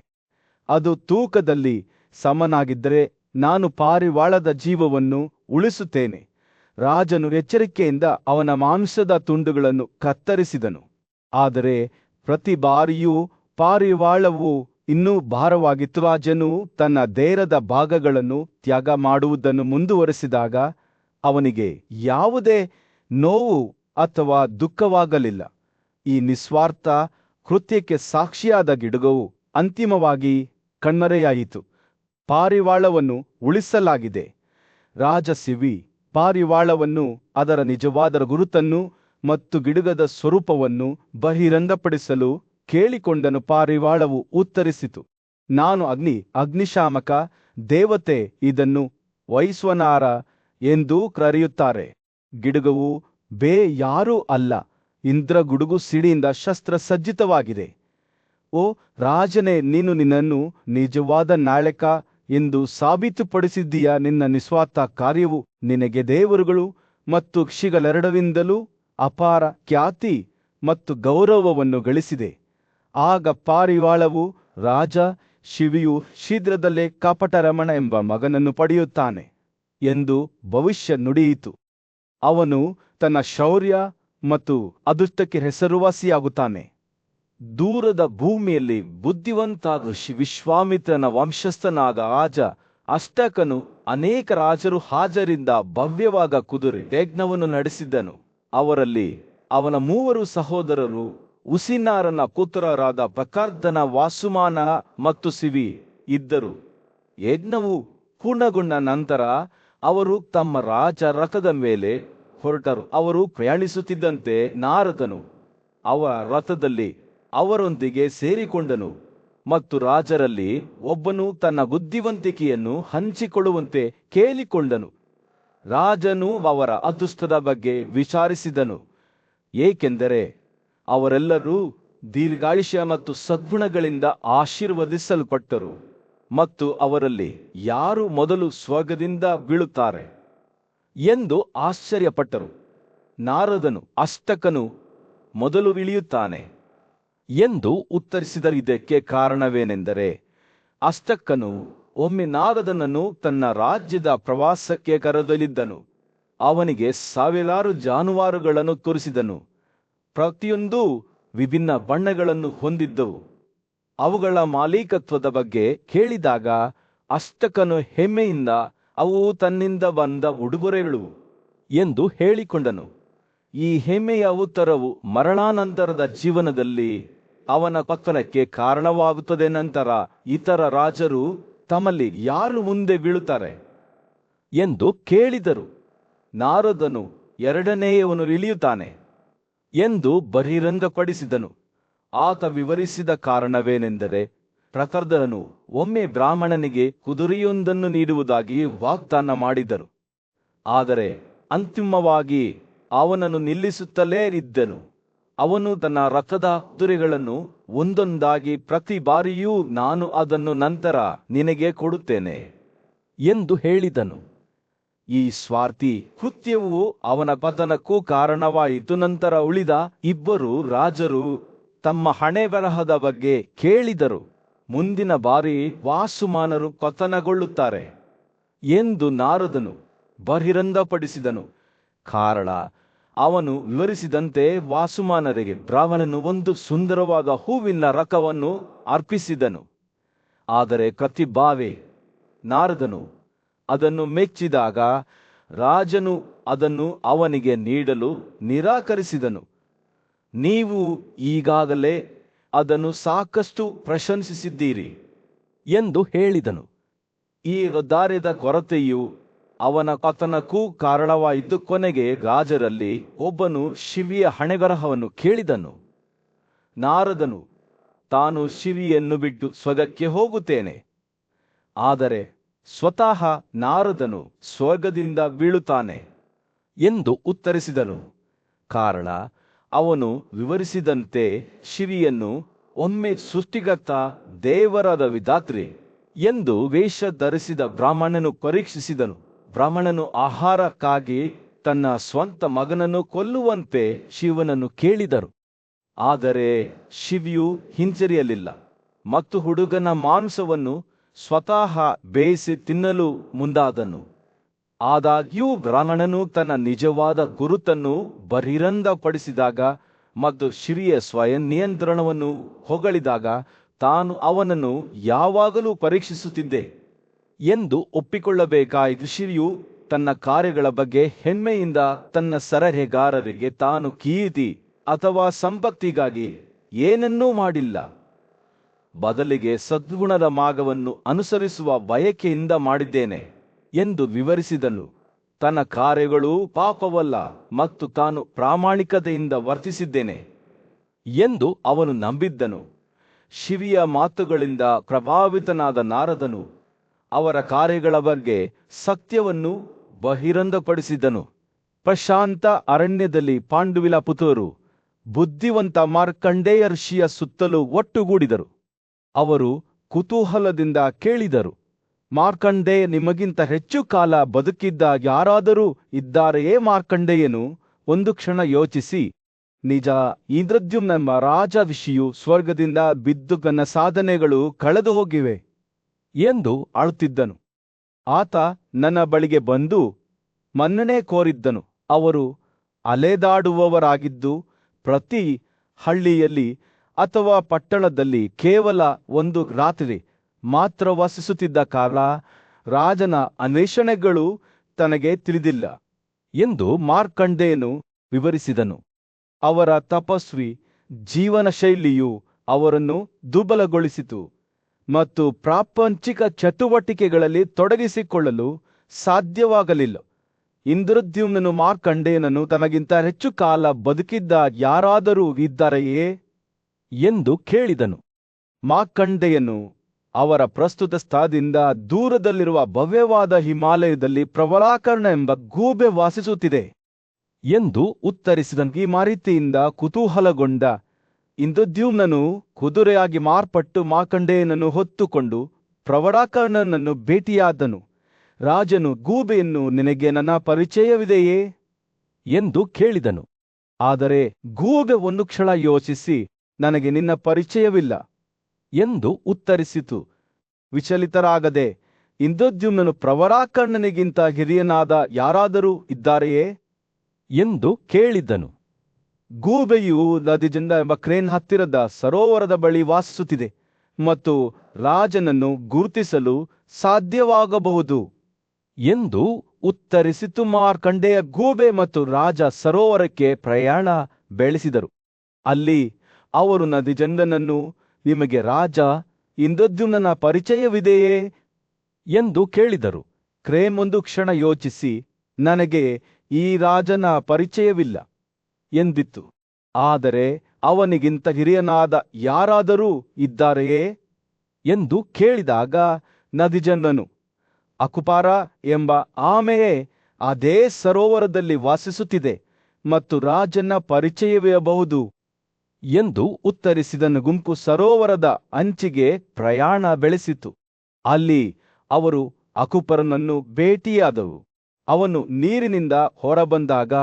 ಅದು ತೂಕದಲ್ಲಿ ಸಮನಾಗಿದ್ದರೆ ನಾನು ಪಾರಿವಾಳದ ಜೀವವನ್ನು ಉಳಿಸುತ್ತೇನೆ. ರಾಜನು ಎಚ್ಚರಿಕೆಯಿಂದ ಅವನ ಮಾಂಸದ ತುಂಡುಗಳನ್ನು ಕತ್ತರಿಸಿದನು. ಆದರೆ ಪ್ರತಿ ಬಾರಿಯೂ ಪಾರಿವಾಳವು ಇನ್ನೂ ಭಾರವಾಗಿತ್ತು. ರಾಜನು ತನ್ನ ದೇಹದ ಭಾಗಗಳನ್ನು ತ್ಯಾಗ ಮಾಡುವುದನ್ನು ಮುಂದುವರೆಸಿದಾಗ ಅವನಿಗೆ ಯಾವುದೇ ನೋವು ಅಥವಾ ದುಃಖವಾಗಲಿಲ್ಲ. ಈ ನಿಸ್ವಾರ್ಥ ಕೃತ್ಯಕ್ಕೆ ಸಾಕ್ಷಿಯಾದ ಗಿಡುಗವು ಅಂತಿಮವಾಗಿ ಕಣ್ಮರೆಯಾಯಿತು. ಪಾರಿವಾಳವನ್ನು ಉಳಿಸಲಾಗಿದೆ. ರಾಜ ಸಿವಿ ಪಾರಿವಾಳವನ್ನು, ಅದರ ನಿಜವಾದ ಗುರುತನ್ನು ಮತ್ತು ಗಿಡುಗದ ಸ್ವರೂಪವನ್ನು ಬಹಿರಂಗಪಡಿಸಲು ಕೇಳಿಕೊಂಡನು. ಪಾರಿವಾಳವು ಉತ್ತರಿಸಿತು, ನಾನು ಅಗ್ನಿಶಾಮಕ ದೇವತೆ, ಇದನ್ನು ವೈಶ್ವಾನರ ಎಂದೂ ಕರೆಯುತ್ತಾರೆ. ಗಿಡುಗವು ಯಾರೂ ಅಲ್ಲ, ಇಂದ್ರಗುಡುಗು ಸಿಡಿಯಿಂದ ಶಸ್ತ್ರಸಜ್ಜಿತವಾಗಿದೆ. ಓ ರಾಜನೇ, ನೀನು ನಿನ್ನನ್ನು ನಿಜವಾದ ನಾಯಕ ಎಂದು ಸಾಬೀತುಪಡಿಸಿದ್ದೀಯಾ. ನಿನ್ನ ನಿಸ್ವಾರ್ಥ ಕಾರ್ಯವು ನಿನಗೆ ದೇವರುಗಳು ಮತ್ತು ಋಷಿಗಳೆರಡರಿಂದಲೂ ಅಪಾರ ಖ್ಯಾತಿ ಮತ್ತು ಗೌರವವನ್ನು ಗಳಿಸಿದೆ. ಆಗ ಪಾರಿವಾಳವು, ರಾಜ ಶಿವಿಯು ಶೀಘ್ರದಲ್ಲೇ ಕಪಟರಮಣ ಎಂಬ ಮಗನನ್ನು ಪಡೆಯುತ್ತಾನೆ ಎಂದು ಭವಿಷ್ಯ ನುಡಿಯಿತು. ಅವನು ತನ್ನ ಶೌರ್ಯ ಮತ್ತು ಅದೃಷ್ಟಕ್ಕೆ ಹೆಸರುವಾಸಿಯಾಗುತ್ತಾನೆ. ದೂರದ ಭೂಮಿಯಲ್ಲಿ ಬುದ್ಧಿವಂತಾದ ವಿಶ್ವಾಮಿತ್ರನ ವಂಶಸ್ಥನಾದ ರಾಜ ಅಷ್ಟಕನು ಅನೇಕ ರಾಜರು ಹಾಜರಿಂದ ಭವ್ಯವಾದ ಕುದುರೆ ಯಜ್ಞವನ್ನು ನಡೆಸಿದ್ದನು. ಅವರಲ್ಲಿ ಅವನ 3 ಸಹೋದರರು ಉಸಿನಾರನ ಪುತ್ರರಾದ ಪ್ರಕರ್ದನ, ವಾಸುಮಾನ ಮತ್ತು ಸಿವಿ ಇದ್ದರು. ಯಜ್ಞವು ಪೂರ್ಣಗೊಂಡ ನಂತರ ಅವರು ತಮ್ಮ ರಾಜ ರಥದ ಮೇಲೆ ಹೊರಟರು. ಅವರು ಪ್ರಯಾಣಿಸುತ್ತಿದ್ದಂತೆ ನಾರದನು ಅವರ ರಥದಲ್ಲಿ ಅವರೊಂದಿಗೆ ಸೇರಿಕೊಂಡನು ಮತ್ತು ರಾಜರಲ್ಲಿ ಒಬ್ಬನು ತನ್ನ ಬುದ್ಧಿವಂತಿಕೆಯನ್ನು ಹಂಚಿಕೊಳ್ಳುವಂತೆ ಕೇಳಿಕೊಂಡನು. ರಾಜನು ಅವರ ಅದೃಷ್ಟದ ಬಗ್ಗೆ ವಿಚಾರಿಸಿದನು, ಏಕೆಂದರೆ ಅವರೆಲ್ಲರೂ ದೀರ್ಘಾಯುಷ್ಯ ಮತ್ತು ಸದ್ಗುಣಗಳಿಂದ ಆಶೀರ್ವದಿಸಲ್ಪಟ್ಟರು ಮತ್ತು ಅವರಲ್ಲಿ ಯಾರು ಮೊದಲು ಸ್ವರ್ಗದಿಂದ ಬೀಳುತ್ತಾರೆ ಎಂದು ಆಶ್ಚರ್ಯಪಟ್ಟರು. ನಾರದನು, ಅಷ್ಟಕನು ಮೊದಲು ಇಳಿಯುತ್ತಾನೆ ಎಂದು ಉತ್ತರಿಸಿದರು. ಇದಕ್ಕೆ ಕಾರಣವೇನೆಂದರೆ, ಅಷ್ಟಕನು ಒಮ್ಮೆ ನಾರದನನ್ನು ತನ್ನ ರಾಜ್ಯದ ಪ್ರವಾಸಕ್ಕೆ ಕರೆದೊಯ್ದಿದ್ದನು. ಅವನಿಗೆ ಸಾವಿರಾರು ಜಾನುವಾರುಗಳನ್ನು ತೋರಿಸಿದನು. ಪ್ರತಿಯೊಂದೂ ವಿಭಿನ್ನ ಬಣ್ಣಗಳನ್ನು ಹೊಂದಿದ್ದವು. ಅವುಗಳ ಮಾಲೀಕತ್ವದ ಬಗ್ಗೆ ಕೇಳಿದಾಗ ಅಷ್ಟಕನು ಹೆಮ್ಮೆಯಿಂದ, ಅವು ತನ್ನಿಂದ ಬಂದ ಉಡುಗೊರೆಗಳು ಎಂದು ಹೇಳಿಕೊಂಡನು. ಈ ಹೆಮ್ಮೆಯ ಉತ್ತರವು ಮರಣಾನಂತರದ ಜೀವನದಲ್ಲಿ ಅವನ ಪತನಕ್ಕೆ ಕಾರಣವಾಗುತ್ತದೆ. ನಂತರ ಇತರ ರಾಜರು ತಮ್ಮಲ್ಲಿ ಯಾರು ಮುಂದೆ ಬೀಳುತ್ತಾರೆ ಎಂದು ಕೇಳಿದರು. ನಾರದನು, ಎರಡನೆಯವನು ಇಳಿಯುತ್ತಾನೆ ಎಂದು ಬಹಿರಂಗಪಡಿಸಿದನು. ಆತ ವಿವರಿಸಿದ ಕಾರಣವೇನೆಂದರೆ, ಪ್ರಕರ್ದನು ಒಮ್ಮೆ ಬ್ರಾಹ್ಮಣನಿಗೆ ಕುದುರೆಯೊಂದನ್ನು ನೀಡುವುದಾಗಿ ವಾಗ್ದಾನ ಮಾಡಿದರು. ಆದರೆ ಅಂತಿಮವಾಗಿ ಅವನನ್ನು ನಿಲ್ಲಿಸುತ್ತಲೇ ಇದ್ದನು. ಅವನು ತನ್ನ ರಥದ ಕುದುರೆಗಳನ್ನು ಒಂದೊಂದಾಗಿ ಪ್ರತಿ ಬಾರಿಯೂ ನಾನು ಅದನ್ನು ನಂತರ ನಿನಗೆ ಕೊಡುತ್ತೇನೆ ಎಂದು ಹೇಳಿದನು. ಈ ಸ್ವಾರ್ಥಿ ಕೃತ್ಯವು ಅವನ ಪತನಕ್ಕೂ ಕಾರಣವಾಯಿತು. ನಂತರ ಉಳಿದ 2 ರಾಜರು ತಮ್ಮ ಹಣೆಬರಹದ ಬಗ್ಗೆ ಕೇಳಿದರು. ಮುಂದಿನ ಬಾರಿ ವಾಸುಮಾನರು ಪತನಗೊಳ್ಳುತ್ತಾರೆ ಎಂದು ನಾರದನು ಬಹಿರಂಗಪಡಿಸಿದನು. ಕಾರಣ ಅವನು ವಿವರಿಸಿದಂತೆ ವಾಸುಮಾನರಿಗೆ ಬ್ರಾಹ್ಮಣನು ಒಂದು ಸುಂದರವಾದ ಹೂವಿನ ರಥವನ್ನು ಅರ್ಪಿಸಿದನು. ಆದರೆ ಪ್ರತಿಭಾವೆ ನಾರದನು ಅದನ್ನು ಮೆಚ್ಚಿದಾಗ ರಾಜನು ಅದನ್ನು ಅವನಿಗೆ ನೀಡಲು ನಿರಾಕರಿಸಿದನು. ನೀವು ಈಗಾಗಲೇ ಅದನ್ನು ಸಾಕಷ್ಟು ಪ್ರಶಂಸಿಸಿದ್ದೀರಿ ಎಂದು ಹೇಳಿದನು. ಈ ದಾರ್ಯದ ಕೊರತೆಯು ಅವನ ಪತನಕ್ಕೂ ಕಾರಣವಾಯಿತು. ಕೊನೆಗೆ ರಾಜರಲ್ಲಿ ಒಬ್ಬನು ಶಿವಿಯ ಹಣೆಬರಹವನ್ನು ಕೇಳಿದನು. ನಾರದನು ತಾನು ಶಿವಿಯನ್ನು ಬಿಟ್ಟು ಸ್ವರ್ಗಕ್ಕೆ ಹೋಗುತ್ತೇನೆ, ಆದರೆ ಸ್ವತಃ ನಾರದನು ಸ್ವರ್ಗದಿಂದ ಬೀಳುತ್ತಾನೆ ಎಂದು ಉತ್ತರಿಸಿದನು. ಕಾರಣ ಅವನು ವಿವರಿಸಿದಂತೆ ಶಿವಿಯನ್ನು ಒಮ್ಮೆ ಸೃಷ್ಟಿಕರ್ತ ದೇವರಾದ ವಿಧಾತ್ರಿ ಎಂದು ವೇಷ ಧರಿಸಿದ ಬ್ರಾಹ್ಮಣನು ಪರೀಕ್ಷಿಸಿದನು. ಬ್ರಾಹ್ಮಣನು ಆಹಾರಕ್ಕಾಗಿ ತನ್ನ ಸ್ವಂತ ಮಗನನ್ನು ಕೊಲ್ಲುವಂತೆ ಶಿವನನ್ನು ಕೇಳಿದರು. ಆದರೆ ಶಿವಿಯು ಹಿಂಜರಿಯಲಿಲ್ಲ ಮತ್ತು ಹುಡುಗನ ಮಾಂಸವನ್ನು ಸ್ವತಃ ಬೇಯಿಸಿ ತಿನ್ನಲು ಮುಂದಾದನು. ಆದಾಗ್ಯೂ ಬ್ರಾಹ್ಮಣನು ತನ್ನ ನಿಜವಾದ ಗುರುತನ್ನು ಬಹಿರಂಗಪಡಿಸಿದಾಗ ಮತ್ತು ಶಿವಿಯ ಸ್ವಯಂ ನಿಯಂತ್ರಣವನ್ನು ಹೊಗಳಿದಾಗ ತಾನು ಅವನನ್ನು ಯಾವಾಗಲೂ ಪರೀಕ್ಷಿಸುತ್ತಿದ್ದೆ ಎಂದು ಒಪ್ಪಿಕೊಳ್ಳಬೇಕಾಯಿತು. ಶಿವಿಯು ತನ್ನ ಕಾರ್ಯಗಳ ಬಗ್ಗೆ ಹೆಮ್ಮೆಯಿಂದ ತನ್ನ ಸಲಹೆಗಾರರಿಗೆ ತಾನು ಕೀರ್ತಿ ಅಥವಾ ಸಂಪತ್ತಿಗಾಗಿ ಏನನ್ನೂ ಮಾಡಿಲ್ಲ, ಬದಲಿಗೆ ಸದ್ಗುಣದ ಮಾರ್ಗವನ್ನು ಅನುಸರಿಸುವ ಬಯಕೆಯಿಂದ ಮಾಡಿದ್ದೇನೆ ಎಂದು ವಿವರಿಸಿದನು. ತನ್ನ ಕಾರ್ಯಗಳು ಪಾಪವಲ್ಲ ಮತ್ತು ತಾನು ಪ್ರಾಮಾಣಿಕತೆಯಿಂದ ವರ್ತಿಸಿದ್ದೇನೆ ಎಂದು ಅವನು ನಂಬಿದ್ದನು. ಶಿವಿಯ ಮಾತುಗಳಿಂದ ಪ್ರಭಾವಿತನಾದ ನಾರದನು ಅವರ ಕಾರ್ಯಗಳ ಬಗ್ಗೆ ಸತ್ಯವನ್ನು ಬಹಿರಂಗಪಡಿಸಿದನು. ಪ್ರಶಾಂತ ಅರಣ್ಯದಲ್ಲಿ ಪಾಂಡುವಿಲ ಪುತ್ರರು ಬುದ್ಧಿವಂತ ಮಾರ್ಕಂಡೇಯ ಋಷಿಯ ಸುತ್ತಲೂ ಒಟ್ಟುಗೂಡಿದರು. ಅವರು ಕುತೂಹಲದಿಂದ ಕೇಳಿದರು, ಮಾರ್ಕಂಡೇಯ ನಿಮಗಿಂತ ಹೆಚ್ಚು ಕಾಲ ಬದುಕಿದ್ದ ಯಾರಾದರೂ ಇದ್ದಾರೆಯೇ? ಮಾರ್ಕಂಡೇಯನು ಒಂದು ಕ್ಷಣ ಯೋಚಿಸಿ, ನಿಜ, ಇಂದ್ರದ್ಯುಮ್ನೆಂಬ ರಾಜ ಋಷಿಯು ಸ್ವರ್ಗದಿಂದ ಬಿದ್ದು ನನ್ನ ಸಾಧನೆಗಳು ಕಳೆದು ಹೋಗಿವೆ ಎಂದು ಅಳುತ್ತಿದ್ದನು. ಆತ ನನ್ನ ಬಳಿಗೆ ಬಂದು ಮನ್ನಣೆ ಕೋರಿದ್ದನು. ಅವರು ಅಲೆದಾಡುವವರಾಗಿದ್ದು ಪ್ರತಿ ಹಳ್ಳಿಯಲ್ಲಿ ಅಥವಾ ಪಟ್ಟಣದಲ್ಲಿ ಕೇವಲ ಒಂದು ರಾತ್ರಿ ಮಾತ್ರ ವಾಸಿಸುತ್ತಿದ್ದ ಕಾರಣ ರಾಜನ ಅನ್ವೇಷಣೆಗಳು ತನಗೆ ತಿಳಿದಿಲ್ಲ ಎಂದು ಮಾರ್ಕಂಡೇಯನು ವಿವರಿಸಿದನು. ಅವರ ತಪಸ್ವಿ ಜೀವನ ಶೈಲಿಯು ಅವರನ್ನು ದುರ್ಬಲಗೊಳಿಸಿತು ಮತ್ತು ಪ್ರಾಪಂಚಿಕ ಚಟುವಟಿಕೆಗಳಲ್ಲಿ ತೊಡಗಿಸಿಕೊಳ್ಳಲು ಸಾಧ್ಯವಾಗಲಿಲ್ಲ. ಇಂದ್ರದ್ಯುಮ್ನನು ಮಾರ್ಕಂಡೇಯನನ್ನು ತನಗಿಂತ ಹೆಚ್ಚು ಕಾಲ ಬದುಕಿದ್ದ ಯಾರಾದರೂ ಇದ್ದಾರೆಯೇ ಎಂದು ಕೇಳಿದನು. ಮಾರ್ಕಂಡೇಯನು ಅವರ ಪ್ರಸ್ತುತ ಸ್ಥಳದಿಂದ ದೂರದಲ್ಲಿರುವ ಭವ್ಯವಾದ ಹಿಮಾಲಯದಲ್ಲಿ ಪ್ರವರಾಕರ್ಣ ಎಂಬ ಗೂಬೆ ವಾಸಿಸುತ್ತಿದೆ ಎಂದು ಉತ್ತರಿಸಿದನು. ಈ ಮಾಹಿತಿಯಿಂದ ಕುತೂಹಲಗೊಂಡ ಇಂದ್ರದ್ಯುಮ್ನನು ಕುದುರೆಯಾಗಿ ಮಾರ್ಪಟ್ಟು ಮಾರ್ಕಂಡೇಯನನ್ನು ಹೊತ್ತುಕೊಂಡು ಪ್ರವರಾಕರ್ಣನನ್ನು ಭೇಟಿಯಾದನು. ರಾಜನು ಗೂಬೆಯನ್ನು, ನಿನಗೆ ನನ್ನ ಪರಿಚಯವಿದೆಯೇ ಎಂದು ಕೇಳಿದನು. ಆದರೆ ಗೂಬೆ ಒಂದು ಕ್ಷಣ ಯೋಚಿಸಿ, ನನಗೆ ನಿನ್ನ ಪರಿಚಯವಿಲ್ಲ ಎಂದು ಉತ್ತರಿಸಿತು. ವಿಚಲಿತರಾಗದೆ ಇಂದ್ರದ್ಯುಮ್ನನು, ಪ್ರವರಾಕರ್ಣನಿಗಿಂತ ಹಿರಿಯನಾದ ಯಾರಾದರೂ ಇದ್ದಾರೆಯೇ ಎಂದು ಕೇಳಿದ್ದನು. ಗೂಬೆಯು ನದಿಜಂಡ ಎಂಬ ಕ್ರೇನ್ ಹತ್ತಿರದ ಸರೋವರದ ಬಳಿ ವಾಸಿಸುತ್ತಿದೆ ಮತ್ತು ರಾಜನನ್ನು ಗುರುತಿಸಲು ಸಾಧ್ಯವಾಗಬಹುದು ಎಂದು ಉತ್ತರಿಸಿತು. ಮಾರ್ಕಂಡೇಯ ಗೂಬೆ ಮತ್ತು ರಾಜ ಸರೋವರಕ್ಕೆ ಪ್ರಯಾಣ ಬೆಳೆಸಿದರು. ಅಲ್ಲಿ ಅವರು ನದಿಜಂಡನನ್ನು, ನಿಮಗೆ ರಾಜ ಇಂದ್ರದ್ಯುಮ್ನನ ಪರಿಚಯವಿದೆಯೇ ಎಂದು ಕೇಳಿದರು. ಕ್ರೇನ್ ಒಂದು ಕ್ಷಣ ಯೋಚಿಸಿ, ನನಗೆ ಈ ರಾಜನ ಪರಿಚಯವಿಲ್ಲ ಎಂದಿತ್ತು. ಆದರೆ ಅವನಿಗಿಂತ ಹಿರಿಯನಾದ ಯಾರಾದರೂ ಇದ್ದಾರೆಯೇ ಎಂದು ಕೇಳಿದಾಗ ನದಿಜಂಡನು, ಅಕುಪಾರ ಎಂಬ ಆಮೆಯೇ ಅದೇ ಸರೋವರದಲ್ಲಿ ವಾಸಿಸುತ್ತಿದೆ ಮತ್ತು ರಾಜನ ಪರಿಚಯವಿರಬಹುದು ಎಂದು ಉತ್ತರಿಸಿದನು. ಗುಂಪು ಸರೋವರದ ಅಂಚಿಗೆ ಪ್ರಯಾಣ ಬೆಳೆಸಿತು. ಅಲ್ಲಿ ಅವರು ಅಕುಪರನನ್ನು ಭೇಟಿಯಾದವು. ಅವನು ನೀರಿನಿಂದ ಹೊರಬಂದಾಗ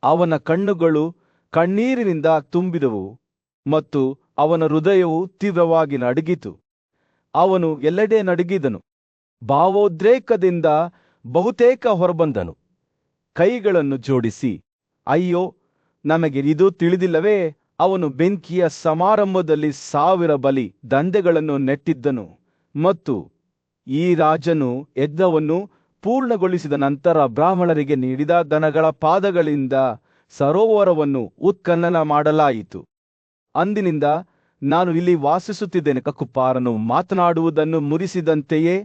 ಅವನ ಕಣ್ಣುಗಳು ಕಣ್ಣೀರಿನಿಂದ ತುಂಬಿದವು ಮತ್ತು ಅವನ ಹೃದಯವು ತೀವ್ರವಾಗಿ ನಡುಗಿತು. ಅವನು ಎಲ್ಲೆಡೆ ನಡುಗಿದನು. ಭಾವೋದ್ರೇಕದಿಂದ ಬಹುತೇಕ ಹೊರಬಂದನು. ಕೈಗಳನ್ನು ಜೋಡಿಸಿ, ಅಯ್ಯೋ, ನಮಗೆ ಇದು ತಿಳಿದಿಲ್ಲವೇ? ಅವನು ಬೆಂಕಿಯ ಸಮಾರಂಭದಲ್ಲಿ 1000 ಬಲಿ ದಂಧೆಗಳನ್ನು ನೆಟ್ಟಿದ್ದನು ಮತ್ತು ಈ ರಾಜನು ಯಜ್ಞವನ್ನು ಪೂರ್ಣಗೊಳಿಸಿದ ನಂತರ ಬ್ರಾಹ್ಮಣರಿಗೆ ನೀಡಿದ ದನಗಳ ಪಾದಗಳಿಂದ ಸರೋವರವನ್ನು ಉತ್ಖನನ ಮಾಡಲಾಯಿತು. ಅಂದಿನಿಂದ ನಾನು ಇಲ್ಲಿ ವಾಸಿಸುತ್ತಿದ್ದೇನೆ. ಅಕುಪಾರನು ಮಾತನಾಡುವುದನ್ನು ಮುರಿಸಿದಂತೆಯೇ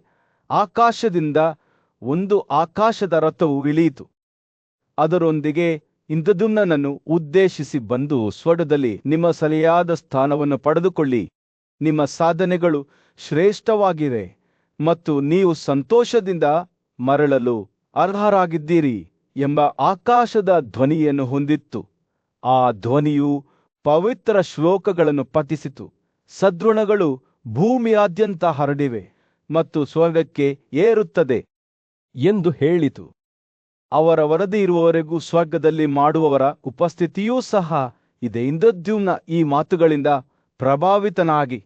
ಆಕಾಶದಿಂದ ಒಂದು ಆಕಾಶದ ರಥವು ಇಳಿಯಿತು. ಅದರೊಂದಿಗೆ ಇಂದ್ರದ್ಯುಮ್ನನನ್ನು ಉದ್ದೇಶಿಸಿ ಬಂದು ಸ್ವರ್ಗದಲ್ಲಿ ನಿಮ್ಮ ಸರಿಯಾದ ಸ್ಥಾನವನ್ನು ಪಡೆದುಕೊಳ್ಳಿ, ನಿಮ್ಮ ಸಾಧನೆಗಳು ಶ್ರೇಷ್ಠವಾಗಿವೆ ಮತ್ತು ನೀವು ಸಂತೋಷದಿಂದ ಮರಳಲು ಅರ್ಹರಾಗಿದ್ದೀರಿ ಎಂಬ ಆಕಾಶದ ಧ್ವನಿಯನ್ನು ಹೊಂದಿತ್ತು. ಆ ಧ್ವನಿಯು ಪವಿತ್ರ ಶ್ಲೋಕಗಳನ್ನು ಪಠಿಸಿತು. ಸದ್ಗುಣಗಳು ಭೂಮಿಯಾದ್ಯಂತ ಹರಡಿವೆ ಮತ್ತು ಸ್ವರ್ಗಕ್ಕೆ ಏರುತ್ತದೆ ಎಂದು ಹೇಳಿತು. ಅವರ ವರದಿ ಇರುವವರೆಗೂ ಸ್ವರ್ಗದಲ್ಲಿ ಮಾಡುವವರ ಉಪಸ್ಥಿತಿಯೂ ಸಹ ಇದೆ. ಇಂದ್ರದ್ಯುಮ್ನ ಈ ಮಾತುಗಳಿಂದ ಪ್ರಭಾವಿತನಾಗಿ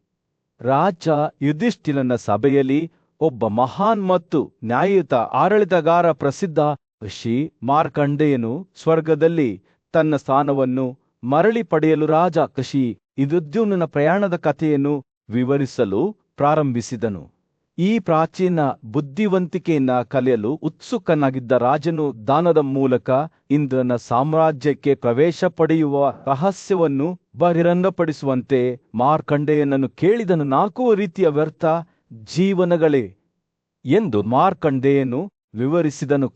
ರಾಜ ಯುಧಿಷ್ಠಿರನ ಸಭೆಯಲ್ಲಿ ಒಬ್ಬ ಮಹಾನ್ ಮತ್ತು ನ್ಯಾಯಯುತ ಆಡಳಿತಗಾರ, ಪ್ರಸಿದ್ಧ ಋಷಿ ಮಾರ್ಕಂಡೇಯನು ಸ್ವರ್ಗದಲ್ಲಿ ತನ್ನ ಸ್ಥಾನವನ್ನು ಮರಳಿ ಪಡೆಯಲು ರಾಜ ಋಷಿ ಇಂದ್ರದ್ಯುಮ್ನನ ಪ್ರಯಾಣದ ಕಥೆಯನ್ನು ವಿವರಿಸಲು ಪ್ರಾರಂಭಿಸಿದನು. ಈ ಪ್ರಾಚೀನ ಬುದ್ಧಿವಂತಿಕೆಯನ್ನ ಕಲಿಯಲು ಉತ್ಸುಕನಾಗಿದ್ದ ರಾಜನು ದಾನದ ಮೂಲಕ ಇಂದ್ರನ ಸಾಮ್ರಾಜ್ಯಕ್ಕೆ ಪ್ರವೇಶ ಪಡೆಯುವ ರಹಸ್ಯವನ್ನು ಬಹಿರಂಗಪಡಿಸುವಂತೆ ಮಾರ್ಕಂಡೇಯನನ್ನು ಕೇಳಿದನು. 4 ರೀತಿಯ ವ್ಯರ್ಥ ಜೀವನಗಳೇ ಎಂದು ಮಾರ್ಕಂಡೇಯನು ವಿವರಿಸಿದನು.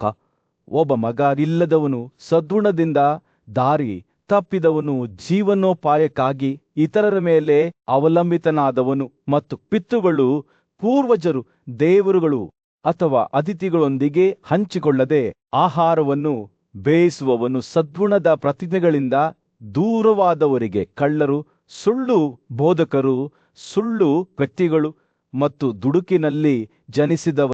ಒಬ್ಬ ಮಗ ಇಲ್ಲದವನು ಸದ್ಗುಣದಿಂದ ದಾರಿ ತಪ್ಪಿದವನು, ಜೀವನೋಪಾಯಕ್ಕಾಗಿ ಇತರರ ಮೇಲೆ ಅವಲಂಬಿತನಾದವನು ಮತ್ತು ಪಿತೃಗಳು, ಪೂರ್ವಜರು, ದೇವರುಗಳು ಅಥವಾ ಅತಿಥಿಗಳೊಂದಿಗೆ ಹಂಚಿಕೊಳ್ಳದೆ ಆಹಾರವನ್ನು ಬೇಯಿಸುವವನು, ಸದ್ಗುಣದ ಪ್ರತಿಜ್ಞೆಗಳಿಂದ ದೂರವಾದವರಿಗೆ, ಕಳ್ಳರು, ಸುಳ್ಳು ಬೋಧಕರು, ಸುಳ್ಳು ವ್ಯಕ್ತಿಗಳು ಮತ್ತು ದುಡುಕಿನಲ್ಲಿ ಜನಿಸಿದವರು